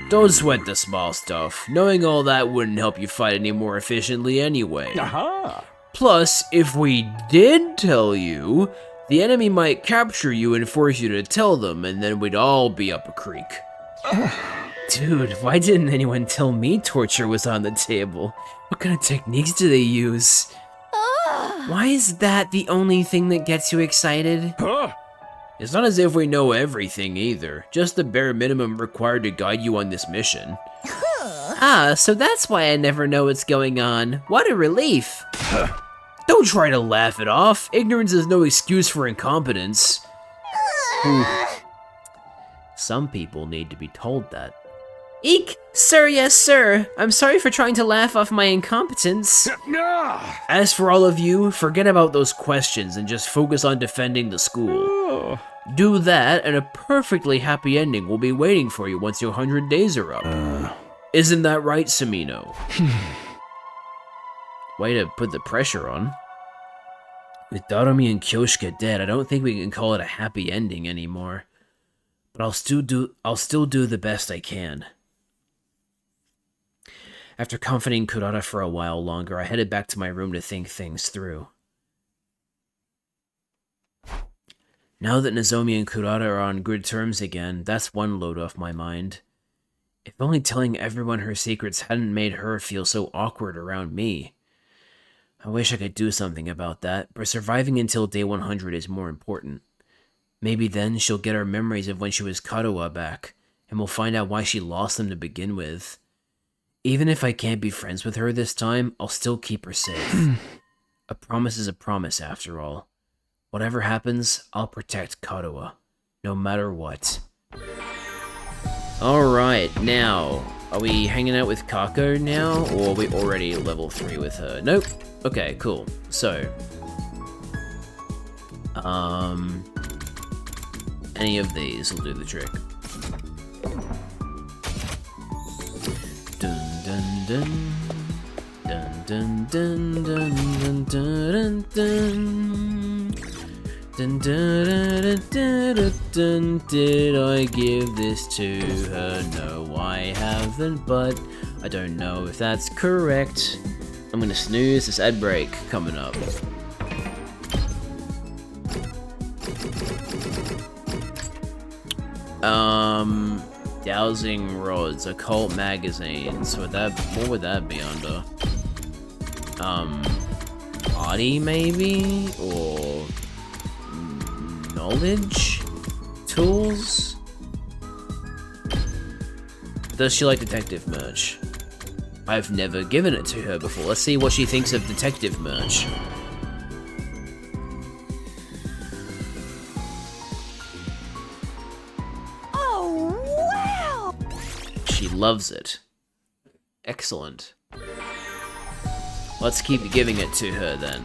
Don't sweat the small stuff. Knowing all that wouldn't help you fight any more efficiently anyway. Plus, if we did tell you, the enemy might capture you and force you to tell them, and then we'd all be up a creek. Dude, why didn't anyone tell me torture was on the table? What kind of techniques do they use? Why is that the only thing that gets you excited? It's not as if we know everything either, just the bare minimum required to guide you on this mission. Ah, so that's why I never know what's going on. What a relief. Don't try to laugh it off. Ignorance is no excuse for incompetence. Some people need to be told that. Eek! Sir, yes, sir. I'm sorry for trying to laugh off my incompetence. As for all of you, forget about those questions and just focus on defending the school. Do that, and a perfectly happy ending will be waiting for you once your 100 days are up. Isn't that right, Samino? Way to put the pressure on. With Darumi and Kyoshika dead, I don't think we can call it a happy ending anymore. But I'll still do the best I can. After comforting Kurata for a while longer, I headed back to my room to think things through. Now that Nozomi and Kurata are on good terms again, that's one load off my mind. If only telling everyone her secrets hadn't made her feel so awkward around me. I wish I could do something about that, but surviving until day 100 is more important. Maybe then she'll get her memories of when she was Katawa back, and we'll find out why she lost them to begin with. Even if I can't be friends with her this time, I'll still keep her safe. A promise is a promise, after all. Whatever happens, I'll protect Katawa, no matter what. Alright, now, are we hanging out with Kako now, or are we already level 3 with her? Nope. Okay, cool. So, any of these will do the trick. Dun dun dun. Dun dun dun dun dun dun dun. Dun, dun, dun, dun, dun, dun. Did I give this to her? No, I haven't, but I don't know if that's correct. I'm gonna snooze this ad break coming up. Dowsing rods, occult magazines. What would that be under? Body maybe, or knowledge? Tools? Does she like detective merch? I've never given it to her before. Let's see what she thinks of detective merch. Oh, wow! She loves it. Excellent. Let's keep giving it to her then.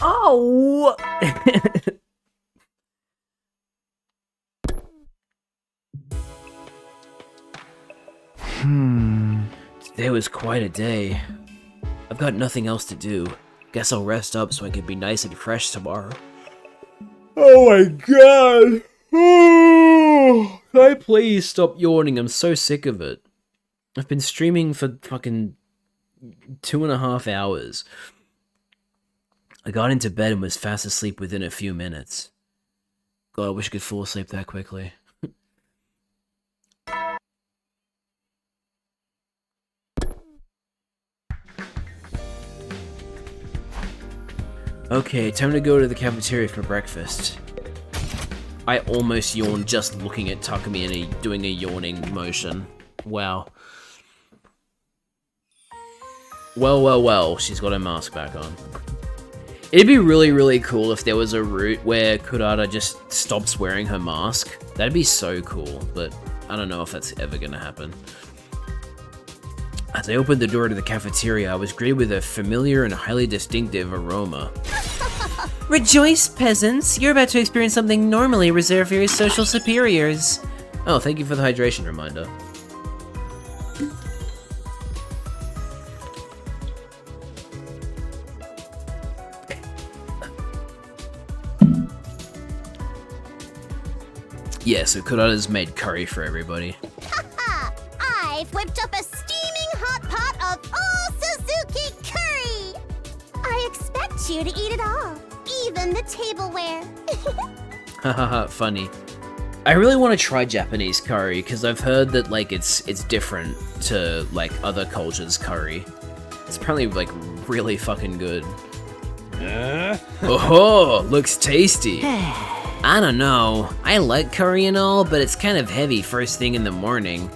Oh! Today was quite a day. I've got nothing else to do. Guess I'll rest up so I can be nice and fresh tomorrow. Oh my god! Can I please stop yawning? I'm so sick of it. I've been streaming for fucking 2.5 hours. I got into bed and was fast asleep within a few minutes. God, I wish I could fall asleep that quickly. Okay, time to go to the cafeteria for breakfast. I almost yawned just looking at Takumi and doing a yawning motion. Wow. Well, she's got her mask back on. It'd be really, really cool if there was a route where Kurata just stops wearing her mask. That'd be so cool, but I don't know if that's ever gonna happen. As I opened the door to the cafeteria, I was greeted with a familiar and highly distinctive aroma. Rejoice, peasants! You're about to experience something normally reserved for your social superiors. Oh, thank you for the hydration reminder. Yeah, so Kurata's made curry for everybody. I've whipped up a steaming hot pot of here to eat it all, even the tableware. Hahaha, funny. I really want to try Japanese curry because I've heard that like it's different to like other cultures' curry. It's apparently like really fucking good. Oh, looks tasty. I don't know. I like curry and all, but it's kind of heavy first thing in the morning.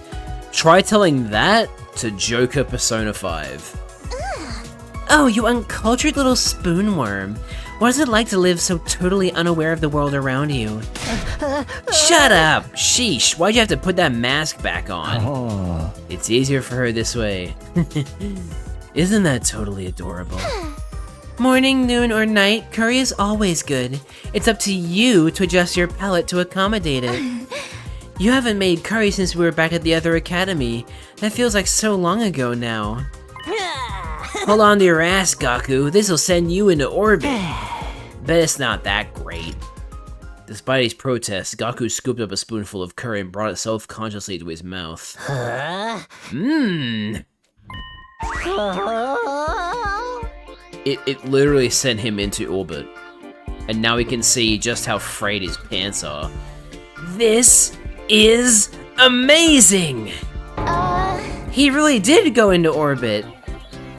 Try telling that to Joker Persona 5. Oh, you uncultured little spoonworm. What is it like to live so totally unaware of the world around you? Shut up! Sheesh, why'd you have to put that mask back on? Oh. It's easier for her this way. Isn't that totally adorable? Morning, noon, or night, curry is always good. It's up to you to adjust your palate to accommodate it. You haven't made curry since we were back at the other academy. That feels like so long ago now. Hold on to your ass, Gaku. This'll send you into orbit. Bet it's not that great. Despite his protests, Gaku scooped up a spoonful of curry and brought it self-consciously to his mouth. Mmm. It literally sent him into orbit. And now we can see just how frayed his pants are. This is amazing! He really did go into orbit.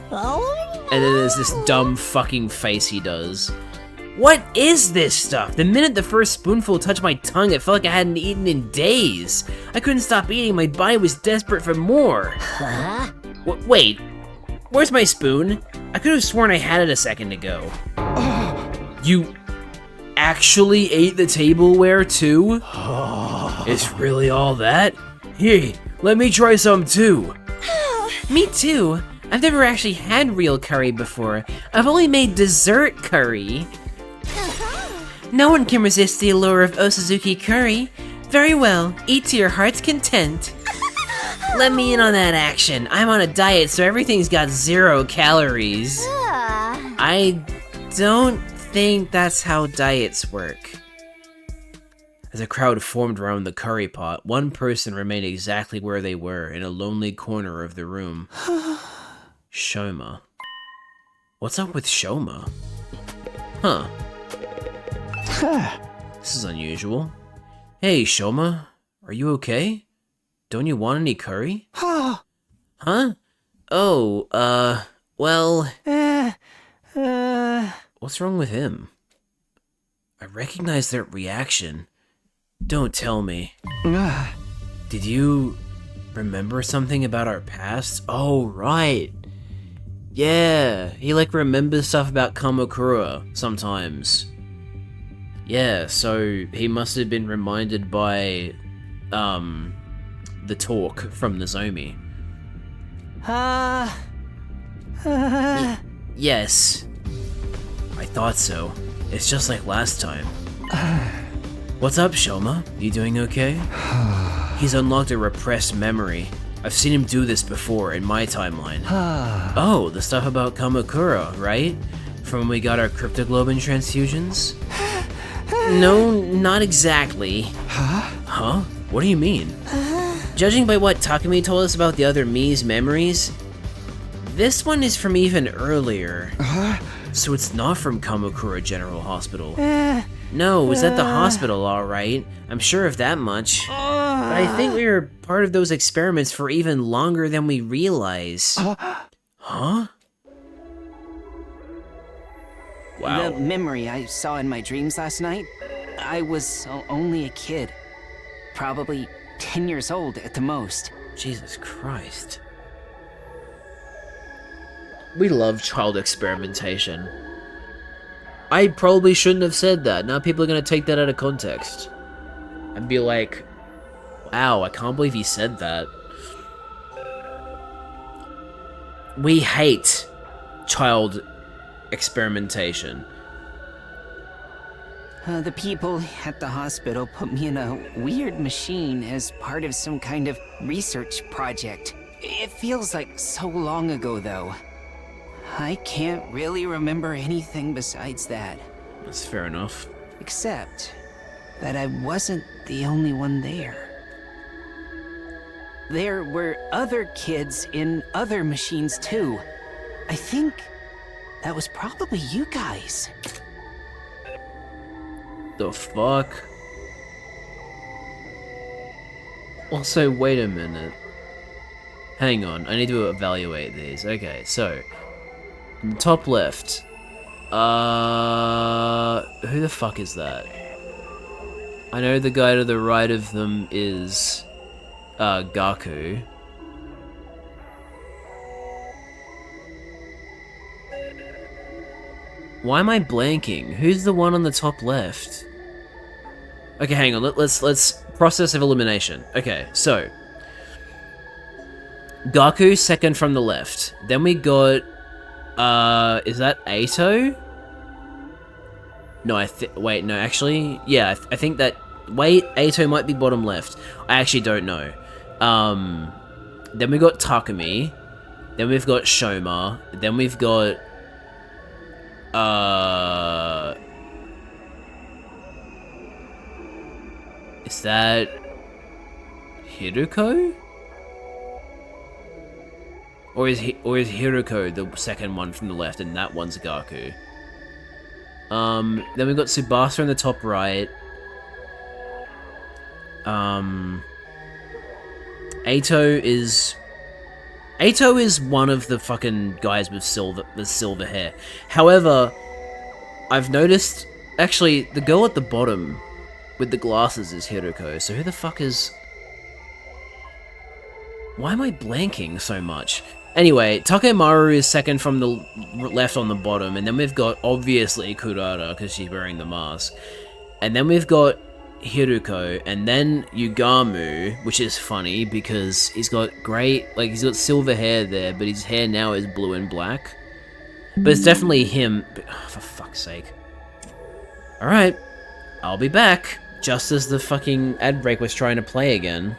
And then there's this dumb fucking face he does. What is this stuff? The minute the first spoonful touched my tongue, it felt like I hadn't eaten in days. I couldn't stop eating, my body was desperate for more. Huh? Wait, where's my spoon? I could have sworn I had it a second ago. You actually ate the tableware too? It's really all that? Here, let me try some too. Me too. I've never actually had real curry before. I've only made dessert curry. No one can resist the allure of Osazuki curry. Very well, eat to your heart's content. Let me in on that action. I'm on a diet, so everything's got 0 calories. I don't think that's how diets work. As a crowd formed around the curry pot, one person remained exactly where they were, in a lonely corner of the room. Shoma. What's up with Shoma? Huh. This is unusual. Hey, Shoma. Are you okay? Don't you want any curry? Huh? Oh, well... What's wrong with him? I recognize that reaction. Don't tell me. Did you remember something about our past? Oh, right. Yeah, he like remembers stuff about Kamakura sometimes. Yeah, so he must have been reminded by, the talk from Nozomi. Yes. I thought so. It's just like last time. What's up, Shoma? You doing okay? He's unlocked a repressed memory. I've seen him do this before in my timeline. Oh, the stuff about Kamakura, right? From when we got our cryptoglobin transfusions? No, not exactly. Huh? What do you mean? Judging by what Takumi told us about the other Mii's memories, this one is from even earlier. So it's not from Kamakura General Hospital. No, it was at the hospital, alright. I'm sure of that much. But I think we were part of those experiments for even longer than we realize. Huh? Wow. The memory I saw in my dreams last night, I was only a kid. Probably 10 years old at the most. Jesus Christ. We love child experimentation. I probably shouldn't have said that. Now people are gonna take that out of context. And be like, wow, I can't believe he said that. We hate child experimentation. The people at the hospital put me in a weird machine as part of some kind of research project. It feels like so long ago, though. I can't really remember anything besides that. That's fair enough. Except that I wasn't the only one there. There were other kids in other machines too. I think That was probably you guys. The fuck? Also, wait a minute. Hang on, I need to evaluate these. Okay, so in the top left. Who the fuck is that? I know the guy to the right of them is Gaku. Why am I blanking? Who's the one on the top left? Okay, hang on. Let's process of elimination. Okay, so Gaku second from the left. Then we got is that Ato? No, wait, no, actually, yeah, I think that Ato might be bottom left. I actually don't know. Then we got Takumi. Then we've got Shoma. Then we've got is that Hiruko? Or is Hiruko the second one from the left and that one's Gaku? Then we've got Tsubasa in the top right. Ato is one of the fucking guys with silver hair. However, I've noticed actually the girl at the bottom with the glasses is Hiruko. So who the fuck is? Why am I blanking so much? Anyway, Takemaru is second from the left on the bottom, and then we've got, obviously, Kurara, because she's wearing the mask. And then we've got Hiruko, and then Yugamu, which is funny, because he's got he's got silver hair there, but his hair now is blue and black. But it's definitely him, but, oh, for fuck's sake. Alright, I'll be back, just as the fucking ad break was trying to play again.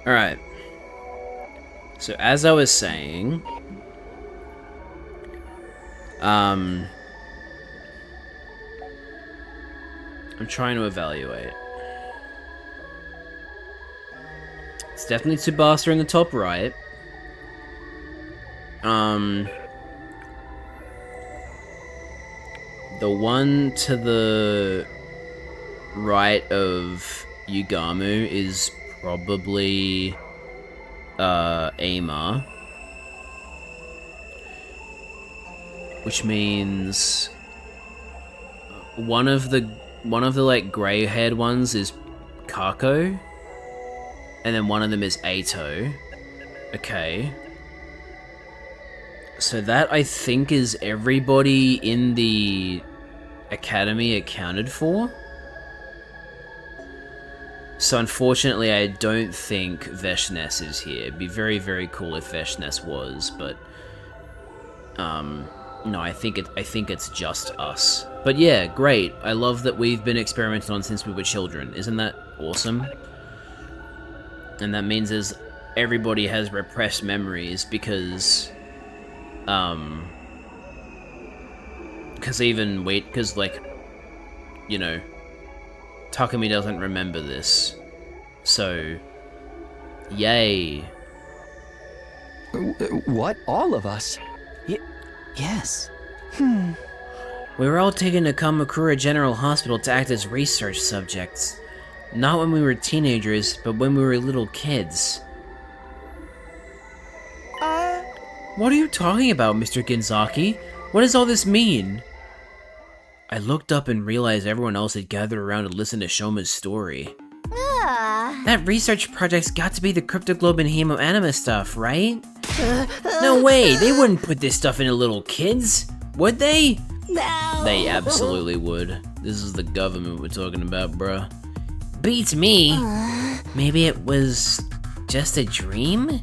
Alright. So as I was saying, I'm trying to evaluate. It's definitely Tsubasa in the top right. The one to the right of Yugamu is probably Ama, which means one of the like gray-haired ones is Kako, and then one of them is Ato. Okay. So that, I think, is everybody in the academy accounted for. So unfortunately, I don't think Veshness is here. It'd be very, very cool if Veshness was, but no, I think it's just us. But yeah, great. I love that we've been experimented on since we were children. Isn't that awesome? And that means everybody has repressed memories because like, you know, Takumi doesn't remember this. So, yay. What? All of us? Yes. We were all taken to Kamakura General Hospital to act as research subjects. Not when we were teenagers, but when we were little kids. What are you talking about, Mr. Ginzaki? What does all this mean? I looked up and realized everyone else had gathered around to listen to Shoma's story. That research project's got to be the Cryptoglobe and Hemoanima stuff, right? No way, they wouldn't put this stuff into little kids, would they? No. They absolutely would. This is the government we're talking about, bruh. Beats me. Maybe it was just a dream?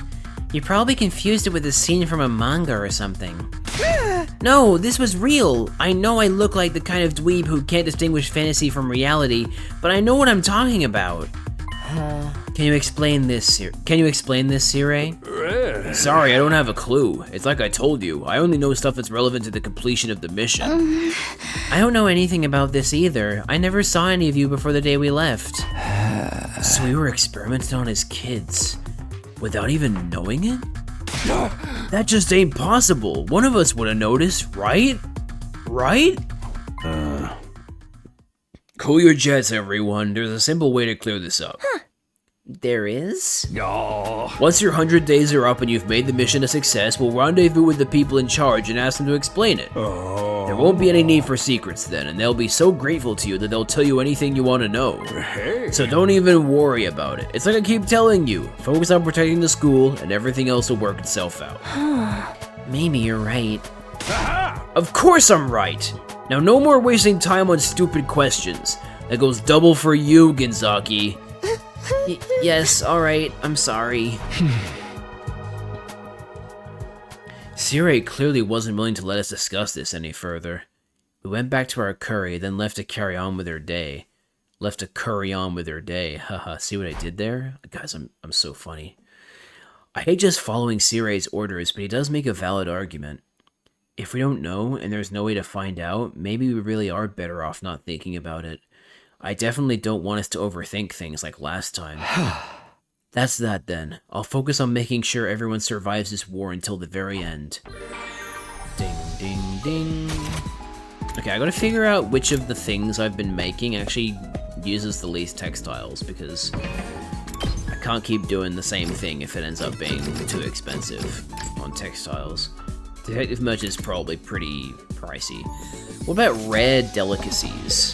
You probably confused it with a scene from a manga or something. No, this was real. I know I look like the kind of dweeb who can't distinguish fantasy from reality, but I know what I'm talking about. Can you explain this, Sire? Sorry, I don't have a clue. It's like I told you, I only know stuff that's relevant to the completion of the mission. I don't know anything about this either. I never saw any of you before the day we left. So we were experimented on as kids, without even knowing it? That just ain't possible. One of us would have noticed, right? Right? Cool your jets, everyone. There's a simple way to clear this up. There is? Once your 100 days are up and you've made the mission a success, we'll rendezvous with the people in charge and ask them to explain it. There won't be any need for secrets then, and they'll be so grateful to you that they'll tell you anything you want to know. So don't even worry about it. It's like I keep telling you, focus on protecting the school and everything else will work itself out. Maybe you're right. Of course I'm right! Now no more wasting time on stupid questions. That goes double for you, Ginzaki. Yes, alright, I'm sorry. Sire clearly wasn't willing to let us discuss this any further. We went back to our curry, then left to carry on with our day. Haha, see what I did there? Guys, I'm so funny. I hate just following Sire's orders, but he does make a valid argument. If we don't know, and there's no way to find out, maybe we really are better off not thinking about it. I definitely don't want us to overthink things like last time. That's that then. I'll focus on making sure everyone survives this war until the very end. Ding, ding, ding. Okay, I gotta figure out which of the things I've been making actually uses the least textiles, because I can't keep doing the same thing if it ends up being too expensive on textiles. Detective merch is probably pretty pricey. What about rare delicacies?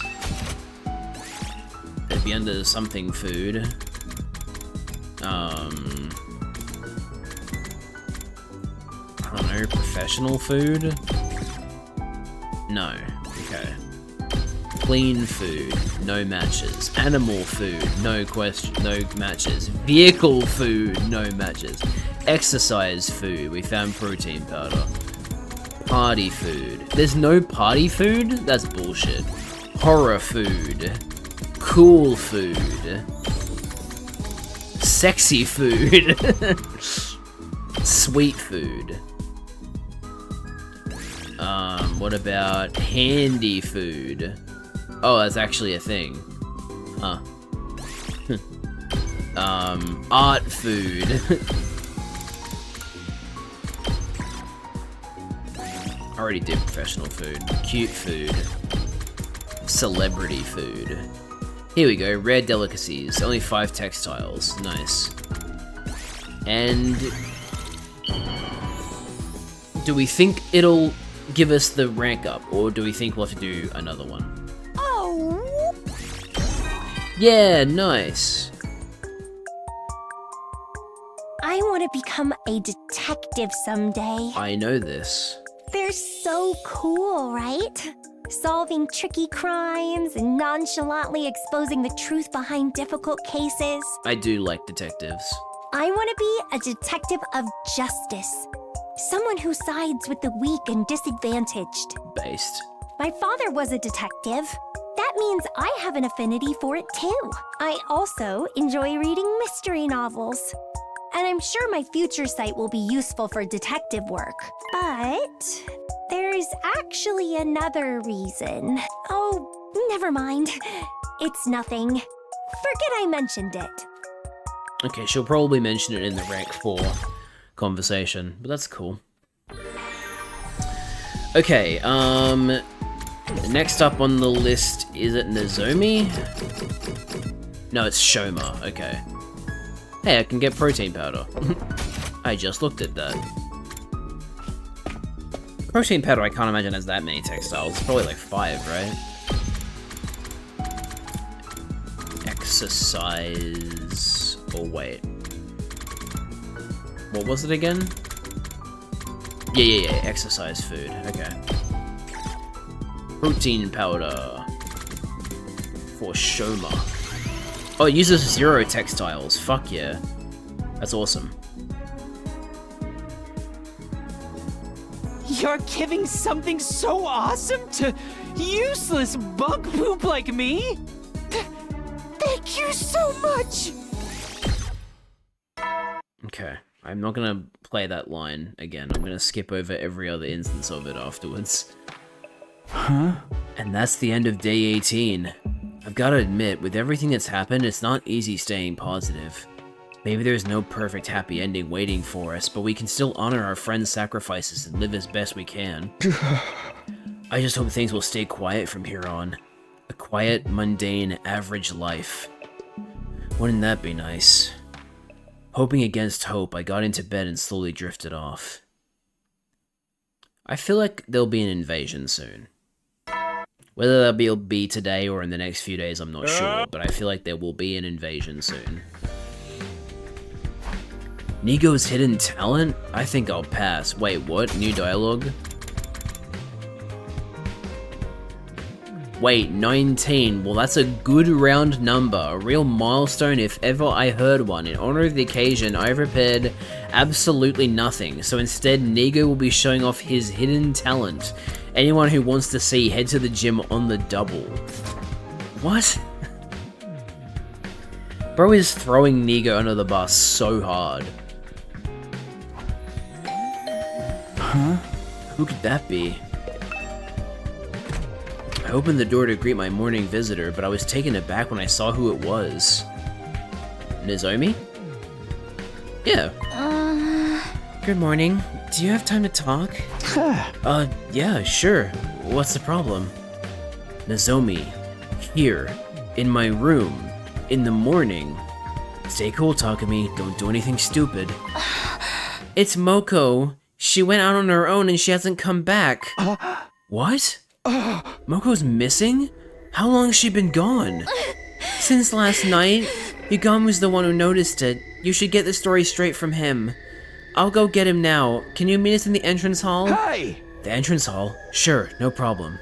It'd be under something food. I don't know, professional food? No, okay. Clean food, no matches. Animal food, no matches. Vehicle food, no matches. Exercise food, we found protein powder. Party food. There's no party food? That's bullshit. Horror food. Cool food. Sexy food. Sweet food. What about handy food? Oh, that's actually a thing. Huh. Art food. Already did professional food. Cute food. Celebrity food. Here we go, rare delicacies. Only 5 textiles. Nice. And... do we think it'll give us the rank up, or do we think we'll have to do another one? Oh! Yeah, nice. I want to become a detective someday. I know this. They're so cool, right? Solving tricky crimes and nonchalantly exposing the truth behind difficult cases. I do like detectives. I want to be a detective of justice. Someone who sides with the weak and disadvantaged. Based. My father was a detective. That means I have an affinity for it too. I also enjoy reading mystery novels. And I'm sure my future sight will be useful for detective work. But there's actually another reason. Oh, never mind. It's nothing. Forget I mentioned it. Okay, she'll probably mention it in the rank 4 conversation, but that's cool. Okay, next up on the list, is it Nozomi? No, it's Shoma, okay. Hey, I can get protein powder. I just looked at that. Protein powder, I can't imagine has that many textiles. It's probably like 5, right? Exercise... oh, wait. What was it again? Yeah, exercise food, okay. Protein powder. For Shoma. Oh, it uses 0 textiles. Fuck yeah. That's awesome. You're giving something so awesome to useless bug poop like me? Thank you so much! Okay, I'm not gonna play that line again. I'm gonna skip over every other instance of it afterwards. Huh? And that's the end of day 18. I've gotta admit, with everything that's happened, it's not easy staying positive. Maybe there's no perfect happy ending waiting for us, but we can still honor our friends' sacrifices and live as best we can. I just hope things will stay quiet from here on. A quiet, mundane, average life. Wouldn't that be nice? Hoping against hope, I got into bed and slowly drifted off. I feel like there'll be an invasion soon. Whether that'll be today or in the next few days, I'm not sure, but I feel like there will be an invasion soon. Nigo's hidden talent? I think I'll pass. Wait, what? New dialogue? Wait, 19. Well, that's a good round number. A real milestone if ever I heard one. In honor of the occasion, I prepared absolutely nothing. So instead, Nigo will be showing off his hidden talent. Anyone who wants to see, head to the gym on the double. What? Bro is throwing Nigo under the bus so hard. Huh? Who could that be? I opened the door to greet my morning visitor, but I was taken aback when I saw who it was. Nozomi? Yeah. Good morning. Do you have time to talk? Yeah, sure. What's the problem? Nozomi, here, in my room, in the morning. Stay cool, Takumi. Don't do anything stupid. It's Moko. She went out on her own and she hasn't come back. What? Moko's missing? How long has she been gone? Since last night. Yugamu's the one who noticed it. You should get the story straight from him. I'll go get him now. Can you meet us in the entrance hall? Hey! The entrance hall? Sure, no problem.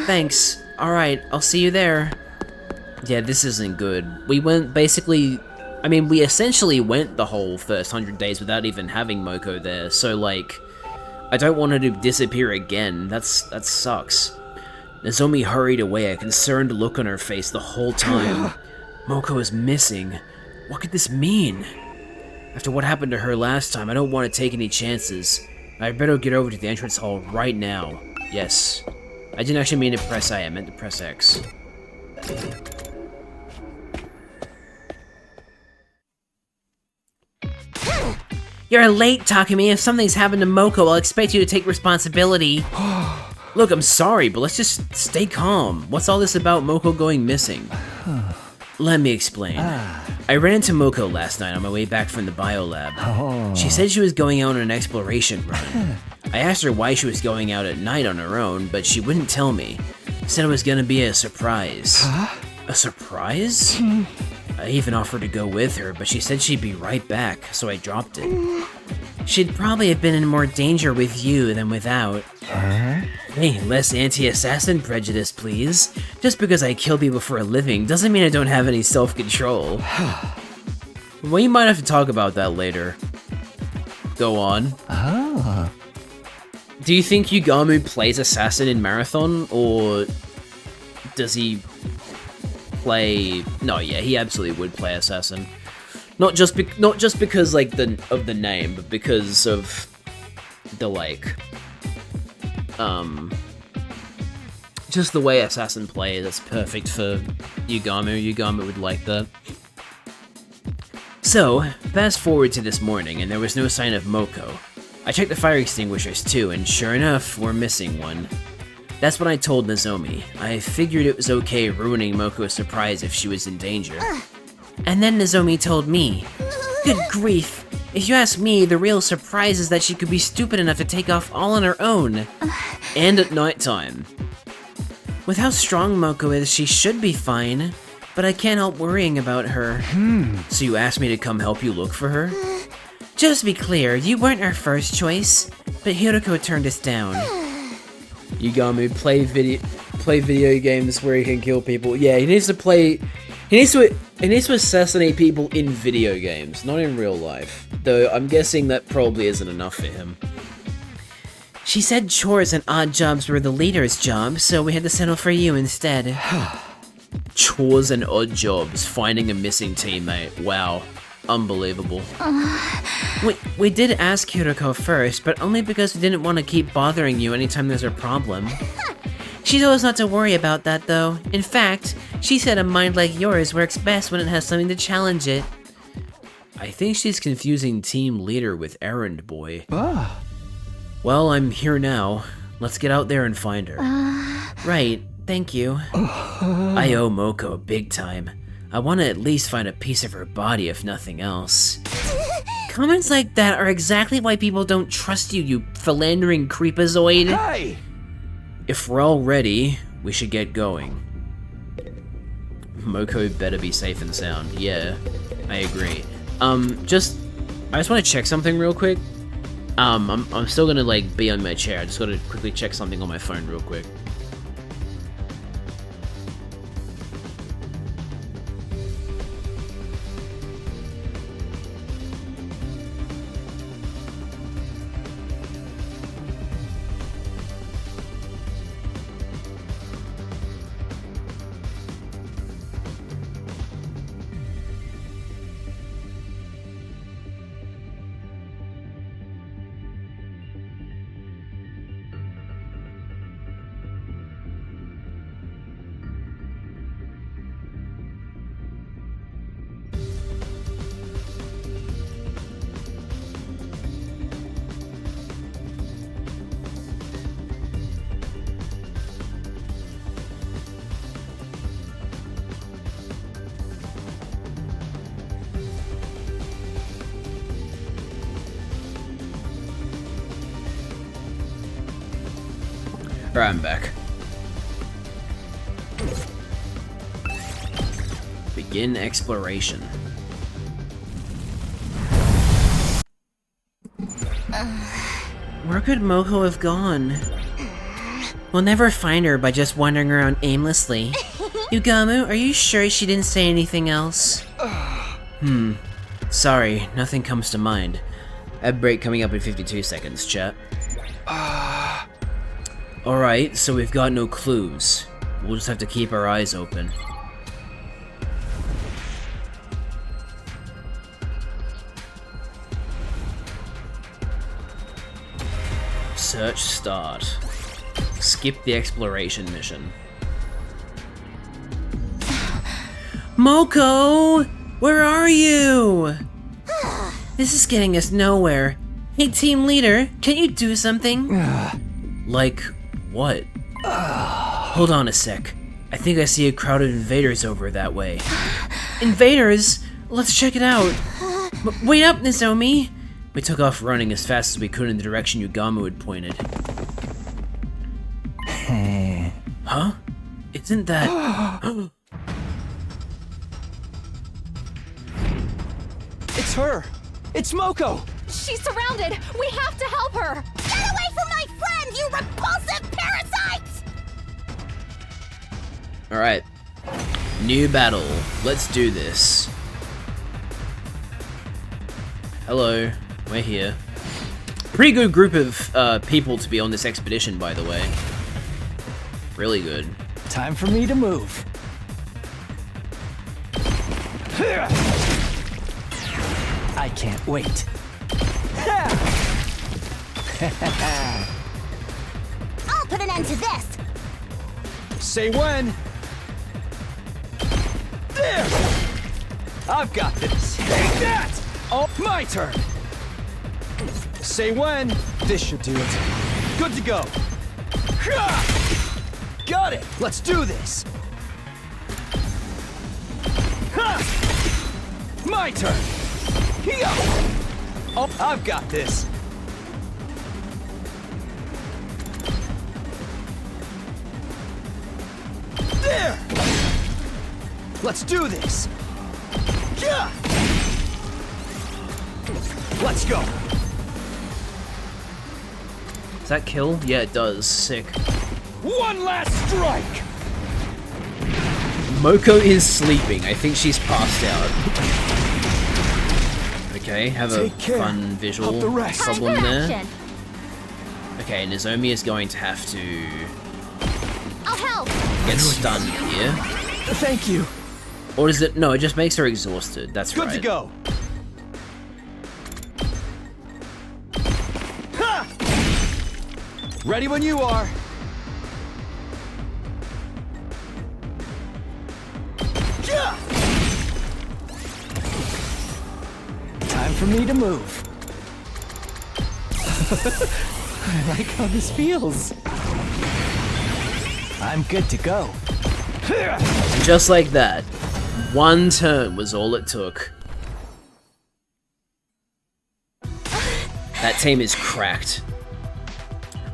Thanks. Alright, I'll see you there. Yeah, this isn't good. We went basically... I mean, we essentially went the whole first 100 days without even having Moko there, so like... I don't want her to disappear again. That sucks. Nozomi hurried away, a concerned look on her face the whole time. Moko is missing. What could this mean? After what happened to her last time, I don't want to take any chances. I better get over to the entrance hall right now. Yes. I didn't actually mean to press A, I meant to press X. You're late, Takumi. If something's happened to Moko, I'll expect you to take responsibility. Look, I'm sorry, but let's just stay calm. What's all this about Moko going missing? Let me explain. I ran into Moko last night on my way back from the biolab. She said she was going out on an exploration run. I asked her why she was going out at night on her own, but she wouldn't tell me. Said it was gonna be a surprise. A surprise? I even offered to go with her, but she said she'd be right back, so I dropped it. She'd probably have been in more danger with you than without. Hey, less anti-assassin prejudice, please. Just because I kill people for a living doesn't mean I don't have any self-control. We might have to talk about that later. Go on. Do you think Yugamu plays assassin in Marathon, or does he play... No, yeah, he absolutely would play assassin. Not just because like of the name, but because of the like just the way assassin plays. That's perfect for Yugamu. Yugamu would like that. So, fast forward to this morning, and there was no sign of Moko. I checked the fire extinguishers too, and sure enough, we're missing one. That's what I told Nozomi. I figured it was okay ruining Moko's surprise if she was in danger. And then Nozomi told me. Good grief. If you ask me, the real surprise is that she could be stupid enough to take off all on her own. And at nighttime. With how strong Moko is, she should be fine. But I can't help worrying about her. So you asked me to come help you look for her? Just to be clear, you weren't our first choice, but Hiroko turned us down. Yugamu, play video games where he can kill people. Yeah, he needs to assassinate people in video games, not in real life. Though I'm guessing that probably isn't enough for him. She said chores and odd jobs were the leader's job, so we had to settle for you instead. Chores and odd jobs, finding a missing teammate. Wow. Unbelievable. We did ask Hiroko first, but only because we didn't want to keep bothering you anytime there's a problem. She told us not to worry about that, though. In fact, she said a mind like yours works best when it has something to challenge it. I think she's confusing team leader with errand boy. Well, I'm here now. Let's get out there and find her. Right, thank you. I owe Moko big time. I want to at least find a piece of her body, if nothing else. Comments like that are exactly why people don't trust you, you philandering creepazoid. Hey! If we're all ready, we should get going. Moko better be safe and sound. Yeah, I agree. I just want to check something real quick. I'm still gonna like be on my chair. I just gotta quickly check something on my phone real quick. Alright, I'm back. Begin exploration. Where could Moko have gone? We'll never find her by just wandering around aimlessly. Yugamu, are you sure she didn't say anything else? Sorry, nothing comes to mind. Ad break coming up in 52 seconds, chat. Alright, so we've got no clues. We'll just have to keep our eyes open. Search start. Skip the exploration mission. Moko! Where are you? This is getting us nowhere. Hey, team leader, can you do something? Like, what? Hold on a sec. I think I see a crowd of invaders over that way. Invaders? Let's check it out. Wait up, Nozomi! We took off running as fast as we could in the direction Yugamu had pointed. Huh? Isn't that... It's her! It's Moko! She's surrounded! We have to help her! Get away from my friend, you repulsive parasites! Alright. New battle. Let's do this. Hello. We're here. Pretty good group of people to be on this expedition, by the way. Really good. Time for me to move. I can't wait. I'll put an end to this! Say when. There! I've got this. Take that! Oh, my turn. Say when. This should do it. Good to go. Got it. Let's do this. My turn. Here. Oh, I've got this. There. Let's do this. Yeah. Let's go. Does that kill? Yeah, it does. Sick. One last strike. Moko is sleeping. I think she's passed out. Okay, have a fun visual problem there. Okay, Nozomi is going to have to I'll help. get stunned here. Thank you. Or does it? No, it just makes her exhausted. That's right. Good to go. Ha! Ready when you are. Yeah! Time for me to move. I like how this feels. I'm good to go. Just like that. One turn was all it took. That team is cracked.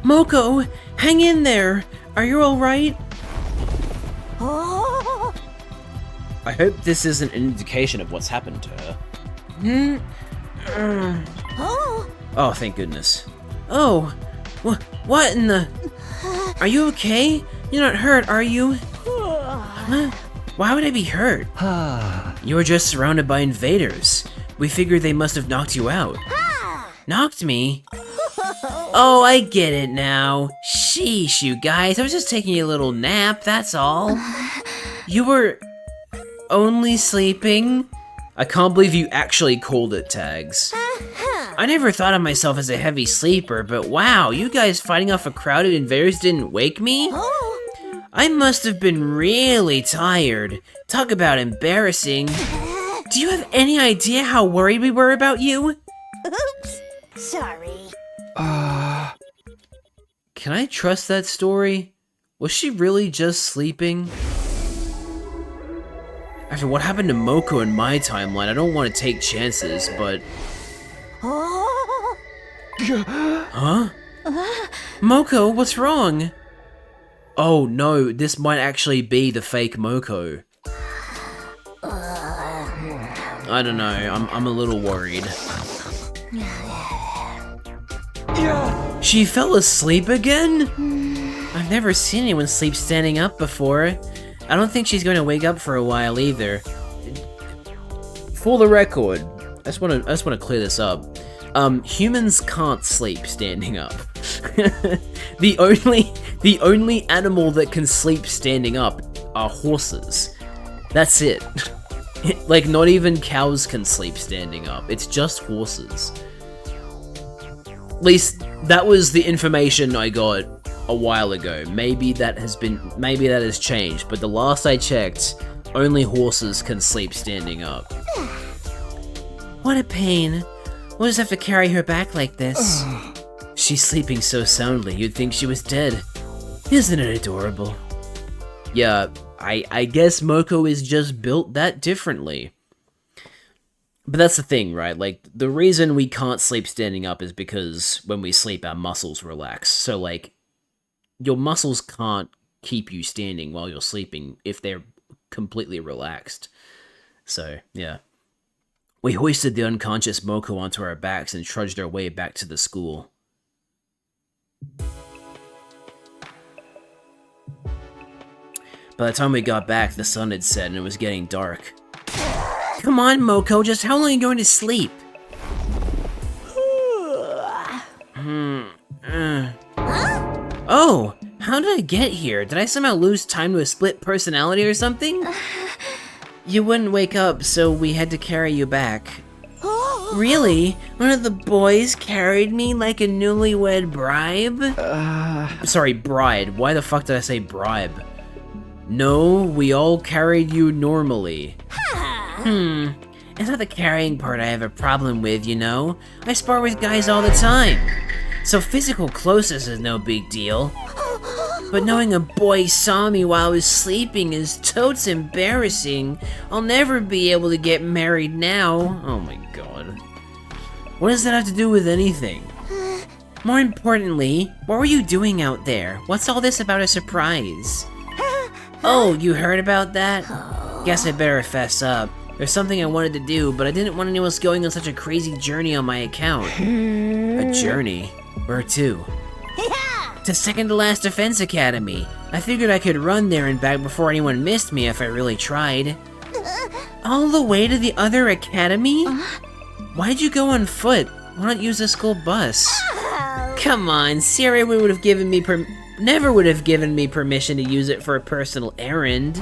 Moko, hang in there. Are you alright? I hope this isn't an indication of what's happened to her. Oh, thank goodness. Oh, what in the... Are you okay? You're not hurt, are you? Huh? Why would I be hurt? You were just surrounded by invaders. We figured they must have knocked you out. Knocked me? Oh, I get it now. Sheesh, you guys. I was just taking a little nap, that's all. You were... only sleeping? I can't believe you actually called it, Tags. I never thought of myself as a heavy sleeper, but wow, you guys fighting off a crowd of invaders didn't wake me? I must have been really tired. Talk about embarrassing. Do you have any idea how worried we were about you? Oops. Sorry. Can I trust that story? Was she really just sleeping? After what happened to Moko in my timeline, I don't want to take chances, but... Huh? Moko, what's wrong? Oh no, this might actually be the fake Moko. I don't know, I'm a little worried. She fell asleep again? I've never seen anyone sleep standing up before. I don't think she's going to wake up for a while either. For the record, I just want to clear this up. Humans can't sleep standing up. The only animal that can sleep standing up are horses. That's it. Like, not even cows can sleep standing up. It's just horses. At least that was the information I got a while ago. Maybe that has changed, but the last I checked, only horses can sleep standing up. What a pain. We'll just have to carry her back like this. She's sleeping so soundly, you'd think she was dead. Isn't it adorable? Yeah, I guess Moko is just built that differently. But that's the thing, right? Like, the reason we can't sleep standing up is because when we sleep, our muscles relax. So, like, your muscles can't keep you standing while you're sleeping if they're completely relaxed. So, yeah. We hoisted the unconscious Moko onto our backs and trudged our way back to the school. By the time we got back, the sun had set and it was getting dark. Come on, Moko, just how long are you going to sleep? Oh, how did I get here? Did I somehow lose time to a split personality or something? You wouldn't wake up, so we had to carry you back. Really? One of the boys carried me like a newlywed bribe? Sorry, bride. Why the fuck did I say bribe? No, we all carried you normally. It's not the carrying part I have a problem with, you know? I spar with guys all the time. So physical closeness is no big deal. But knowing a boy saw me while I was sleeping is totes embarrassing. I'll never be able to get married now. Oh my god. What does that have to do with anything? More importantly, what were you doing out there? What's all this about a surprise? Oh, you heard about that? Guess I better fess up. There's something I wanted to do, but I didn't want anyone else going on such a crazy journey on my account. A journey? Where to? To second to last defense academy. I figured I could run there and back before anyone missed me if I really tried. All the way to the other academy? Why'd you go on foot? Why not use a school bus? Come on, Siri would have given me never would have given me permission to use it for a personal errand.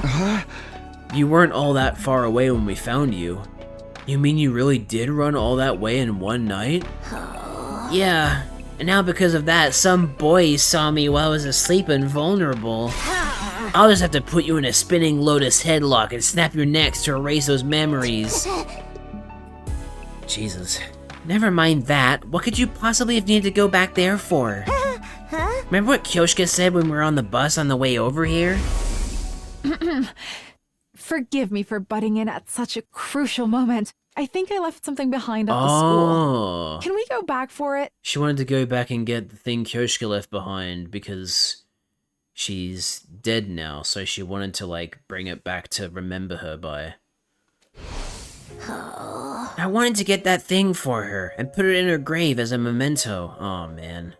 You weren't all that far away when we found you. You mean you really did run all that way in one night? Yeah, and now because of that, some boys saw me while I was asleep and vulnerable. I'll just have to put you in a spinning lotus headlock and snap your necks to erase those memories. Jesus. Never mind that. What could you possibly have needed to go back there for? Remember what Kyoshka said when we were on the bus on the way over here? Forgive me for butting in at such a crucial moment. I think I left something behind at the school. Can we go back for it? She wanted to go back and get the thing Kyoshka left behind because she's dead now, so she wanted to, like, bring it back to remember her by. I wanted to get that thing for her and put it in her grave as a memento. Oh, man.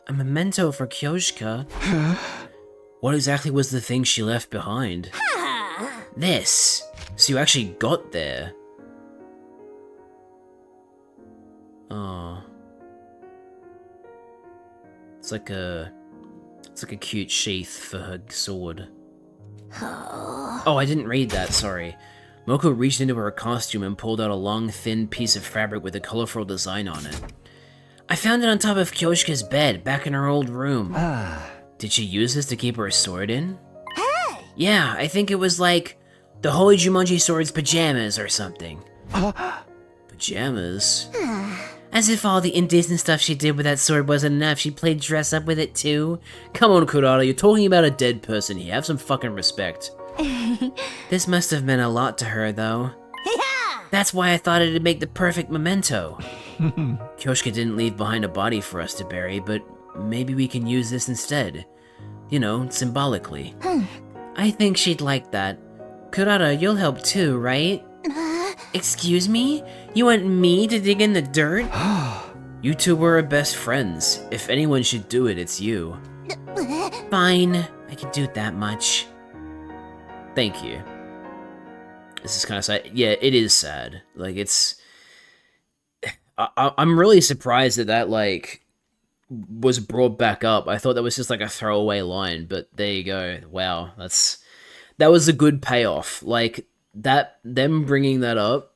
A memento for Kyoshka? What exactly was the thing she left behind? This. So you actually got there? Oh. It's like a cute sheath for her sword. Oh, I didn't read that, sorry. Moko reached into her costume and pulled out a long, thin piece of fabric with a colorful design on it. I found it on top of Kyoshka's bed, back in her old room. Did she use this to keep her sword in? Hey! Yeah, I think it was like the Holy Jumanji Sword's pajamas or something. Pajamas? As if all the indecent stuff she did with that sword wasn't enough, she played dress up with it too. Come on, Kurata, you're talking about a dead person here. Have some fucking respect. This must have meant a lot to her, though. That's why I thought it'd make the perfect memento. Kyoshka didn't leave behind a body for us to bury, but maybe we can use this instead. You know, symbolically. I think she'd like that. Kurata, you'll help too, right? Excuse me? You want me to dig in the dirt? You two were best friends. If anyone should do it, it's you. Fine, I can do that much. Thank you. This is kind of sad. Yeah, it is sad. Like, it's... I'm really surprised that, like, was brought back up. I thought that was just, like, a throwaway line, but there you go. Wow, that was a good payoff. Like, them bringing that up,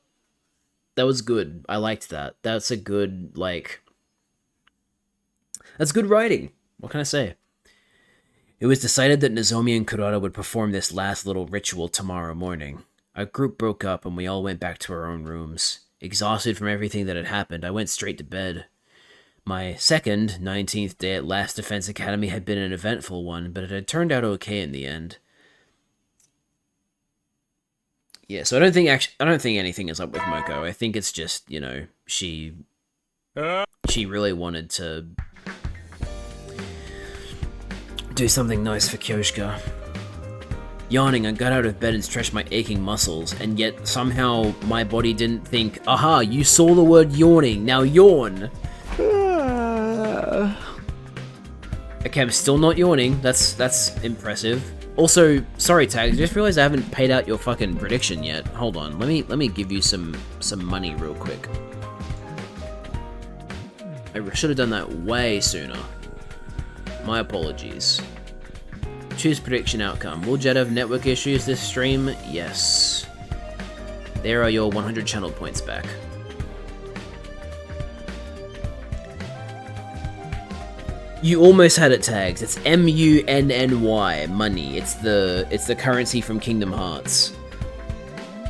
was good. I liked that. That's a good, like... That's good writing. What can I say? It was decided that Nozomi and Kurata would perform this last little ritual tomorrow morning. Our group broke up and we all went back to our own rooms. Exhausted from everything that had happened, I went straight to bed. My second, 19th day at Last Defense Academy had been an eventful one, but it had turned out okay in the end. Yeah, so I don't think anything is up with Moko. I think it's just, you know, she really wanted to do something nice for Kyoshika. Yawning, I got out of bed and stretched my aching muscles, and yet somehow my body didn't think, aha, you saw the word yawning, now yawn. Okay, I'm still not yawning, that's impressive. Also, sorry Tag, I just realized I haven't paid out your fucking prediction yet. Hold on, let me give you some money real quick. I should have done that way sooner. My apologies. Choose prediction outcome. Will Jed have network issues this stream? Yes. There are your 100 channel points back. You almost had it tagged. It's M-U-N-N-Y, money. It's the currency from Kingdom Hearts.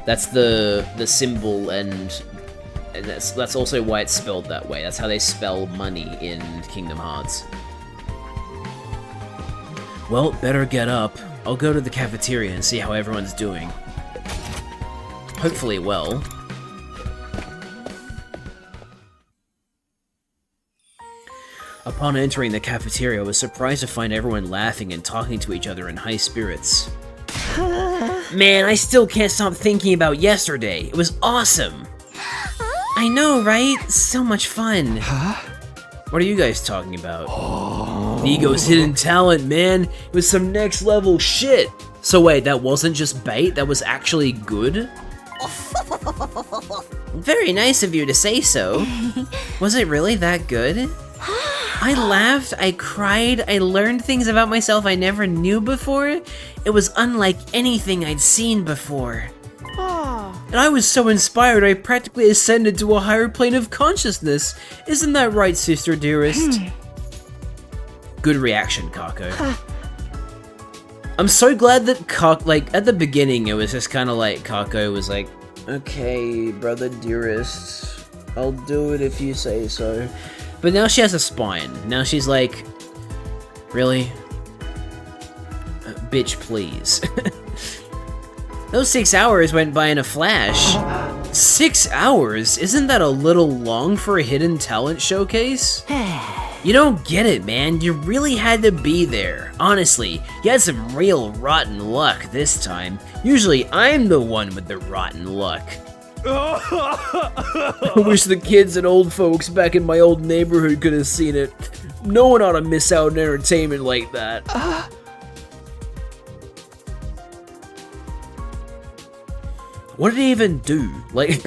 That's the symbol, and that's also why it's spelled that way. That's how they spell money in Kingdom Hearts. Well, better get up. I'll go to the cafeteria and see how everyone's doing. Hopefully well. Upon entering the cafeteria, I was surprised to find everyone laughing and talking to each other in high spirits. Man, I still can't stop thinking about yesterday. It was awesome. I know, right? So much fun. What are you guys talking about? Nigo's hidden talent, man. It was some next level shit. So wait, that wasn't just bait? That was actually good? Very nice of you to say so. Was it really that good? I laughed, I cried, I learned things about myself I never knew before. It was unlike anything I'd seen before. And I was so inspired I practically ascended to a higher plane of consciousness. Isn't that right, sister dearest? Good reaction, Kako. I'm so glad that like, at the beginning it was just kind of like, Kako was like, okay, brother dearest, I'll do it if you say so. But now she has a spine. Now she's like, really? Bitch, please. Those 6 hours went by in a flash. 6 hours? Isn't that a little long for a hidden talent showcase? You don't get it, man. You really had to be there. Honestly, you had some real rotten luck this time. Usually, I'm the one with the rotten luck. I wish the kids and old folks back in my old neighborhood could have seen it. No one ought to miss out on entertainment like that. What did he even do? Like,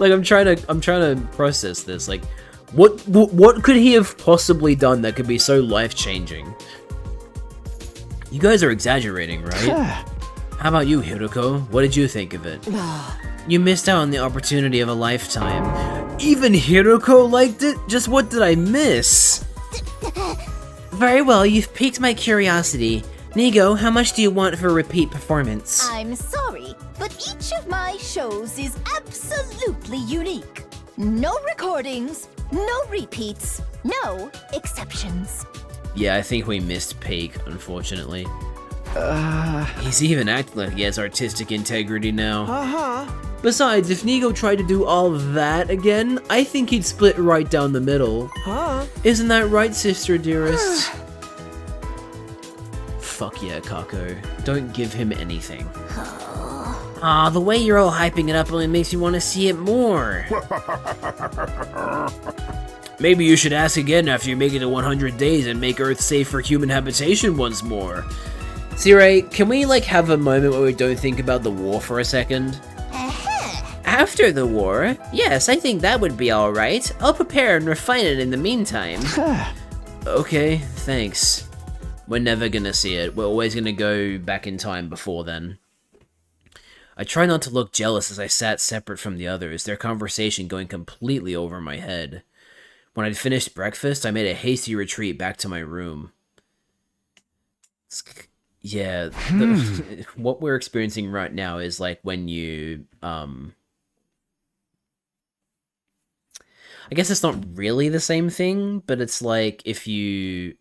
like I'm trying to process this. Like, what could he have possibly done that could be so life-changing? You guys are exaggerating, right? How about you, Hiroko? What did you think of it? You missed out on the opportunity of a lifetime. Even Hiroko liked it? Just what did I miss? Very well, you've piqued my curiosity. Nigo, how much do you want for a repeat performance? I'm sorry, but each of my shows is absolutely unique. No recordings, no repeats, no exceptions. Yeah, I think we missed Peak, unfortunately. He's even acting like he has artistic integrity now. Besides, if Nigo tried to do all of that again, I think he'd split right down the middle. Isn't that right, sister dearest? Fuck yeah, Kako. Don't give him anything. Aw, the way you're all hyping it up only makes me want to see it more. Maybe you should ask again after you make it to 100 days and make Earth safe for human habitation once more. Sirei, can we like have a moment where we don't think about the war for a second? After the war? Yes, I think that would be alright. I'll prepare and refine it in the meantime. Okay, thanks. We're never gonna see it. We're always gonna go back in time before then. I try not to look jealous as I sat separate from the others, their conversation going completely over my head. When I'd finished breakfast, I made a hasty retreat back to my room. Yeah, what we're experiencing right now is like when you, I guess it's not really the same thing, but it's like if you...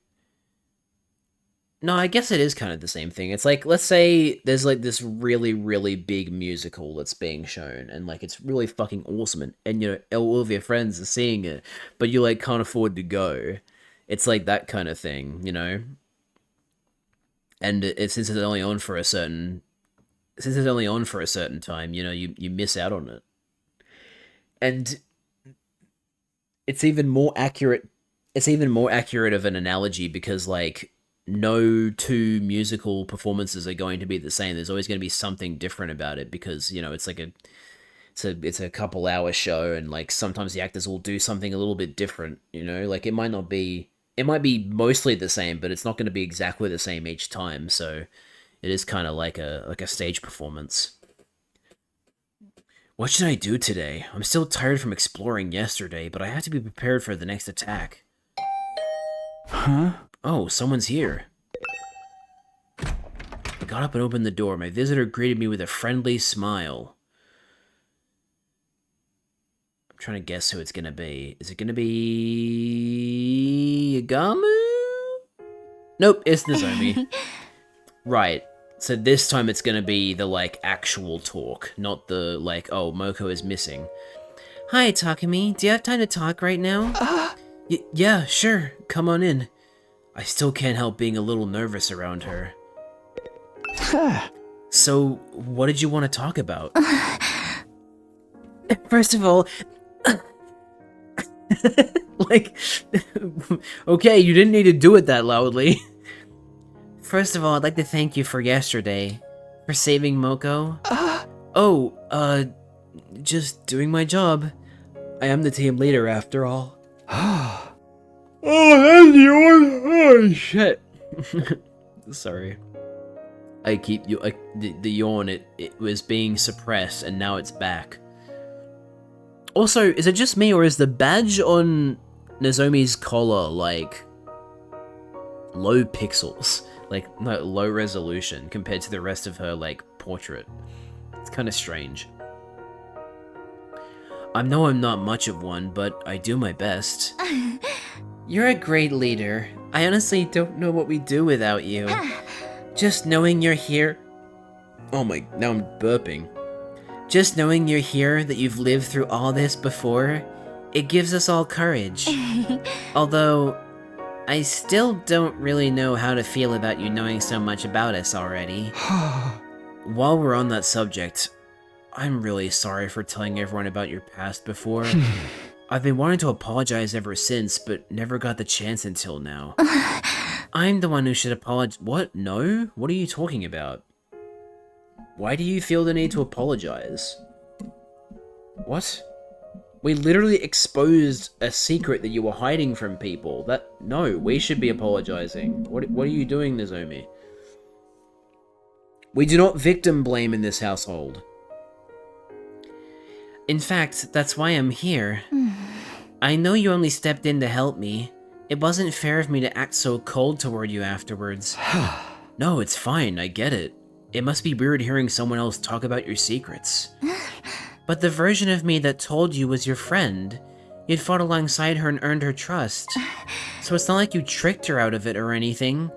No, I guess it is kind of the same thing. It's like, let's say there's like this really, really big musical that's being shown, and like it's really fucking awesome, and you know, all of your friends are seeing it, but you like can't afford to go. It's like that kind of thing, you know? And since it's only on for a certain... Since it's only on for a certain time, you know, you miss out on it. And it's even more accurate... It's even more accurate of an analogy because, like, no two musical performances are going to be the same. There's always going to be something different about it because, you know, it's like it's a couple hour show, and like sometimes the actors will do something a little bit different, you know? Like it might be mostly the same, but it's not going to be exactly the same each time. So it is kind of like a stage performance. What should I do today? I'm still tired from exploring yesterday, but I have to be prepared for the next attack. Huh? Oh, someone's here. I got up and opened the door. My visitor greeted me with a friendly smile. I'm trying to guess who it's gonna be. Is it gonna be... Yagamu? Nope, it's Nozomi. Right. So this time it's gonna be the, like, actual talk, not the, like, oh, Moko is missing. Hi, Takumi. Do you have time to talk right now? Yeah, sure. Come on in. I still can't help being a little nervous around her. So, what did you want to talk about? First of all... like... okay, you didn't need to do it that loudly. First of all, I'd like to thank you for yesterday. For saving Moko. Just doing my job. I am the team leader after all. Oh, that's yours. Oh, shit. Sorry. I keep you the yawn. It was being suppressed, and now it's back. Also, is it just me, or is the badge on Nozomi's collar like low pixels, like no, low resolution compared to the rest of her like portrait? It's kind of strange. I know I'm not much of one, but I do my best. You're a great leader. I honestly don't know what we'd do without you. Just knowing you're here... Oh my, now I'm burping. Just knowing you're here, that you've lived through all this before, it gives us all courage. Although, I still don't really know how to feel about you knowing so much about us already. While we're on that subject, I'm really sorry for telling everyone about your past before. I've been wanting to apologize ever since, but never got the chance until now. I'm the one who should apologize. What? No? What are you talking about? Why do you feel the need to apologize? What? We literally exposed a secret that you were hiding from people. No, we should be apologizing. What are you doing, Nozomi? We do not victim blame in this household. In fact, that's why I'm here. I know you only stepped in to help me. It wasn't fair of me to act so cold toward you afterwards. No, it's fine, I get it. It must be weird hearing someone else talk about your secrets. But the version of me that told you was your friend. You'd fought alongside her and earned her trust. So it's not like you tricked her out of it or anything.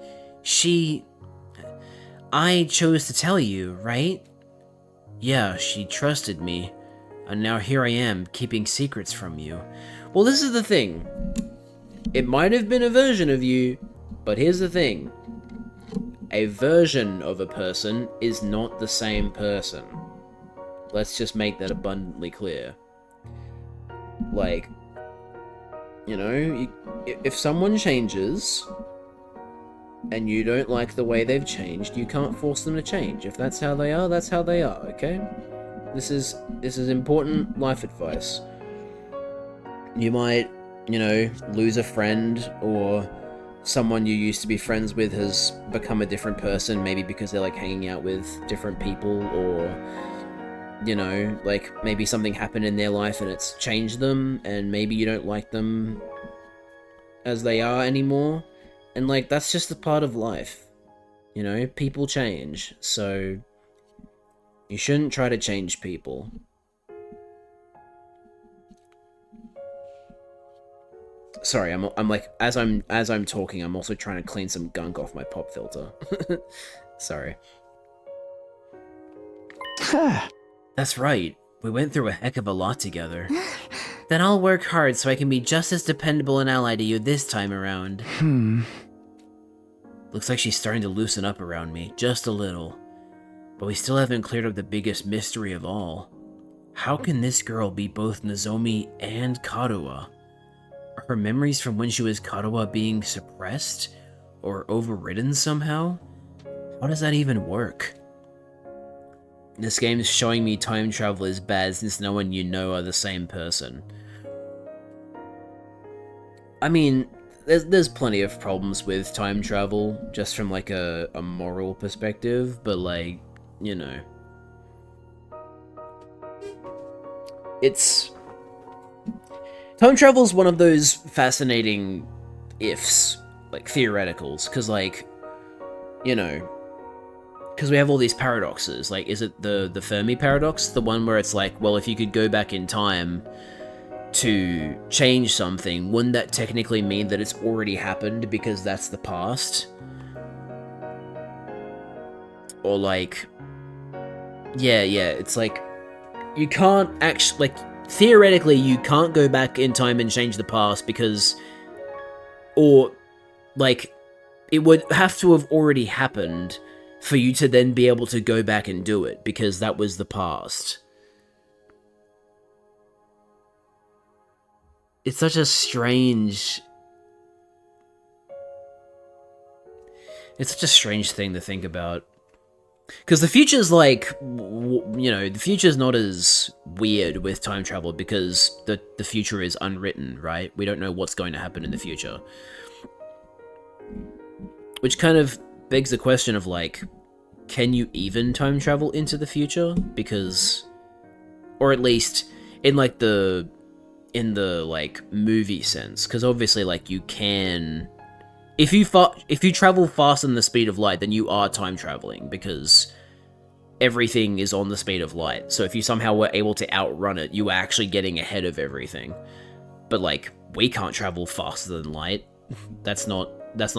I chose to tell you, right? Yeah, she trusted me. And now here I am, keeping secrets from you. Well, this is the thing. It might have been a version of you, but here's the thing. A version of a person is not the same person. Let's just make that abundantly clear. Like, you know, if someone changes, and you don't like the way they've changed, you can't force them to change. If that's how they are, that's how they are, okay? This is important life advice. You might, you know, lose a friend, or someone you used to be friends with has become a different person, maybe because they're like hanging out with different people, or you know, like, maybe something happened in their life and it's changed them, and maybe you don't like them as they are anymore. And, like, that's just a part of life. You know, people change, so you shouldn't try to change people. Sorry, I'm like, as I'm talking, I'm also trying to clean some gunk off my pop filter. Sorry. That's right. We went through a heck of a lot together. Then I'll work hard so I can be just as dependable an ally to you this time around. Looks like she's starting to loosen up around me, just a little. But we still haven't cleared up the biggest mystery of all. How can this girl be both Nozomi and Karuha? Are her memories from when she was Karuha being suppressed? Or overridden somehow? How does that even work? This game's showing me time travel is bad since no one you know are the same person. I mean, there's plenty of problems with time travel, just from like a moral perspective, but like, you know. Time travel's one of those fascinating ifs, like theoreticals, because like, you know, because we have all these paradoxes. Like, is it the Fermi paradox? The one where it's like, well, if you could go back in time to change something, wouldn't that technically mean that it's already happened because that's the past? Or like, yeah, it's like, you can't actually, like, theoretically you can't go back in time and change the past because, or, like, it would have to have already happened for you to then be able to go back and do it, because that was the past. It's such a strange... It's such a strange thing to think about. Because the future's like, you know, the future's not as weird with time travel because the future is unwritten, right? We don't know what's going to happen in the future. Which kind of begs the question of like, can you even time travel into the future? Because, or at least in like in the like movie sense, because obviously like you can, if you travel faster than the speed of light, then you are time traveling because everything is on the speed of light. So if you somehow were able to outrun it, you are actually getting ahead of everything. But like, we can't travel faster than light. That's not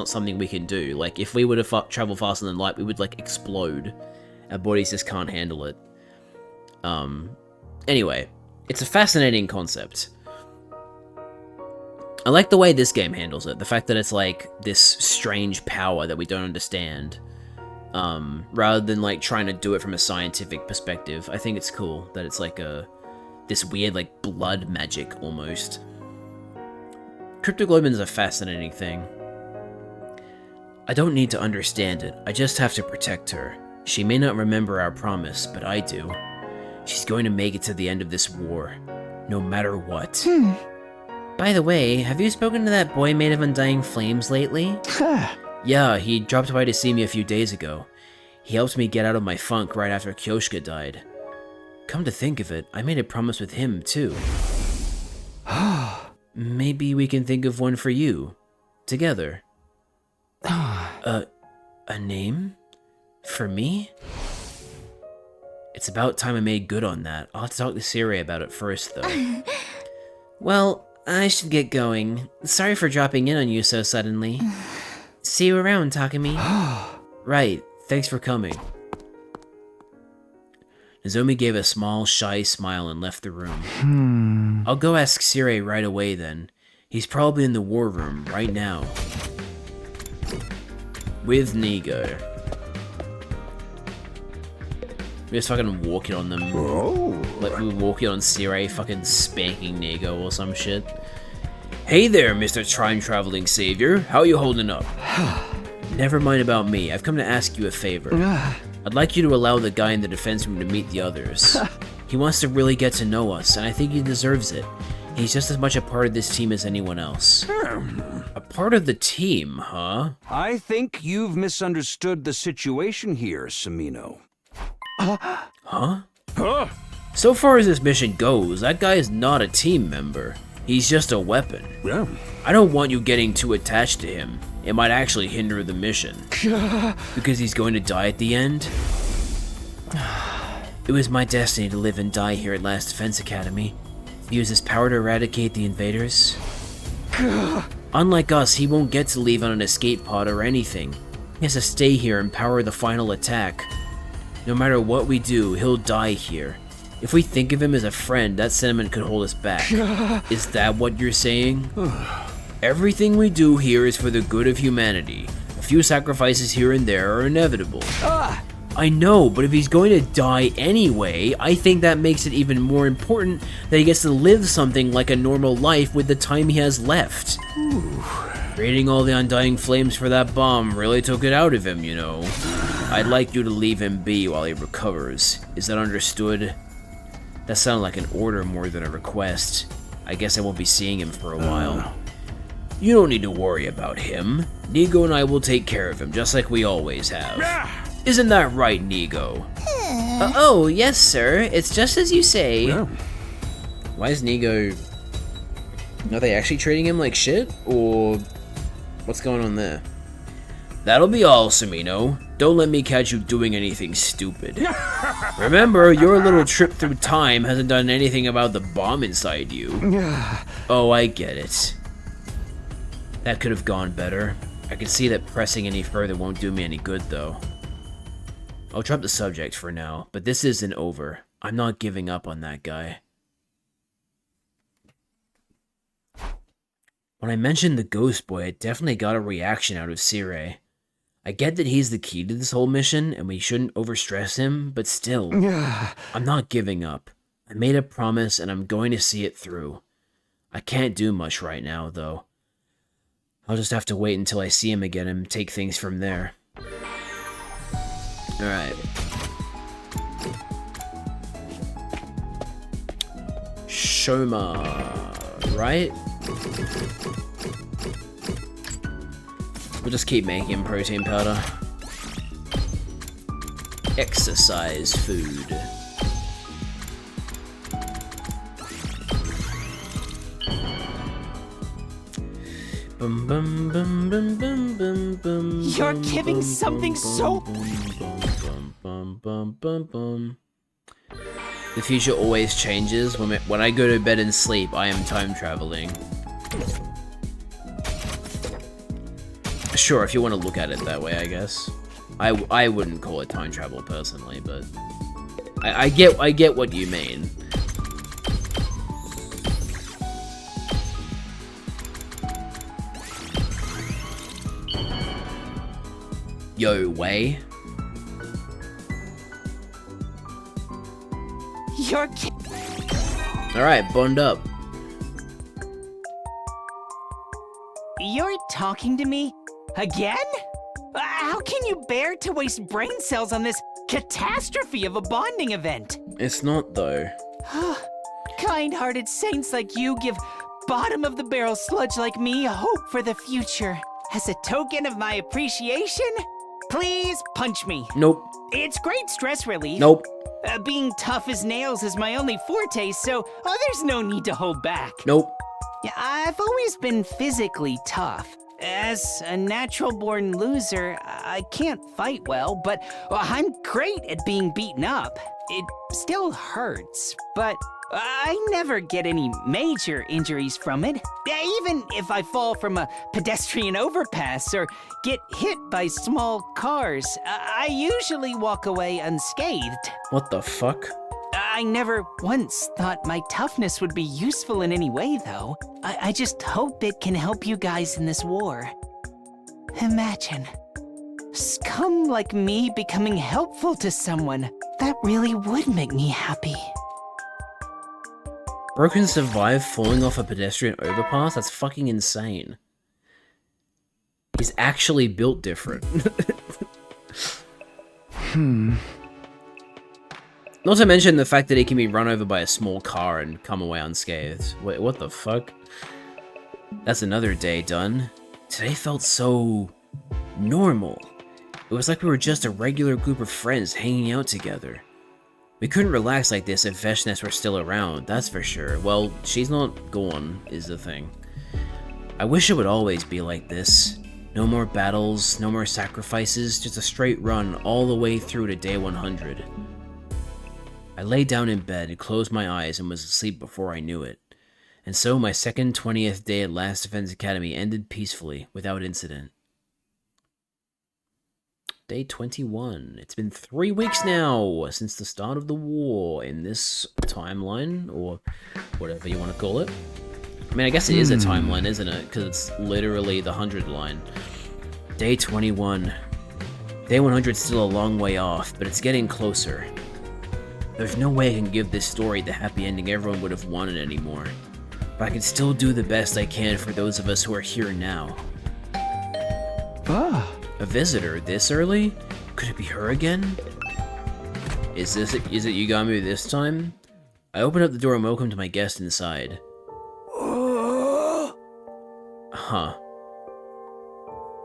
something we can do. Like, if we were to travel faster than light, we would like explode. Our bodies just can't handle it. Anyway, it's a fascinating concept. I like the way this game handles it. The fact that it's like this strange power that we don't understand. Rather than like trying to do it from a scientific perspective. I think it's cool that it's like this weird like blood magic almost. Cryptoglobin's a fascinating thing. I don't need to understand it. I just have to protect her. She may not remember our promise, but I do. She's going to make it to the end of this war. No matter what. By the way, have you spoken to that boy made of undying flames lately? Yeah, he dropped by to see me a few days ago. He helped me get out of my funk right after Kyoshka died. Come to think of it, I made a promise with him, too. Maybe we can think of one for you. Together. A name? For me? It's about time I made good on that. I'll have to talk to Siri about it first, though. Well, I should get going. Sorry for dropping in on you so suddenly. See you around, Takumi. Right, thanks for coming. Nozomi gave a small, shy smile and left the room. I'll go ask Siri right away then. He's probably in the war room right now. With Nigo. We just fucking walking on them. Like we were walking on Siri, fucking spanking Nigo or some shit. Hey there, Mr. Time-traveling savior. How you holding up? Never mind about me. I've come to ask you a favor. I'd like you to allow the guy in the defense room to meet the others. He wants to really get to know us, and I think he deserves it. He's just as much a part of this team as anyone else. A part of the team, huh? I think you've misunderstood the situation here, Samino. Huh? So far as this mission goes, that guy is not a team member. He's just a weapon. Yeah. I don't want you getting too attached to him. It might actually hinder the mission. Because he's going to die at the end? It was my destiny to live and die here at Last Defense Academy. Use his power to eradicate the invaders. Unlike us, he won't get to leave on an escape pod or anything. He has to stay here and power the final attack. No matter what we do, he'll die here. If we think of him as a friend, that sentiment could hold us back. Is that what you're saying? Everything we do here is for the good of humanity. A few sacrifices here and there are inevitable. I know, but if he's going to die anyway, I think that makes it even more important that he gets to live something like a normal life with the time he has left. Creating all the undying flames for that bomb really took it out of him, you know. I'd like you to leave him be while he recovers. Is that understood? That sounded like an order more than a request. I guess I won't be seeing him for a while. You don't need to worry about him. Nigo and I will take care of him, just like we always have. Isn't that right, Nigo? Oh, yes, sir. It's just as you say. Why is Nigo... Are they actually treating him like shit? Or... what's going on there? That'll be all, Samino. Don't let me catch you doing anything stupid. Remember, your little trip through time hasn't done anything about the bomb inside you. Oh, I get it. That could have gone better. I can see that pressing any further won't do me any good, though. I'll drop the subject for now, but this isn't over. I'm not giving up on that guy. When I mentioned the Ghost Boy, I definitely got a reaction out of Sire. I get that he's the key to this whole mission, and we shouldn't overstress him, but still, I'm not giving up. I made a promise, and I'm going to see it through. I can't do much right now, though. I'll just have to wait until I see him again and take things from there. Alright. Shoma, right? We'll just keep making protein powder. Exercise food. Bum, bum, bum, bum, bum, bum, bum, You're giving something so... The future always changes. When I go to bed and sleep, I am time traveling. Sure, if you want to look at it that way, I guess. I wouldn't call it time travel personally, but I get what you mean. Yo, Wei. You're Alright, bond up. You're talking to me? Again? How can you bear to waste brain cells on this catastrophe of a bonding event? It's not, though. Kind-hearted saints like you give bottom-of-the-barrel sludge like me hope for the future. As a token of my appreciation, please punch me. Nope. It's great stress relief. Nope. Being tough as nails is my only forte, so there's no need to hold back. Nope. Yeah, I've always been physically tough. As a natural-born loser, I can't fight well, but I'm great at being beaten up. It still hurts, but I never get any major injuries from it. Even if I fall from a pedestrian overpass or get hit by small cars, I usually walk away unscathed. What the fuck? I never once thought my toughness would be useful in any way, though. I just hope it can help you guys in this war. Imagine. Scum like me becoming helpful to someone. That really would make me happy. Broken survived falling off a pedestrian overpass? That's fucking insane. He's actually built different. Not to mention the fact that he can be run over by a small car and come away unscathed. Wait, what the fuck? That's another day done. Today felt so... normal. It was like we were just a regular group of friends hanging out together. We couldn't relax like this if Veshness were still around, that's for sure. Well, she's not gone, is the thing. I wish it would always be like this. No more battles, no more sacrifices, just a straight run all the way through to day 100. I lay down in bed, closed my eyes, and was asleep before I knew it. And so my second 20th day at Last Defense Academy ended peacefully, without incident. Day 21. It's been 3 weeks now since the start of the war in this timeline, or whatever you want to call it. I mean, I guess it is a timeline, isn't it? Because it's literally the 100 line. Day 21. Day 100's still a long way off, but it's getting closer. There's no way I can give this story the happy ending everyone would have wanted anymore. But I can still do the best I can for those of us who are here now. A visitor this early? Could it be her again? Is it Yugami this time? I opened up the door and welcomed my guest inside. Huh.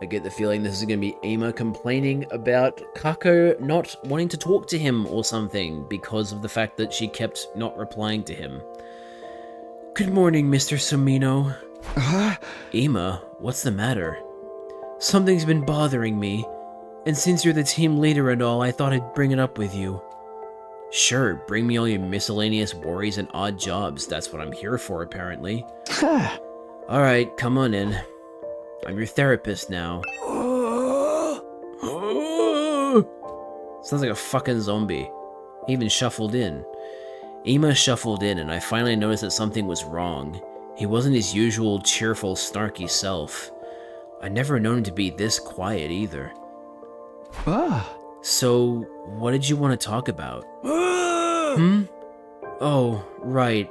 I get the feeling this is gonna be Ima complaining about Kako not wanting to talk to him or something because of the fact that she kept not replying to him. Good morning, Mr. Sumino. Ima, what's the matter? Something's been bothering me, and since you're the team leader and all, I thought I'd bring it up with you. Sure, bring me all your miscellaneous worries and odd jobs. That's what I'm here for, apparently. Alright, come on in. I'm your therapist now. Sounds like a fucking zombie. He even shuffled in. Ima shuffled in, and I finally noticed that something was wrong. He wasn't his usual cheerful, snarky self. I'd never known him to be this quiet either. So, what did you want to talk about? Oh, right.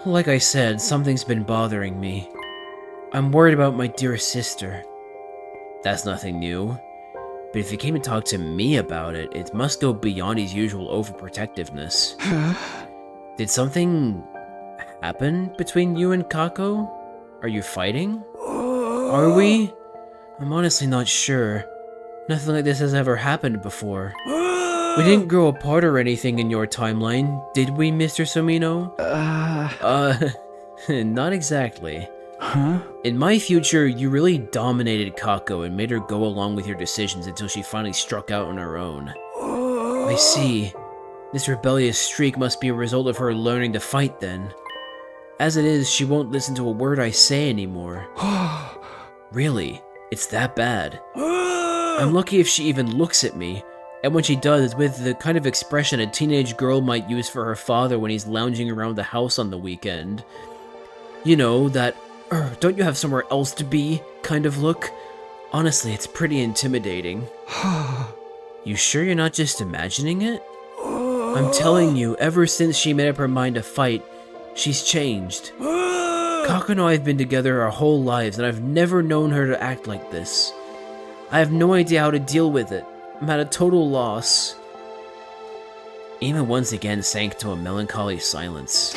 Like I said, something's been bothering me. I'm worried about my dear sister. That's nothing new. But if he came to talk to me about it, it must go beyond his usual overprotectiveness. Did something happen between you and Kako? Are you fighting? Are we? I'm honestly not sure. Nothing like this has ever happened before. We didn't grow apart or anything in your timeline, did we, Mr. Sumino? Not exactly. Huh? In my future, you really dominated Kako and made her go along with your decisions until she finally struck out on her own. I see. This rebellious streak must be a result of her learning to fight then. As it is, she won't listen to a word I say anymore. Really? It's that bad? I'm lucky if she even looks at me, and when she does, it's with the kind of expression a teenage girl might use for her father when he's lounging around the house on the weekend. You know, that, don't you have somewhere else to be kind of look? Honestly, it's pretty intimidating. You sure you're not just imagining it? I'm telling you, ever since she made up her mind to fight, she's changed. Kako and I have been together our whole lives, and I've never known her to act like this. I have no idea how to deal with it. I'm at a total loss. Ima once again sank to a melancholy silence.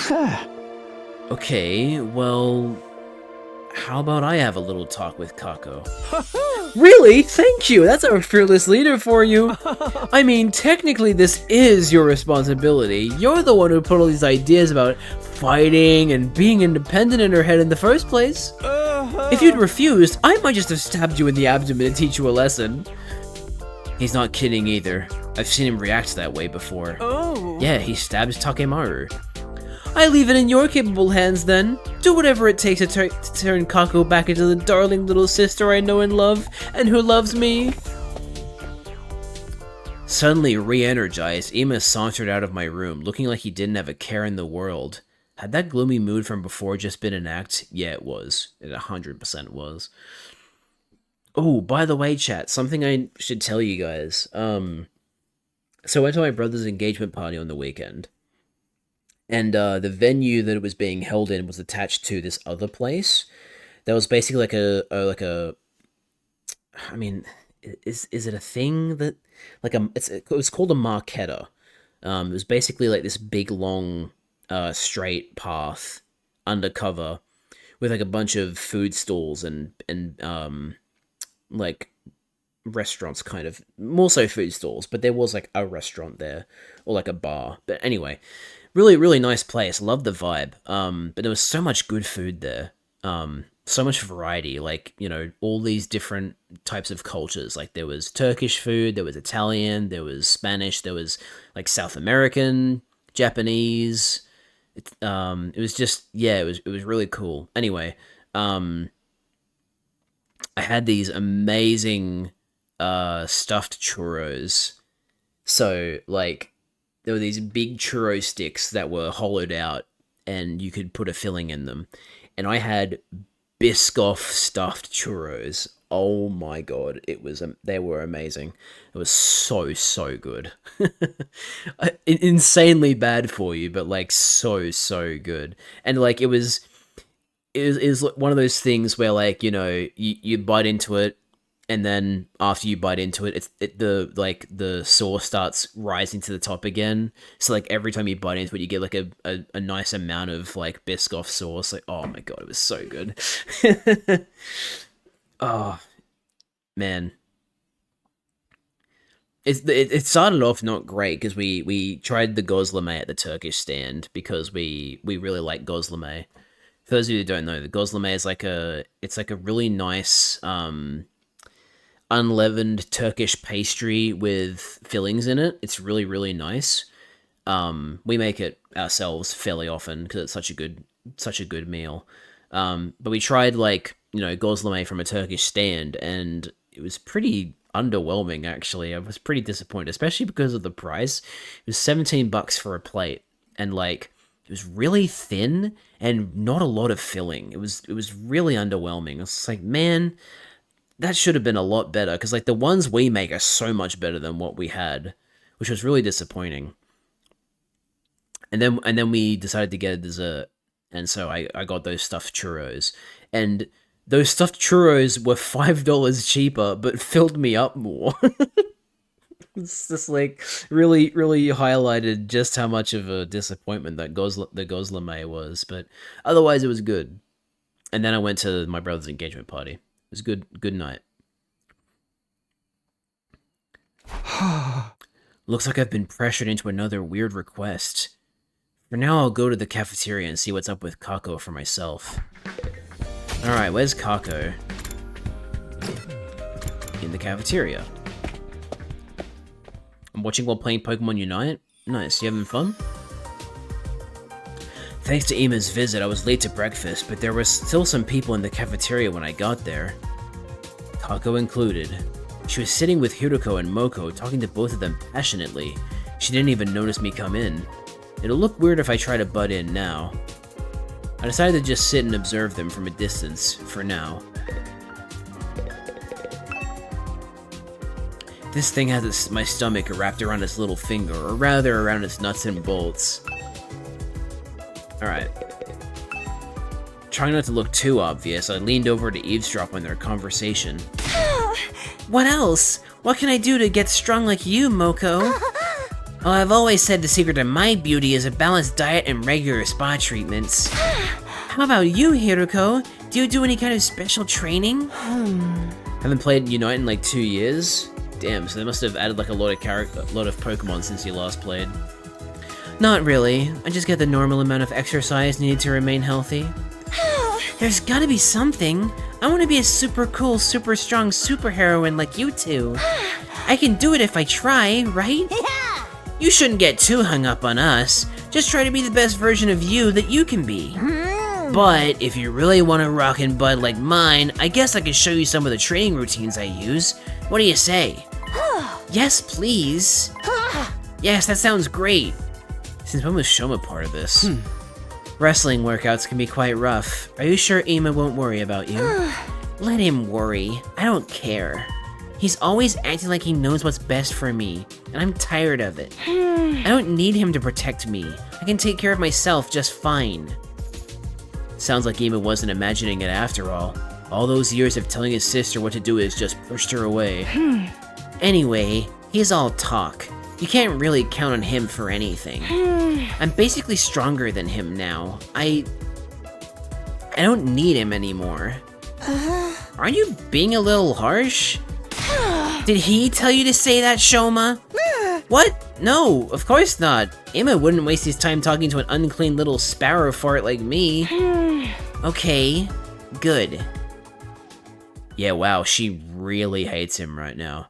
Okay, well, how about I have a little talk with Kako? Really? Thank you! That's our fearless leader for you! I mean, technically this is your responsibility. You're the one who put all these ideas about fighting and being independent in her head in the first place. If you'd refused, I might just have stabbed you in the abdomen to teach you a lesson. He's not kidding either. I've seen him react that way before. Yeah, he stabs Takemaru. I leave it in your capable hands then. Do whatever it takes to turn Kako back into the darling little sister I know and love, and who loves me. Suddenly re-energized, Ima sauntered out of my room, looking like he didn't have a care in the world. Had that gloomy mood from before just been an act? Yeah, it was. It 100% was. Oh, by the way, chat, something I should tell you guys. So I went to my brother's engagement party on the weekend. And the venue that it was being held in was attached to this other place. That was basically like a I mean, is it a thing that it was called a marquetta. It was basically like this big long straight path undercover with like a bunch of food stalls and like restaurants, kind of. More so food stalls, but there was like a restaurant there, or like a bar. But anyway, really, really nice place. Loved the vibe. But there was so much good food there. So much variety, like, you know, all these different types of cultures. Like, there was Turkish food, there was Italian, there was Spanish, there was like South American, Japanese. It was just, yeah, it was really cool. Anyway, I had these amazing stuffed churros. So, like, there were these big churro sticks that were hollowed out, and you could put a filling in them. And I had Biscoff stuffed churros. Oh my god, they were amazing. It was so good. Insanely bad for you, but like so good. And like it was one of those things where, like, you know, you bite into it, and then after you bite into it, the sauce starts rising to the top again. So like every time you bite into it, you get like a nice amount of like Biscoff sauce. Like, oh my god, it was so good. Oh man, it started off not great because we tried the gozleme at the Turkish stand because we really like gozleme. For those of you who don't know, the gozleme is like a really nice unleavened Turkish pastry with fillings in it. It's really, really nice. We make it ourselves fairly often because it's such a good meal. But we tried, like, you know, gozleme from a Turkish stand, and it was pretty underwhelming, actually. I was pretty disappointed, especially because of the price. It was $17 for a plate, and like it was really thin and not a lot of filling. It was really underwhelming. It's like, man, that should have been a lot better, because like the ones we make are so much better than what we had, which was really disappointing. And then we decided to get a dessert, and so I got those stuffed churros, and those stuffed churros were $5 cheaper, but filled me up more. It's just like really highlighted just how much of a disappointment that the gozleme was, but otherwise it was good. And then I went to my brother's engagement party. It was good night. Looks like I've been pressured into another weird request. For now, I'll go to the cafeteria and see what's up with Kako for myself. Alright, where's Kako? In the cafeteria. I'm watching while playing Pokemon Unite? Nice, you having fun? Thanks to Ima's visit, I was late to breakfast, but there were still some people in the cafeteria when I got there. Kako included. She was sitting with Hiruko and Moko, talking to both of them passionately. She didn't even notice me come in. It'll look weird if I try to butt in now. I decided to just sit and observe them from a distance, for now. This thing has my stomach wrapped around its little finger, or rather around its nuts and bolts. Alright. Trying not to look too obvious, I leaned over to eavesdrop on their conversation. What else? What can I do to get strong like you, Moko? Well, I've always said the secret to my beauty is a balanced diet and regular spa treatments. How about you, Hiruko? Do you do any kind of special training? Haven't played Unite in like 2 years? Damn, so they must have added like a lot of Pokemon since you last played. Not really. I just get the normal amount of exercise needed to remain healthy. There's gotta be something. I want to be a super cool, super strong superheroine like you two. I can do it if I try, right? Yeah! You shouldn't get too hung up on us. Just try to be the best version of you that you can be. But if you really want a rockin' bud like mine, I guess I could show you some of the training routines I use. What do you say? Yes, please. Yes, that sounds great. Since when was Shoma part of this? Wrestling workouts can be quite rough. Are you sure Ima won't worry about you? Let him worry. I don't care. He's always acting like he knows what's best for me, and I'm tired of it. I don't need him to protect me. I can take care of myself just fine. Sounds like Ima wasn't imagining it after all. All those years of telling his sister what to do has just pushed her away. Anyway, he's all talk. You can't really count on him for anything. I'm basically stronger than him now. I don't need him anymore. Aren't you being a little harsh? Did he tell you to say that, Shoma? What? No, of course not. Emma wouldn't waste his time talking to an unclean little sparrow fart like me. Okay, good. Yeah, wow, she really hates him right now.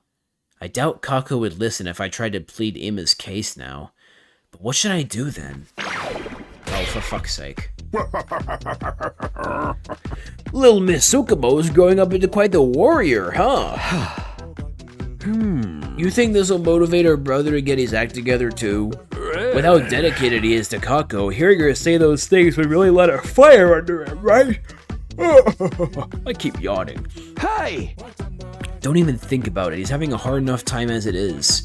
I doubt Kako would listen if I tried to plead Emma's case now. But what should I do then? Oh, for fuck's sake. Little Miss Tsukumo's growing up into quite the warrior, huh? You think this will motivate her brother to get his act together too? With how dedicated he is to Kako, hearing her say those things would really let a fire under him, right? I keep yawning. Hey! Don't even think about it, he's having a hard enough time as it is.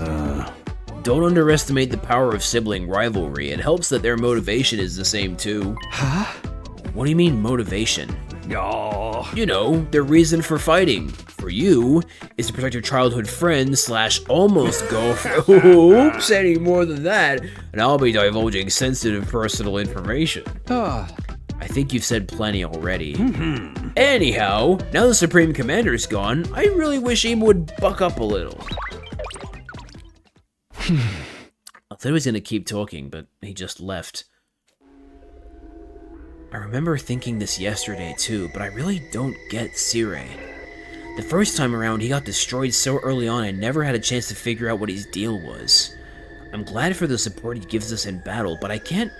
Don't underestimate the power of sibling rivalry. It helps that their motivation is the same too. Huh? What do you mean motivation? Oh. You know, their reason for fighting. For you, is to protect your childhood friend / almost girlfriend. Oops, any more than that, and I'll be divulging sensitive personal information. I think you've said plenty already. Anyhow, now the Supreme Commander's gone, I really wish Emma would buck up a little. I thought he was gonna keep talking, but he just left. I remember thinking this yesterday too, but I really don't get Sire. The first time around, he got destroyed so early on I never had a chance to figure out what his deal was. I'm glad for the support he gives us in battle, but I can't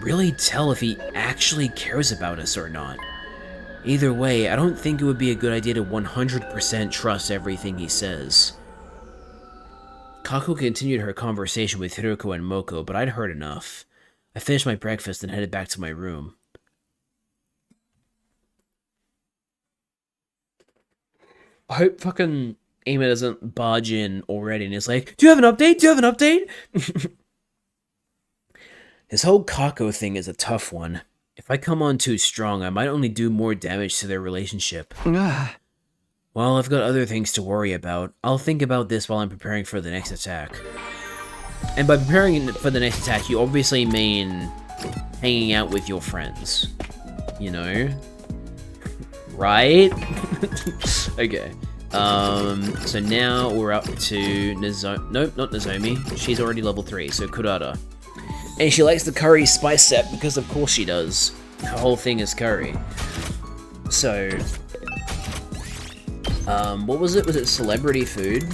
really tell if he actually cares about us or not. Either way, I don't think it would be a good idea to 100% trust everything he says. Kako continued her conversation with Hiroko and Moko, but I'd heard enough. I finished my breakfast and headed back to my room. I hope fucking Emma doesn't barge in already and is like, do you have an update? Do you have an update? This whole Kako thing is a tough one. If I come on too strong, I might only do more damage to their relationship. Well, I've got other things to worry about. I'll think about this while I'm preparing for the next attack. And by preparing for the next attack, you obviously mean hanging out with your friends. You know? Right? Okay. So now we're up to Nozomi. Nope, not Nozomi. She's already level 3, so Kurata. And she likes the curry spice set because of course she does. Her whole thing is curry. So, what was it? Was it celebrity food?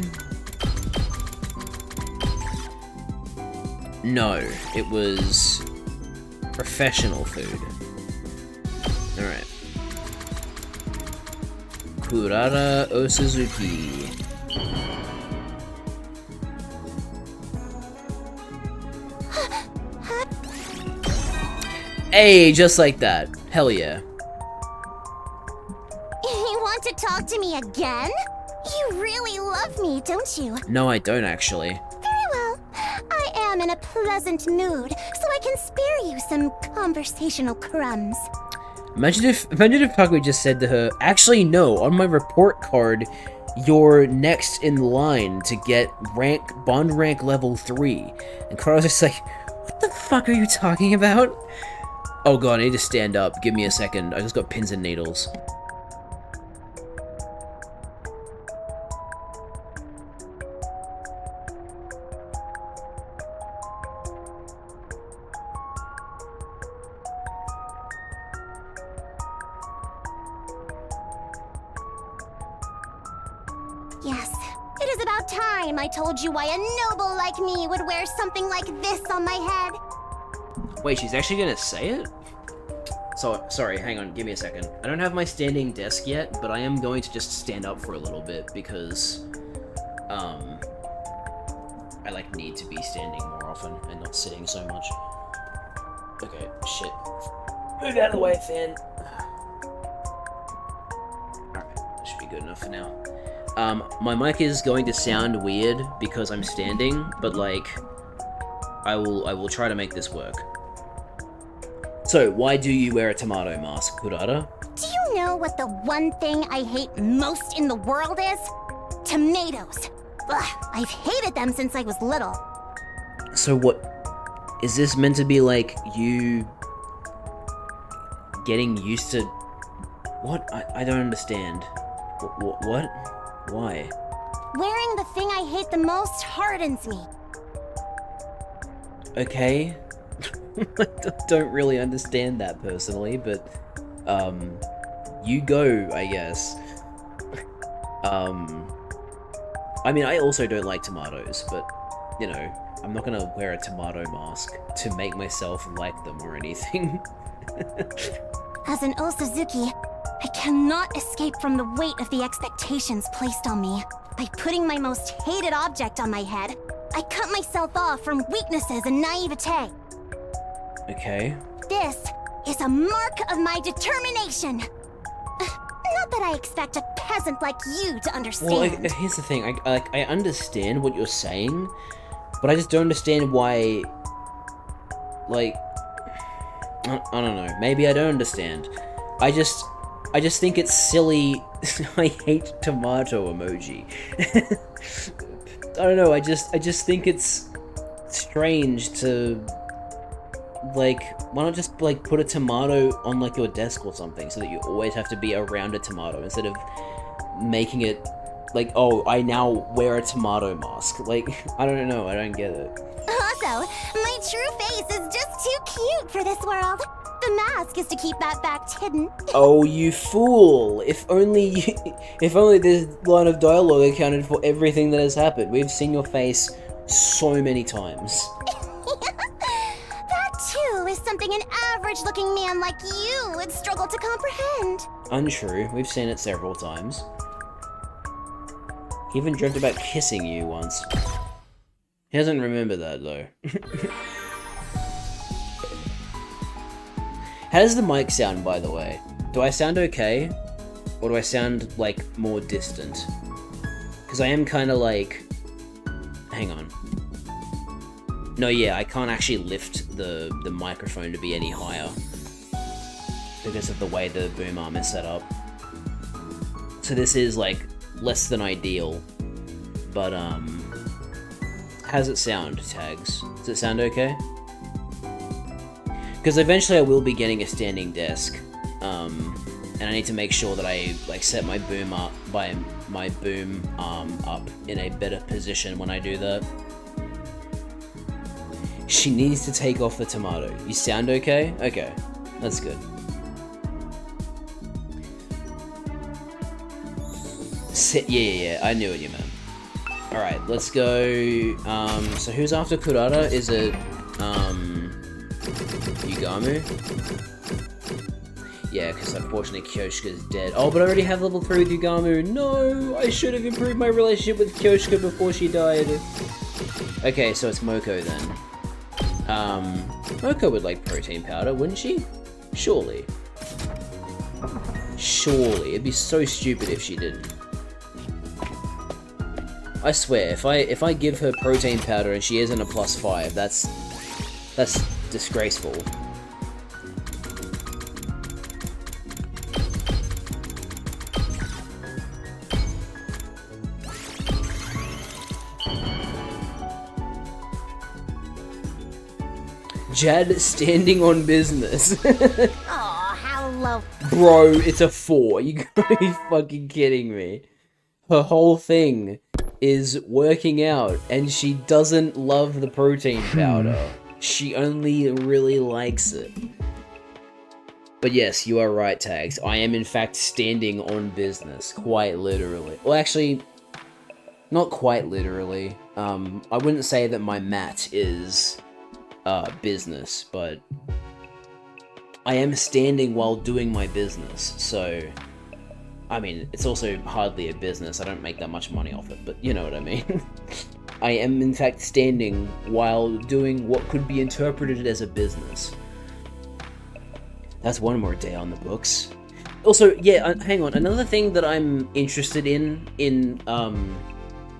No, it was professional food. Alright. Kurata Osuzuki. Hey, just like that. Hell yeah. You want to talk to me again? You really love me, don't you? No, I don't actually. Very well. I am in a pleasant mood, so I can spare you some conversational crumbs. Imagine if Paku just said to her, actually no, on my report card, you're next in line to get bond rank level 3. And Carl's just like, what the fuck are you talking about? Oh god, I need to stand up. Give me a second. I just got pins and needles. Yes, it is about time I told you why a noble like me would wear something like this on my head. Wait, she's actually gonna say it? So, sorry, hang on, give me a second. I don't have my standing desk yet, but I am going to just stand up for a little bit because, I, like, need to be standing more often and not sitting so much. Okay, shit. Move out of the way, fan. Alright, that should be good enough for now. My mic is going to sound weird because I'm standing, but, like, I will try to make this work. So, why do you wear a tomato mask, Kurata? Do you know what the one thing I hate most in the world is? Tomatoes. Ugh, I've hated them since I was little. So what, is this meant to be like you getting used to, what? I don't understand. What? Why? Wearing the thing I hate the most hardens me. Okay. I don't really understand that personally, but, you go, I guess. I mean, I also don't like tomatoes, but, you know, I'm not gonna wear a tomato mask to make myself like them or anything. As an Osazuki, I cannot escape from the weight of the expectations placed on me. By putting my most hated object on my head, I cut myself off from weaknesses and naivete. Okay. This is a mark of my determination. Not that I expect a peasant like you to understand. Well, here's the thing. I understand what you're saying, but I just don't understand why. Like, I don't know. Maybe I don't understand. I just think it's silly. I hate tomato emoji. I don't know. I just think it's strange to. Like, why not just, like, put a tomato on, like, your desk or something, so that you always have to be around a tomato, instead of making it, like, oh, I now wear a tomato mask. Like, I don't know, I don't get it. Also, my true face is just too cute for this world. The mask is to keep that fact hidden. Oh, you fool! If only this line of dialogue accounted for everything that has happened. We've seen your face so many times. Too is something an average-looking man like you would struggle to comprehend. Untrue, we've seen it several times. He even dreamt about kissing you once. He doesn't remember that, though. How does the mic sound, by the way? Do I sound okay? Or do I sound, like, more distant? Because I am kind of like... Hang on. No, yeah, I can't actually lift the microphone to be any higher because of the way the boom arm is set up. So this is, like, less than ideal, but, how does it sound, Tags? Does it sound okay? Because eventually I will be getting a standing desk, and I need to make sure that I, like, set my boom arm up in a better position when I do that. She needs to take off the tomato. You sound okay? Okay, that's good. Yeah, I knew what you meant. Alright, let's go. So who's after Kurata? Is it, Yugamu? Yeah, because unfortunately Kyoshika's dead. Oh, but I already have level 3 with Yugamu. No, I should have improved my relationship with Kyoshika before she died. Okay, so it's Moko then. Moko would like protein powder, wouldn't she? Surely. Surely. It'd be so stupid if she didn't. I swear, if I give her protein powder and she isn't a +5, that's disgraceful. Jad standing on business. Aw, how low. Bro, it's a 4. You gotta be fucking kidding me. Her whole thing is working out, and she doesn't love the protein powder. She only really likes it. But yes, you are right, Tags. I am in fact standing on business, quite literally. Well, actually, not quite literally. I wouldn't say that my mat is business, but I am standing while doing my business, so I mean, it's also hardly a business. I don't make that much money off it, but you know what I mean. I am in fact standing while doing what could be interpreted as a business. That's one more day on the books. Also, yeah, hang on. Another thing that I'm interested in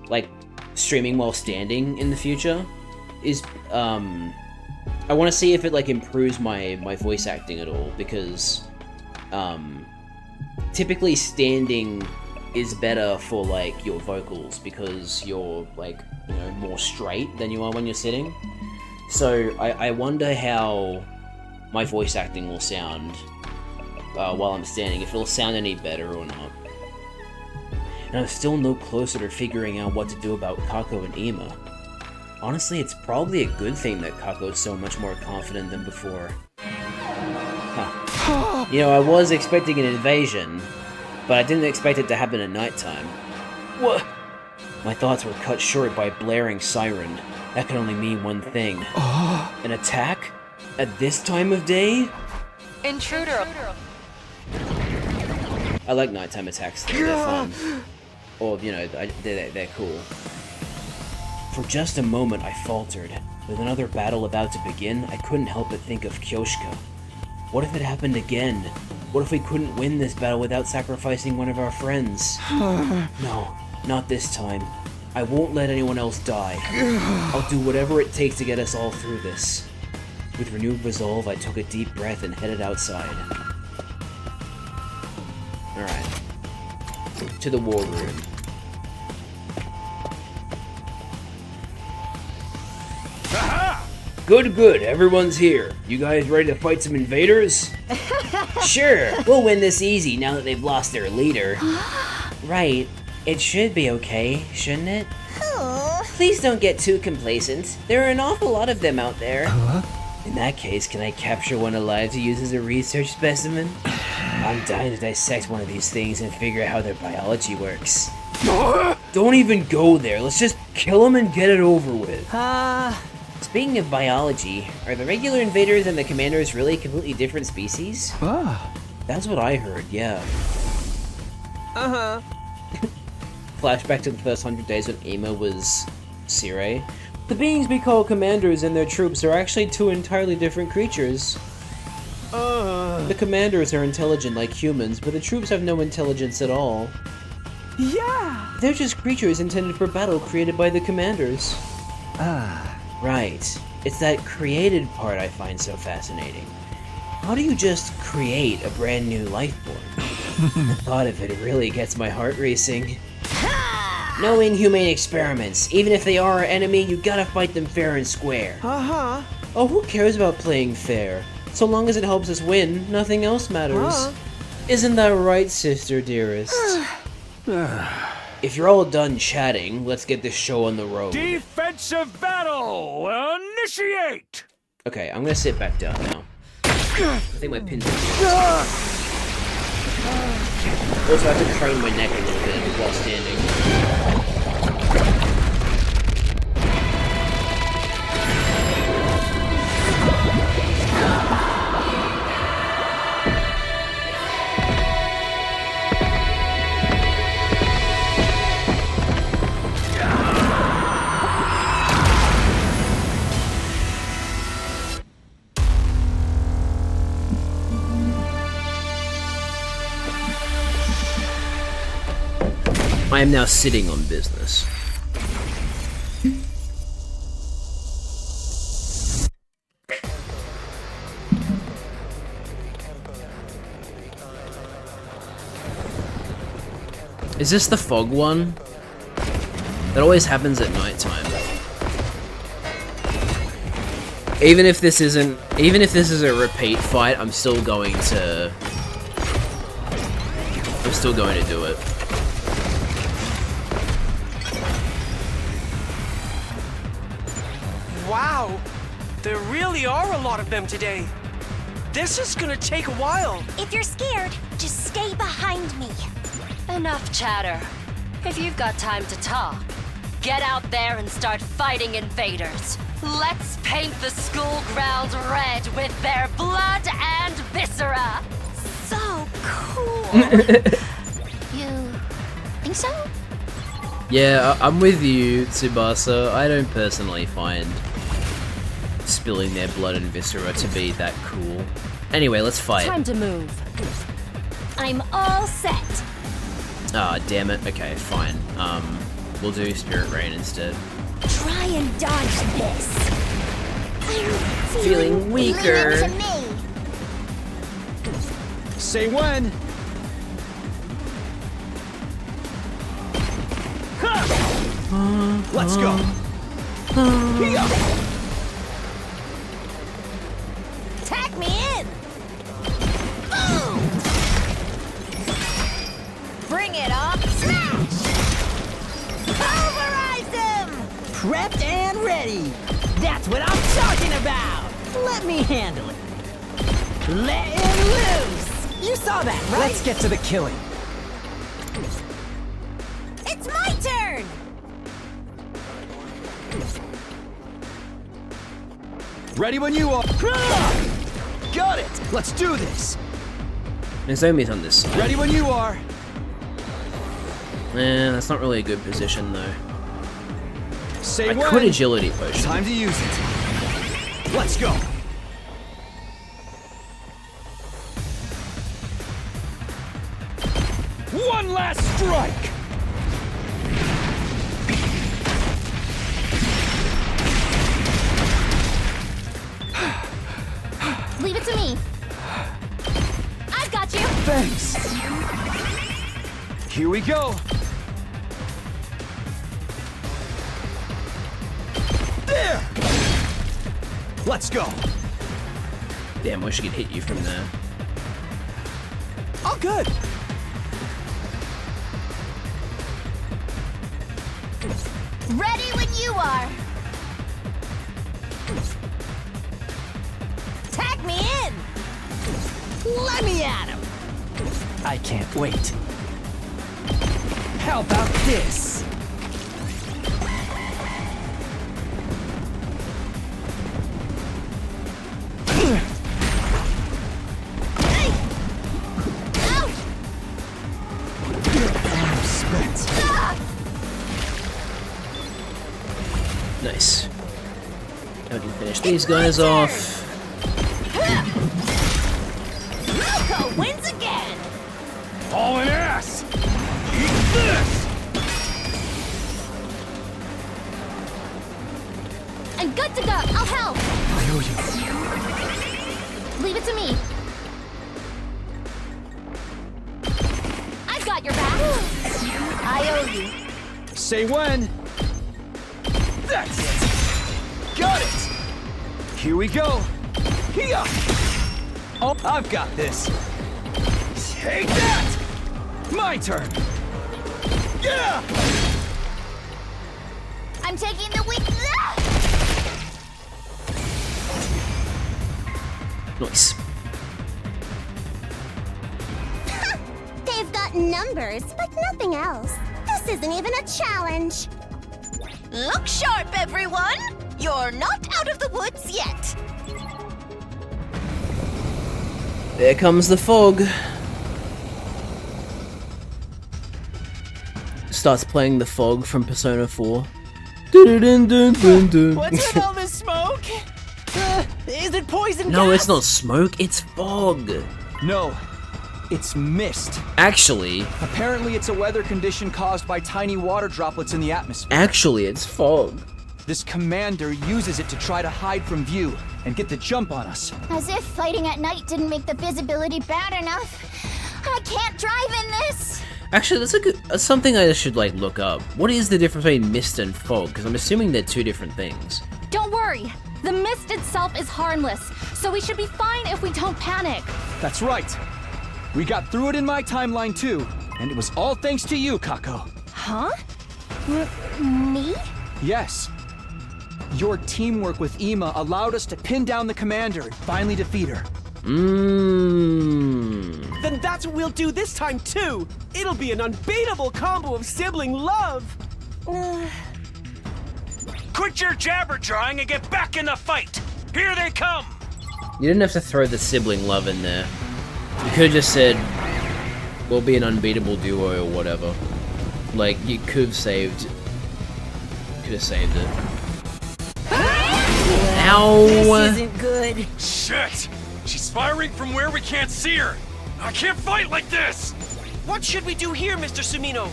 like streaming while standing in the future is I want to see if it like improves my voice acting at all, because typically standing is better for like your vocals because you're like, you know, more straight than you are when you're sitting. So I wonder how my voice acting will sound while I'm standing, if it'll sound any better or not. and I'm still no closer to figuring out what to do about Kako and Ima. Honestly, it's probably a good thing that Kako's so much more confident than before. Huh. You know, I was expecting an invasion, but I didn't expect it to happen at nighttime. What? My thoughts were cut short by a blaring siren. That can only mean one thing. An attack? At this time of day? Intruder. I like nighttime attacks, though. They're fun. Or, you know, they're cool. For just a moment, I faltered. With another battle about to begin, I couldn't help but think of Kyoshka. What if it happened again? What if we couldn't win this battle without sacrificing one of our friends? No, not this time. I won't let anyone else die. I'll do whatever it takes to get us all through this. With renewed resolve, I took a deep breath and headed outside. Alright. To the war room. Good, everyone's here. You guys ready to fight some invaders? Sure, we'll win this easy now that they've lost their leader. Right, it should be okay, shouldn't it? Please don't get too complacent. There are an awful lot of them out there. In that case, can I capture one alive to use as a research specimen? I'm dying to dissect one of these things and figure out how their biology works. Don't even go there, let's just kill them and get it over with. Speaking of biology, are the regular invaders and the commanders really completely different species? That's what I heard, yeah. Flashback to the first 100 days when Ima was Sirei. The beings we call commanders and their troops are actually two entirely different creatures. The commanders are intelligent like humans, but the troops have no intelligence at all. Yeah! They're just creatures intended for battle created by the commanders. Right. It's that created part I find so fascinating. How do you just create a brand new life form? The thought of it really gets my heart racing. No inhumane experiments. Even if they are our enemy, you gotta fight them fair and square. Oh, who cares about playing fair? So long as it helps us win, nothing else matters. Isn't that right, sister dearest? If you're all done chatting, let's get this show on the road. Defensive battle! Initiate! Okay, I'm gonna sit back down now. I think my pins are also, I have to train my neck a little bit while standing. I am now sitting on business. Is this the fog one? That always happens at nighttime. Even if this is a repeat fight, I'm still going to do it. Wow, there really are a lot of them today. This is gonna take a while. If you're scared, just stay behind me. Enough chatter. If you've got time to talk, get out there and start fighting invaders. Let's paint the school grounds red with their blood and viscera. So cool. You think so? Yeah, I'm with you, Tsubasa. I don't personally find spilling their blood and viscera to be that cool. Anyway, let's fight. Time to move. I'm all set. Ah, damn it. Okay, fine. We'll do Spirit Rain instead. Try and dodge this. I'm Feeling weaker. Leave it to me. Say when. Let's go. Tag me in. Boom. Bring it up. Smash. prepped and ready. That's what I'm talking about. Let me handle it. Let him loose. You saw that, right? Let's get to the killing. It's my turn! Ready when you are. Got it! Let's do this! Nozomi's on this side. Ready when you are. That's not really a good position though. Say I when. could agility potion. Time to use it. Let's go. One last strike. Leave it to me. I've got you. Thanks. Here we go. There. Let's go. Damn, wish I could hit you from there. Oh, good. Ready when you are. Tag me in. Let me at him. I can't wait. How about this? Nice. Now we can finish these guys off. Loco wins again! Hauling ass! Eat this! I'm good to go. I'll help. I owe you. Leave it to me. I've got your back. I owe you. Say when. That's it. Got it. Here we go. Here. Oh, I've got this. Take that. My turn. Yeah. I'm taking the weak. Nice. They've got numbers, but nothing else. This isn't even a challenge. Look sharp, everyone! You're not out of the woods yet. There comes the fog. Starts playing the fog from Persona 4. What's with all this smoke? Is it poison No, gas? it's not smoke, it's fog. No, it's mist. Actually, Apparently, it's a weather condition caused by tiny water droplets in the atmosphere. it's fog. This commander uses it to try to hide from view and get the jump on us. As if fighting at night didn't make the visibility bad enough. I can't drive in this. Actually, that's something I should like look up. What is the difference between mist and fog? Because I'm assuming they're two different things. Don't worry. The mist itself is harmless, so we should be fine if we don't panic. That's right. We got through it in my timeline too, and it was all thanks to you, Kako. Huh? Me? Yes. Your teamwork with Ima allowed us to pin down the commander and finally defeat her. Then that's what we'll do this time too. It'll be an unbeatable combo of sibling love. Quit your jabber jawing and get back in the fight. Here they come. You didn't have to throw the sibling love in there. You could have just said, we'll be an unbeatable duo or whatever. Like, you could have saved it. Ow! This isn't good. Shit! She's firing from where we can't see her. I can't fight like this. What should we do here, Mr. Sumino?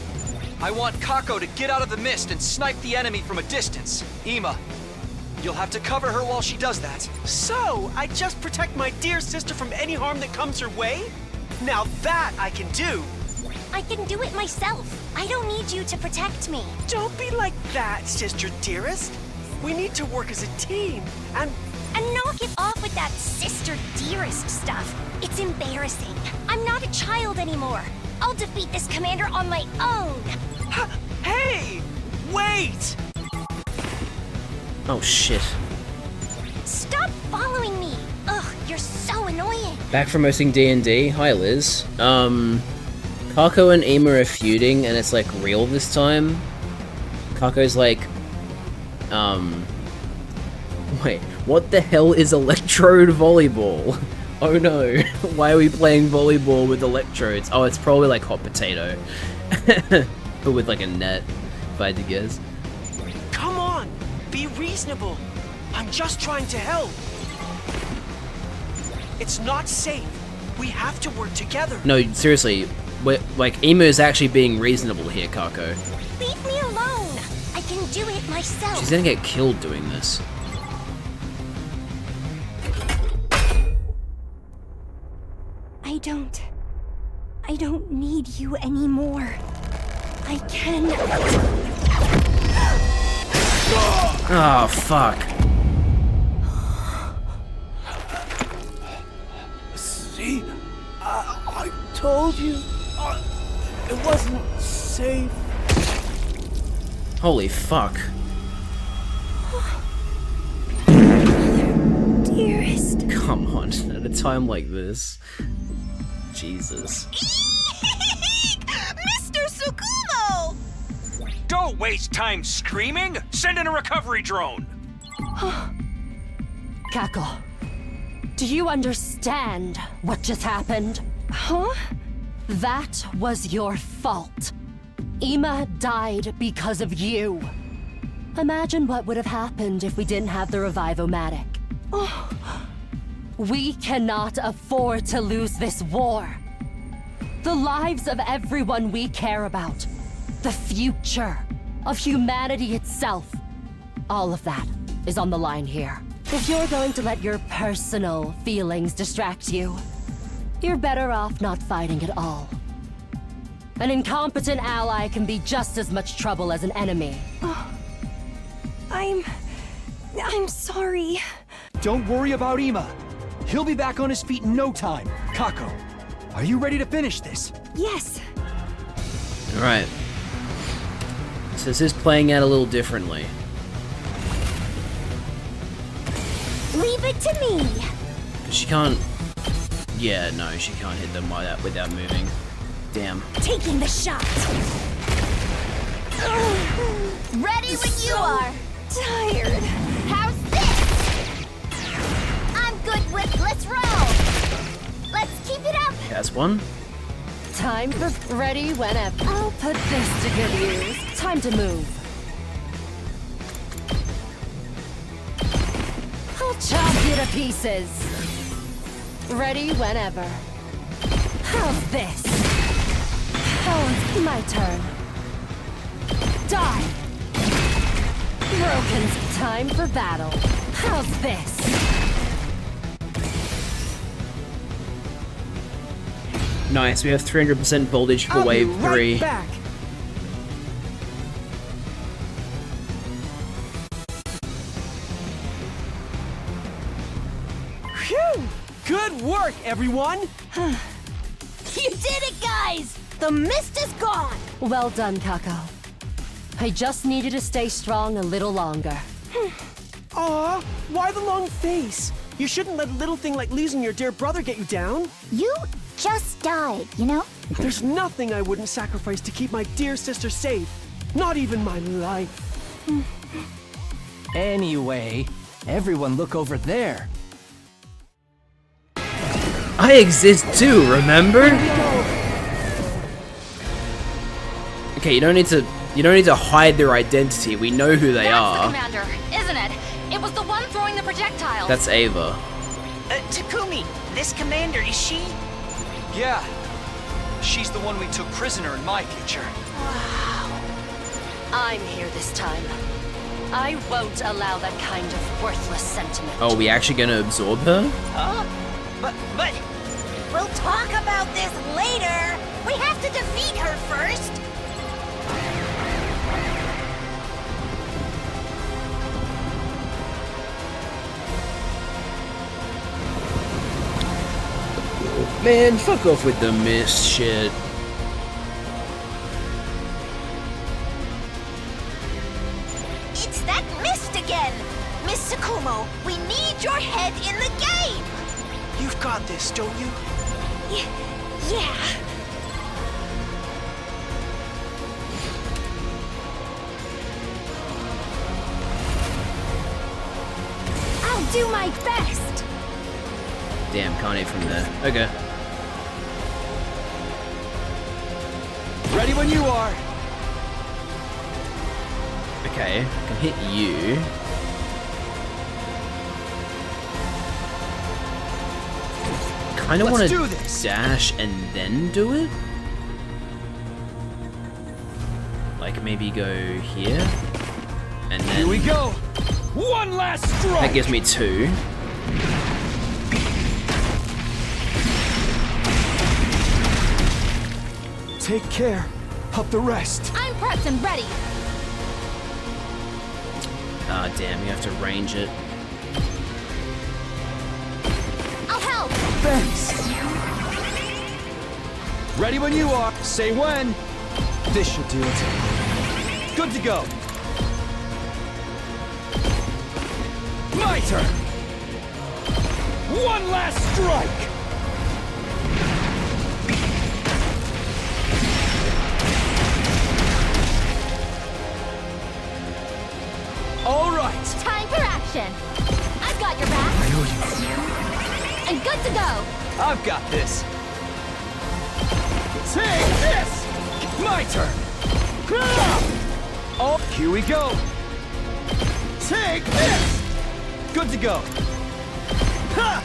I want Kako to get out of the mist and snipe the enemy from a distance. Ima, you'll have to cover her while she does that. So, I just protect my dear sister from any harm that comes her way? Now that I can do. I can do it myself. I don't need you to protect me. Don't be like that, sister dearest. We need to work as a team, and knock it off with that sister dearest stuff. It's embarrassing. I'm not a child anymore. I'll defeat this commander on my own. Hey! Wait! Oh shit. Stop following me! Ugh, you're so annoying! Back from hosting D&D. Hi, Liz. Kako and Ema are feuding, and it's like real this time. Kako's like, wait, what the hell is electrode volleyball? Oh no, why are we playing volleyball with electrodes? Oh, it's probably like hot potato. But with like a net, if I had to guess. Come on! Be reasonable! I'm just trying to help! It's not safe! We have to work together! No, seriously, like, Ema is actually being reasonable here, Kako. Leave me alone! I can do it myself! She's gonna get killed doing this. I don't need you anymore. I can... Oh, fuck. See? I told you. It wasn't safe. Holy fuck. Dearest. Come on, at a time like this. Jesus. Mr. Tsukumo! Don't waste time screaming! Send in a recovery drone! Kako, do you understand what just happened? Huh? That was your fault. Ema died because of you. Imagine what would have happened if we didn't have the Revive-O-Matic. We cannot afford to lose this war. The lives of everyone we care about. The future of humanity itself. All of that is on the line here. If you're going to let your personal feelings distract you, you're better off not fighting at all. An incompetent ally can be just as much trouble as an enemy. I'm sorry. Don't worry about Ema. He'll be back on his feet in no time. Kako, are you ready to finish this? Yes. Alright. So this is playing out a little differently. Leave it to me. She can't... Yeah, no, she can't hit them without moving. Damn. Taking the shot. Ready when you are. Tired. How's this? I'm good with let's roll. Let's keep it up. That's one. Time for ready whenever. I'll put this to good use. Time to move. I'll chop you to pieces. Ready whenever. How's this? Oh, my turn. Die. Broken's time for battle. How's this? Nice, we have 300% voltage for wave 3. Back. Phew! Good work, everyone! You did it, guys! The mist is gone! Well done, Kako. I just needed to stay strong a little longer. Aw, why the long face? You shouldn't let a little thing like losing your dear brother get you down. You just died, you know? There's nothing I wouldn't sacrifice to keep my dear sister safe. Not even my life. Anyway, everyone look over there. I exist too, remember? Okay, you don't need to hide their identity. We know who they are. That's the commander, isn't it? It was the one throwing the projectile. That's Ava. Takumi, this commander, is she? Yeah. She's the one we took prisoner in my future. Wow. I'm here this time. I won't allow that kind of worthless sentiment. Oh, we actually gonna absorb her? Huh? But... We'll talk about this later. We have to defeat her first. Man, fuck off with the mist shit. It's that Get missed again! Miss Tsukumo, we need your head in the game! You've got this, don't you? Yeah. I'll do my best! Damn, can't hit from there. Okay. Ready when you are. Okay, I can hit you. Kind of want to dash and then do it? Like maybe go here? And then... Here we go! One last strike! That gives me 2. Take care of the rest. I'm prepped and ready. Ah, damn, you have to range it. I'll help. Thanks. Ready when you are. Say when. This should do it. Good to go. My turn. One last strike. All right. Time for action. I've got your back. I know you. And good to go. I've got this. Take this! My turn. Oh, here we go. Take this! Good to go. Ha!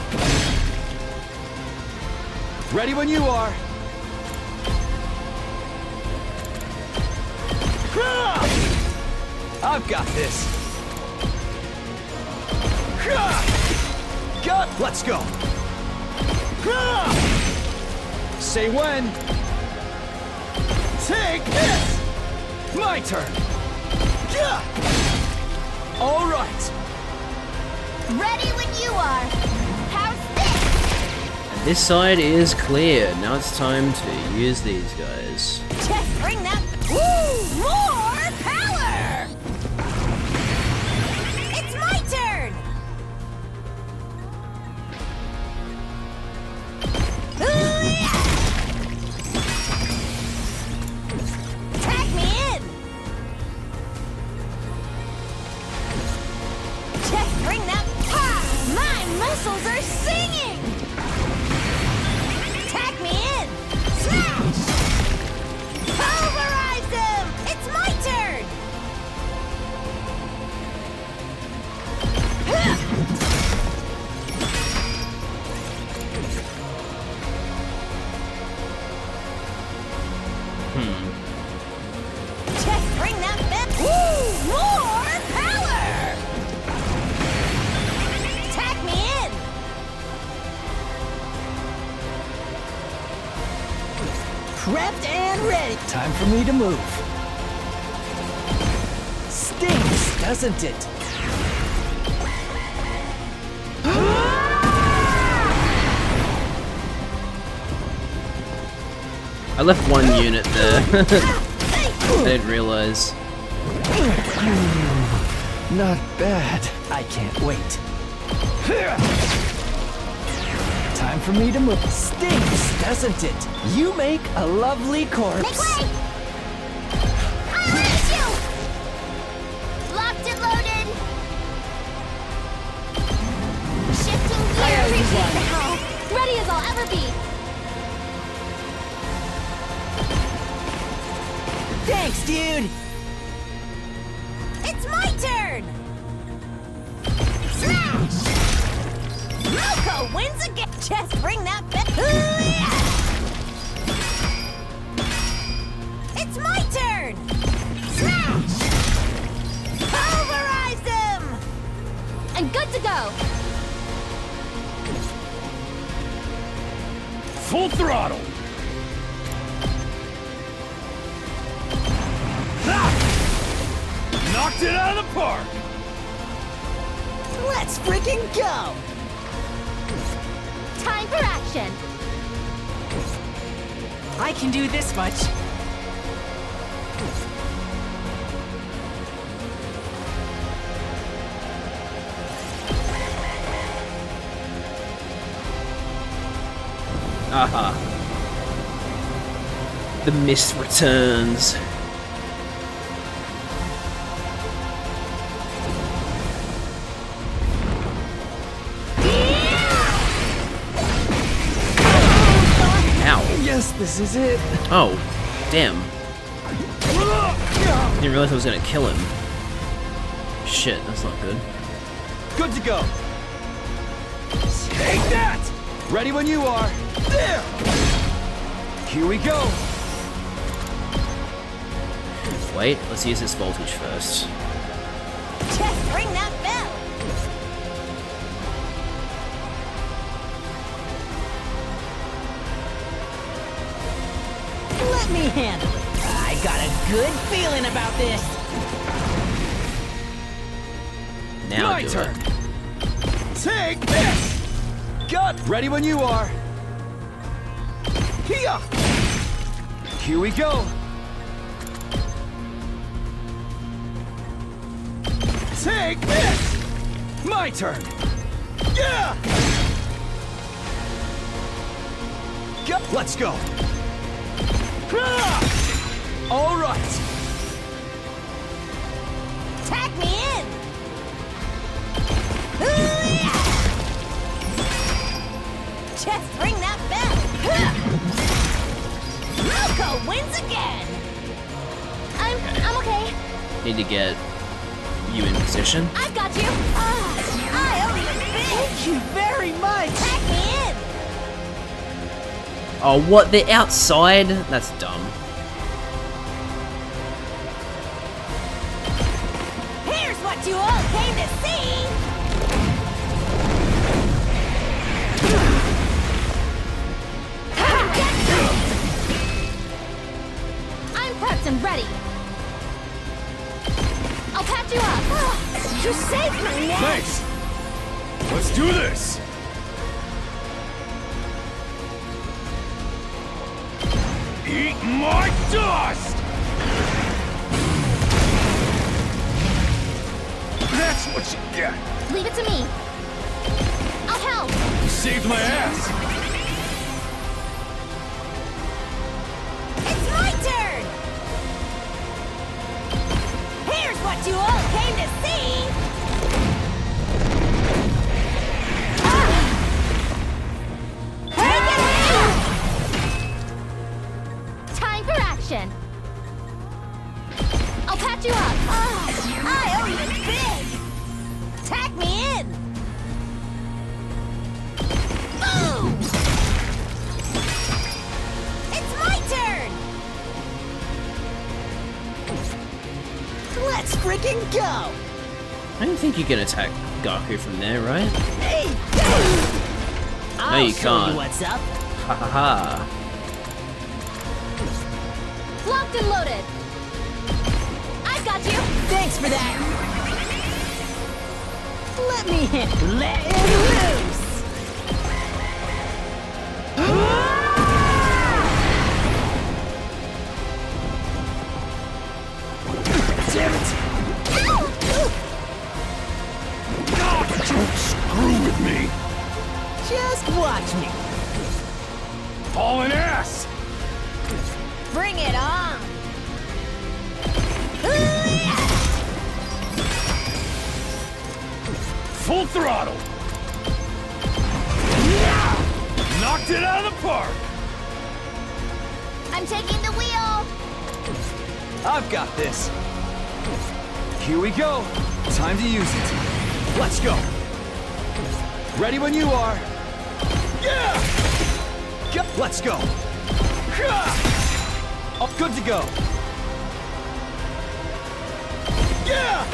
Ready when you are. Ha! I've got this. Got. Let's go. Say when. Take this. My turn. All right. Ready when you are. How's this? And this side is clear. Now it's time to use these guys. Just bring that. Woo! More power! It's my turn! Tag me in! Just bring that. My muscles are singing! Tag me in! Smash! Pulverize him! It's my turn! Just bring that bit. Woo! More power! Tag me in! Prepped and ready. Time for me to move. Stings, doesn't it? I left one unit there. I didn't realize. Not bad. I can't wait. Time for me to move. Stings, doesn't it? You make a lovely corpse. Make way! I'll raise you! Locked and loaded. Shifting gears. Now, ready as I'll ever be. Thanks, dude. It's my turn! Smash! Moko wins again! Just bring that bit. It's my turn! Smash! Pulverize him! And good to go. Full throttle! Knocked it out of the park! Let's freaking go! Time for action. I can do this much. Aha. The mist returns. Ow. Yes, this is it. Oh, damn. Didn't realize I was gonna kill him. Shit, that's not good. Good to go. Take that! Ready when you are. There! Here we go. Wait, let's use this voltage first. Just ring that bell. Let me handle it. I got a good feeling about this. Now My do turn. it. Take this! Got ready when you are. Here! Here we go. Take this! My turn. Yeah! Let's go. All right. Tag me in. Just ring that bell. Malco wins again. I'm okay. Need to get you in position. I've got you. I owe you big. Thank you very much. Tag me in. Oh, what? They're outside? That's dumb. Here's what you all came to see. I'm prepped and ready. I'll patch you up. You saved my neck. Thanks! Let's do this! Eat my dust! That's what you get! Leave it to me. I'll help. You saved my ass! It's my turn. Here's what you all came to see. Time for action. I'll patch you up. I owe you big. Tag me in. Boom. It's my turn. Let's freaking go. I don't think you can attack Gaku from there, right? Hey. No, you show can't. you what's up. Ha ha ha. Locked and loaded. I've got you. Thanks for that. Let me let it loose. Damn it! Don't screw with me! Just watch me. Hauling ass! Bring it on. Full throttle! Knocked it out of the park! I'm taking the wheel. I've got this. Here we go. Time to use it. Let's go. Ready when you are. Yeah! Let's go. Oh, good to go. Yeah!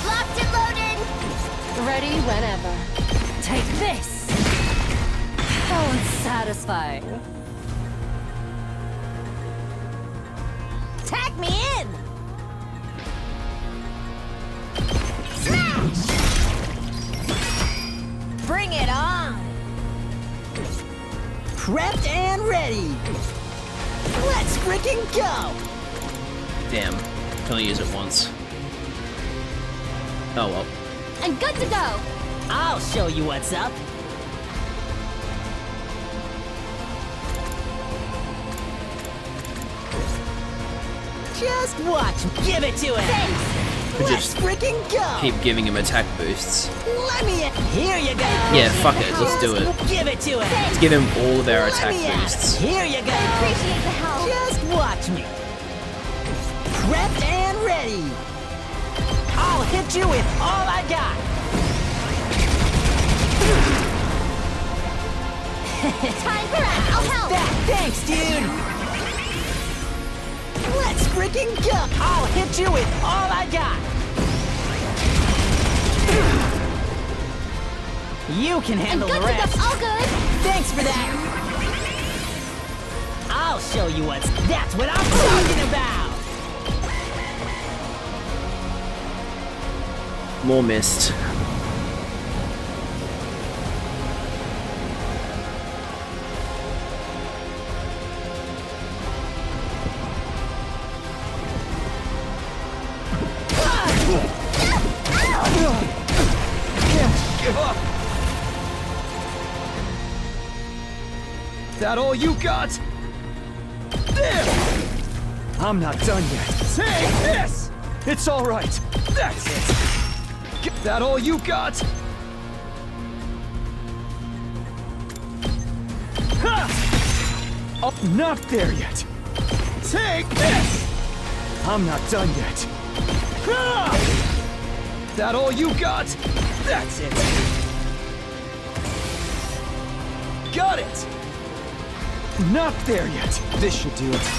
Locked and loaded. Ready whenever. Take this! How unsatisfying. Tag me in. Smash! Bring it on. Prepped and ready. Let's freaking go. Damn. Can only use it once. Oh well. I'm good to go. I'll show you what's up. Just watch. Give it to him. We Let's just freaking go. keep giving him attack boosts. Let me in. Here you go. Yeah, fuck it, let's do it. Give it to him. Let's give him all of our Let attack me in. boosts. Here you go. Appreciate the help. Just watch me. Prepped and ready. I'll hit you with all I got. Time for us. I'll help. Thanks, dude. Let's freaking go. I'll hit you with all I got. You can handle the rest. All good. Thanks for that. I'll show you that's what I'm talking about. More mist. Give up! That all you got? There! I'm not done yet. Take this! It's all right. That's it. That all you got? Ha! Oh, not there yet. Take this! I'm not done yet. Ha! That all you got? That's it. Got it! Not there yet. This should do it.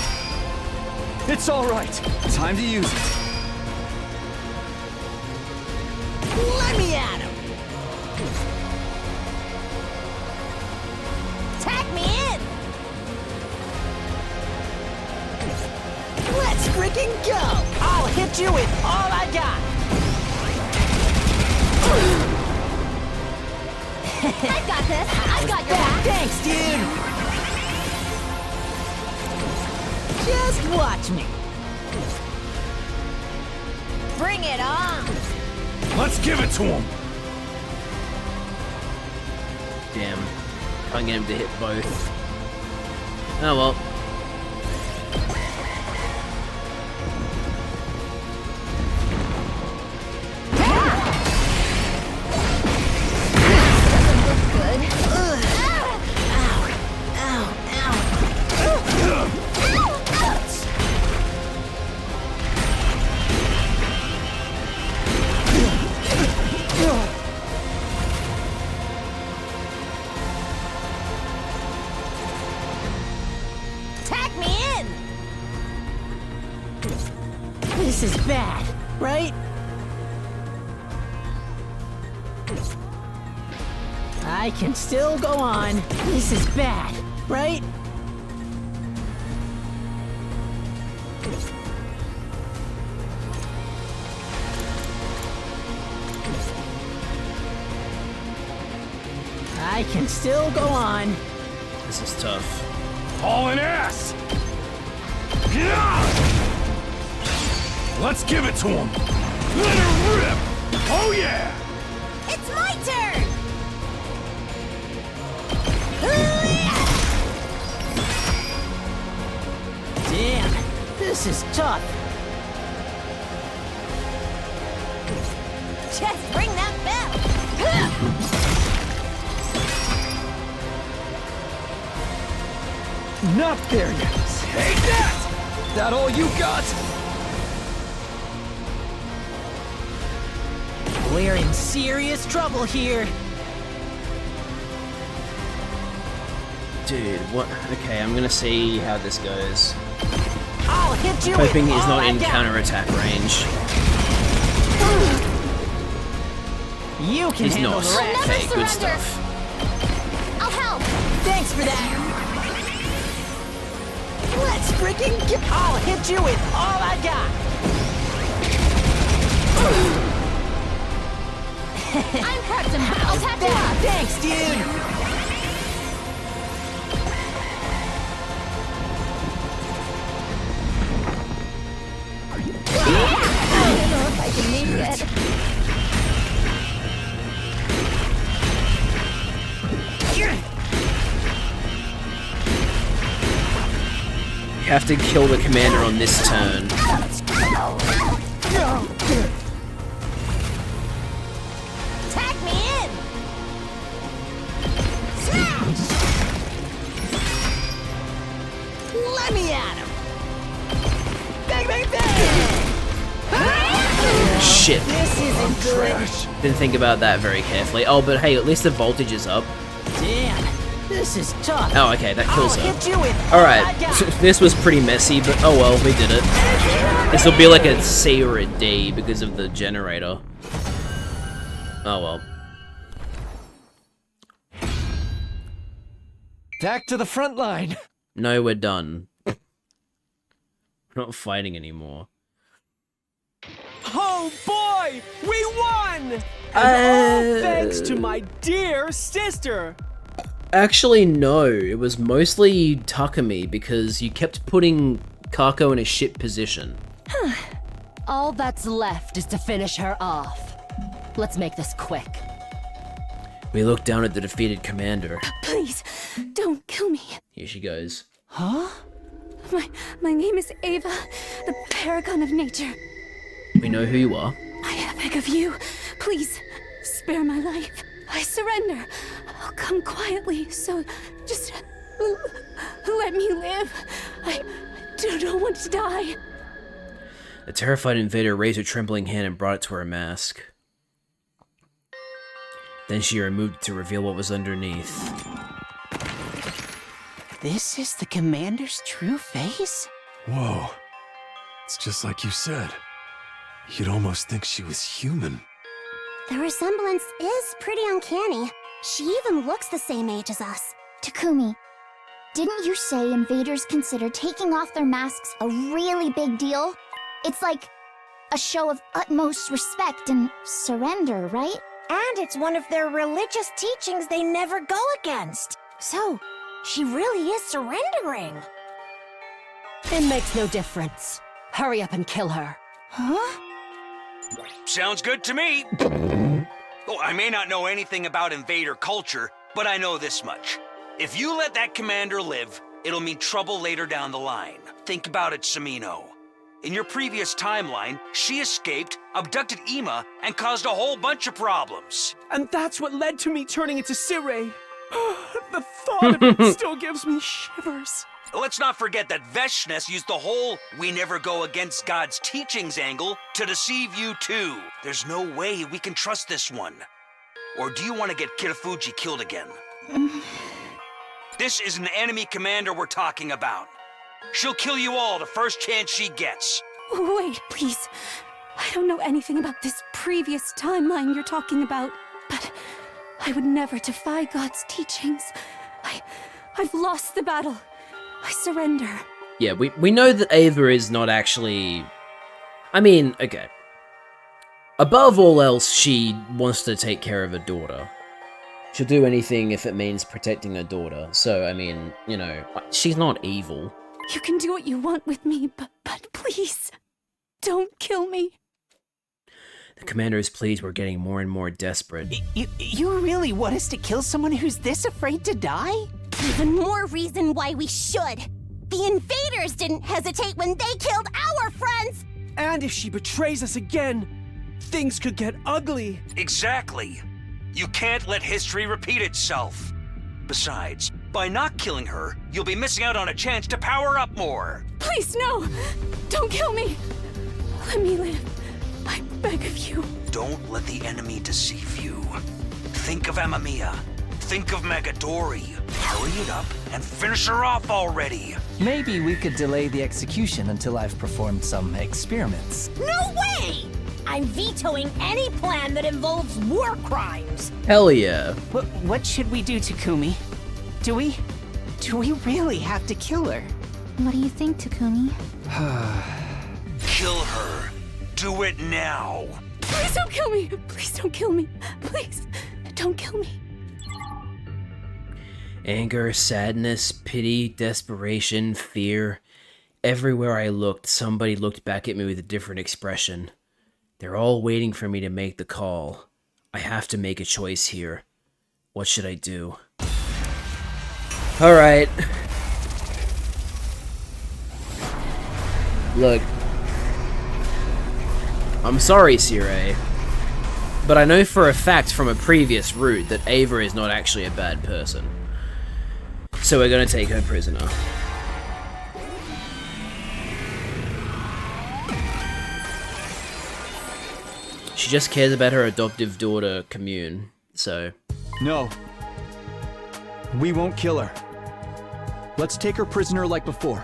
It's all right. Time to use it. Let me at him. Tag me in. Let's freaking go. I'll hit you with all I got. I've got this. I've got your back. Thanks, dude. Just watch me. Bring it on. Let's give it to him. Damn. Can't get him to hit both. Oh well. Tag me in. This is bad, right? I can still go on. This is bad, right? I can still go on. This is tough. Hauling ass! Yeah! Let's give it to him! Let her rip! Oh yeah! It's my turn. Damn, this is tough. Just ring that bell. Not there yet. Take that! That all you got? We're in serious trouble here. Dude, what? Okay, I'm gonna see how this goes. I'll hit you Hoping with he's all not I in got. counterattack range. You can He's handle not. the rest. Okay, good surrender. stuff. I'll help. Thanks for that. Let's freaking get. I'll hit you with all I got. I'm prepped and I'll tap you up. Thanks, dude. I don't know if I can make it. You have to kill the commander on this turn. Tag me in! Smash! Let me at him! Bang, bang, bang! Shit. This isn't good. Didn't think about that very carefully. Oh, but hey, at least the voltage is up. Damn, this is tough. Oh, okay, that kills I'll her. hit you with Alright, all I got. this was pretty messy, but oh well, we did it. This will be like a C or a D because of the generator. Oh well. Back to the front line. No, we're done. We're not fighting anymore. Oh boy, we won! And all thanks to my dear sister. Actually, no. It was mostly Takumi because you kept putting Kako in a shit position. All that's left is to finish her off. Let's make this quick. We looked down at the defeated commander. Please, don't kill me. Here she goes. Huh? My name is Ava, the paragon of nature. We know who you are. I beg of you, please, spare my life. I surrender. I'll come quietly, so just let me live. I don't want to die. The terrified invader raised her trembling hand and brought it to her mask. Then she removed it to reveal what was underneath. This is the commander's true face? Whoa. It's just like you said. You'd almost think she was human. The resemblance is pretty uncanny. She even looks the same age as us. Takumi, didn't you say invaders consider taking off their masks a really big deal? It's like a show of utmost respect and surrender, right? And it's one of their religious teachings they never go against. So, she really is surrendering. It makes no difference. Hurry up and kill her. Huh? Sounds good to me. Oh, I may not know anything about invader culture, but I know this much. If you let that commander live, it'll mean trouble later down the line. Think about it, Samino. In your previous timeline, she escaped, abducted Ima, and caused a whole bunch of problems. And that's what led to me turning into Sirei. The thought of it still gives me shivers. Let's not forget that Veshness used the whole "we never go against God's teachings" angle to deceive you too. There's no way we can trust this one. Or do you want to get Kirafuji killed again? This is an enemy commander we're talking about. She'll kill you all the first chance she gets. Wait, please. I don't know anything about this previous timeline you're talking about, but I would never defy God's teachings. I've lost the battle. I surrender. Yeah, we know that Ava is not actually... I mean, okay. Above all else, she wants to take care of her daughter. She'll do anything if it means protecting her daughter. So, I mean, you know, she's not evil. You can do what you want with me, but please, don't kill me. The commander is pleased we're getting more and more desperate. You really want us to kill someone who's this afraid to die? Even more reason why we should. The invaders didn't hesitate when they killed our friends. And if she betrays us again, things could get ugly. Exactly. You can't let history repeat itself. Besides, by not killing her, you'll be missing out on a chance to power up more. Please, no! Don't kill me! Let me live. I beg of you. Don't let the enemy deceive you. Think of Amamiya. Think of Megadori. Hurry it up and finish her off already. Maybe we could delay the execution until I've performed some experiments. No way! I'm vetoing any plan that involves war crimes. Hell yeah. What should we do, Takumi? Do we really have to kill her? What do you think, Takumi? Kill her. Do it now. Please don't kill me! Please don't kill me! Please, don't kill me. Anger, sadness, pity, desperation, fear. Everywhere I looked, somebody looked back at me with a different expression. They're all waiting for me to make the call. I have to make a choice here. What should I do? Alright. Look, I'm sorry, Sirei, but I know for a fact from a previous route that Ava is not actually a bad person. So we're gonna take her prisoner. She just cares about her adoptive daughter, Commune, so... No. We won't kill her. Let's take her prisoner like before.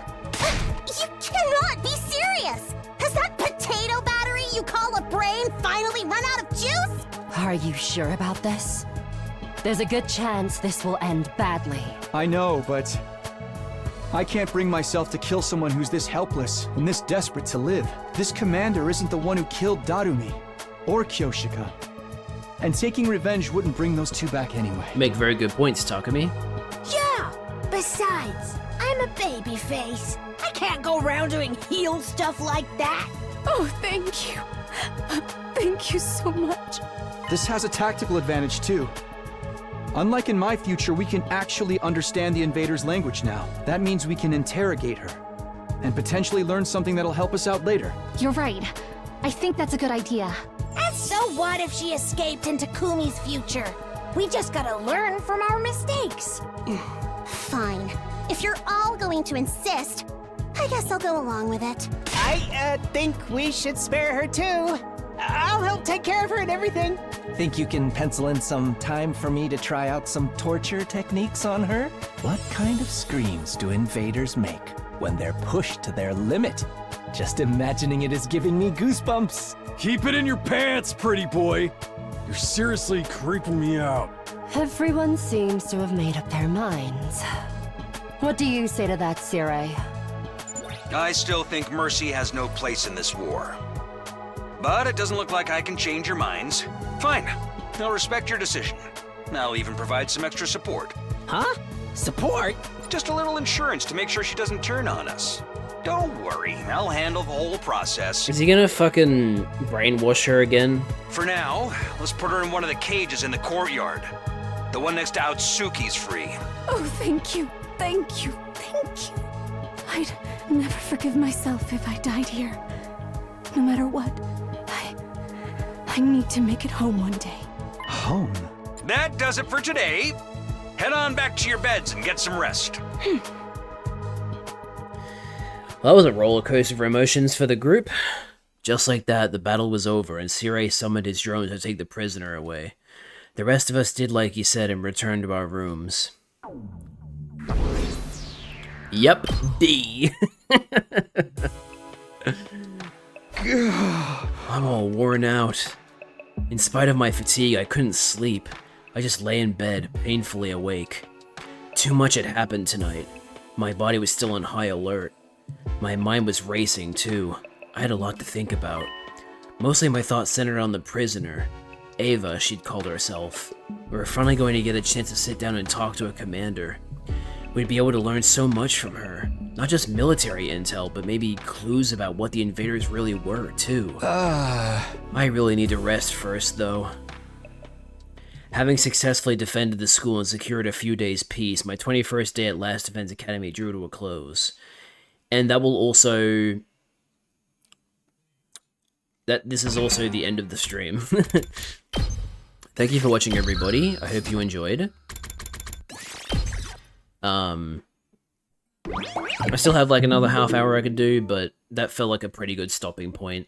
You cannot be serious! Has that potato battery you call a brain finally run out of juice? Are you sure about this? There's a good chance this will end badly. I know, but... I can't bring myself to kill someone who's this helpless and this desperate to live. This commander isn't the one who killed Darumi or Kyoshika. And taking revenge wouldn't bring those two back anyway. Make very good points, Takumi. Yeah! Besides, I'm a baby face. I can't go around doing heel stuff like that. Oh, thank you. Thank you so much. This has a tactical advantage too. Unlike in my future, we can actually understand the invader's language now. That means we can interrogate her and potentially learn something that'll help us out later. You're right. I think that's a good idea. And so what if she escaped into Kumi's future? We just gotta learn from our mistakes. Fine. If you're all going to insist, I guess I'll go along with it. I think we should spare her too. I'll help take care of her and everything. Think you can pencil in some time for me to try out some torture techniques on her? What kind of screams do invaders make when they're pushed to their limit? Just imagining it is giving me goosebumps. Keep it in your pants, pretty boy. You're seriously creeping me out. Everyone seems to have made up their minds. What do you say to that, Sirei? I still think mercy has no place in this war. But it doesn't look like I can change your minds. Fine, I'll respect your decision. I'll even provide some extra support. Huh? Support? Just a little insurance to make sure she doesn't turn on us. Don't worry, I'll handle the whole process. Is he gonna fucking brainwash her again? For now, let's put her in one of the cages in the courtyard. The one next to Outsuki's free. Oh, thank you. Thank you. Thank you. I'd never forgive myself if I died here. No matter what, I need to make it home one day. Home? That does it for today. Head on back to your beds and get some rest. Well, that was a roller coaster of emotions for the group. Just like that, the battle was over, and Sirei summoned his drone to take the prisoner away. The rest of us did like he said and returned to our rooms. Yep, D. I'm all worn out. In spite of my fatigue, I couldn't sleep. I just lay in bed, painfully awake. Too much had happened tonight. My body was still on high alert. My mind was racing, too. I had a lot to think about. Mostly my thoughts centered on the prisoner. Ava, she'd called herself. We were finally going to get a chance to sit down and talk to a commander. We'd be able to learn so much from her. Not just military intel, but maybe clues about what the invaders really were, too. I really need to rest first, though. Having successfully defended the school and secured a few days' peace, my 21st day at Last Defense Academy drew to a close. And that will also... This is also the end of the stream. Thank you for watching, everybody. I hope you enjoyed. I still have like another half hour I could do, but that felt like a pretty good stopping point.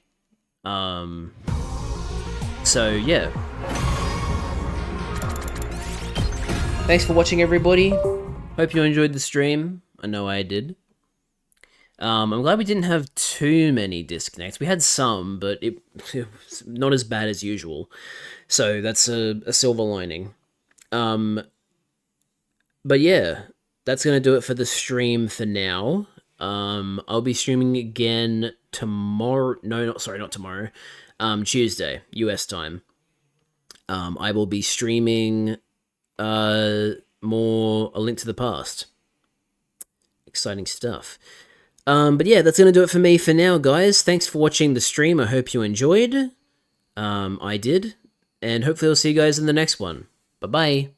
So yeah. Thanks for watching, everybody. Hope you enjoyed the stream. I know I did. I'm glad we didn't have too many disconnects. We had some, but it was not as bad as usual. So that's a silver lining. But yeah, that's going to do it for the stream for now. I'll be streaming again tomorrow. No, not tomorrow. Tuesday, US time. I will be streaming more A Link to the Past. Exciting stuff. But yeah, that's going to do it for me for now, guys. Thanks for watching the stream. I hope you enjoyed. I did. And hopefully I'll see you guys in the next one. Bye-bye.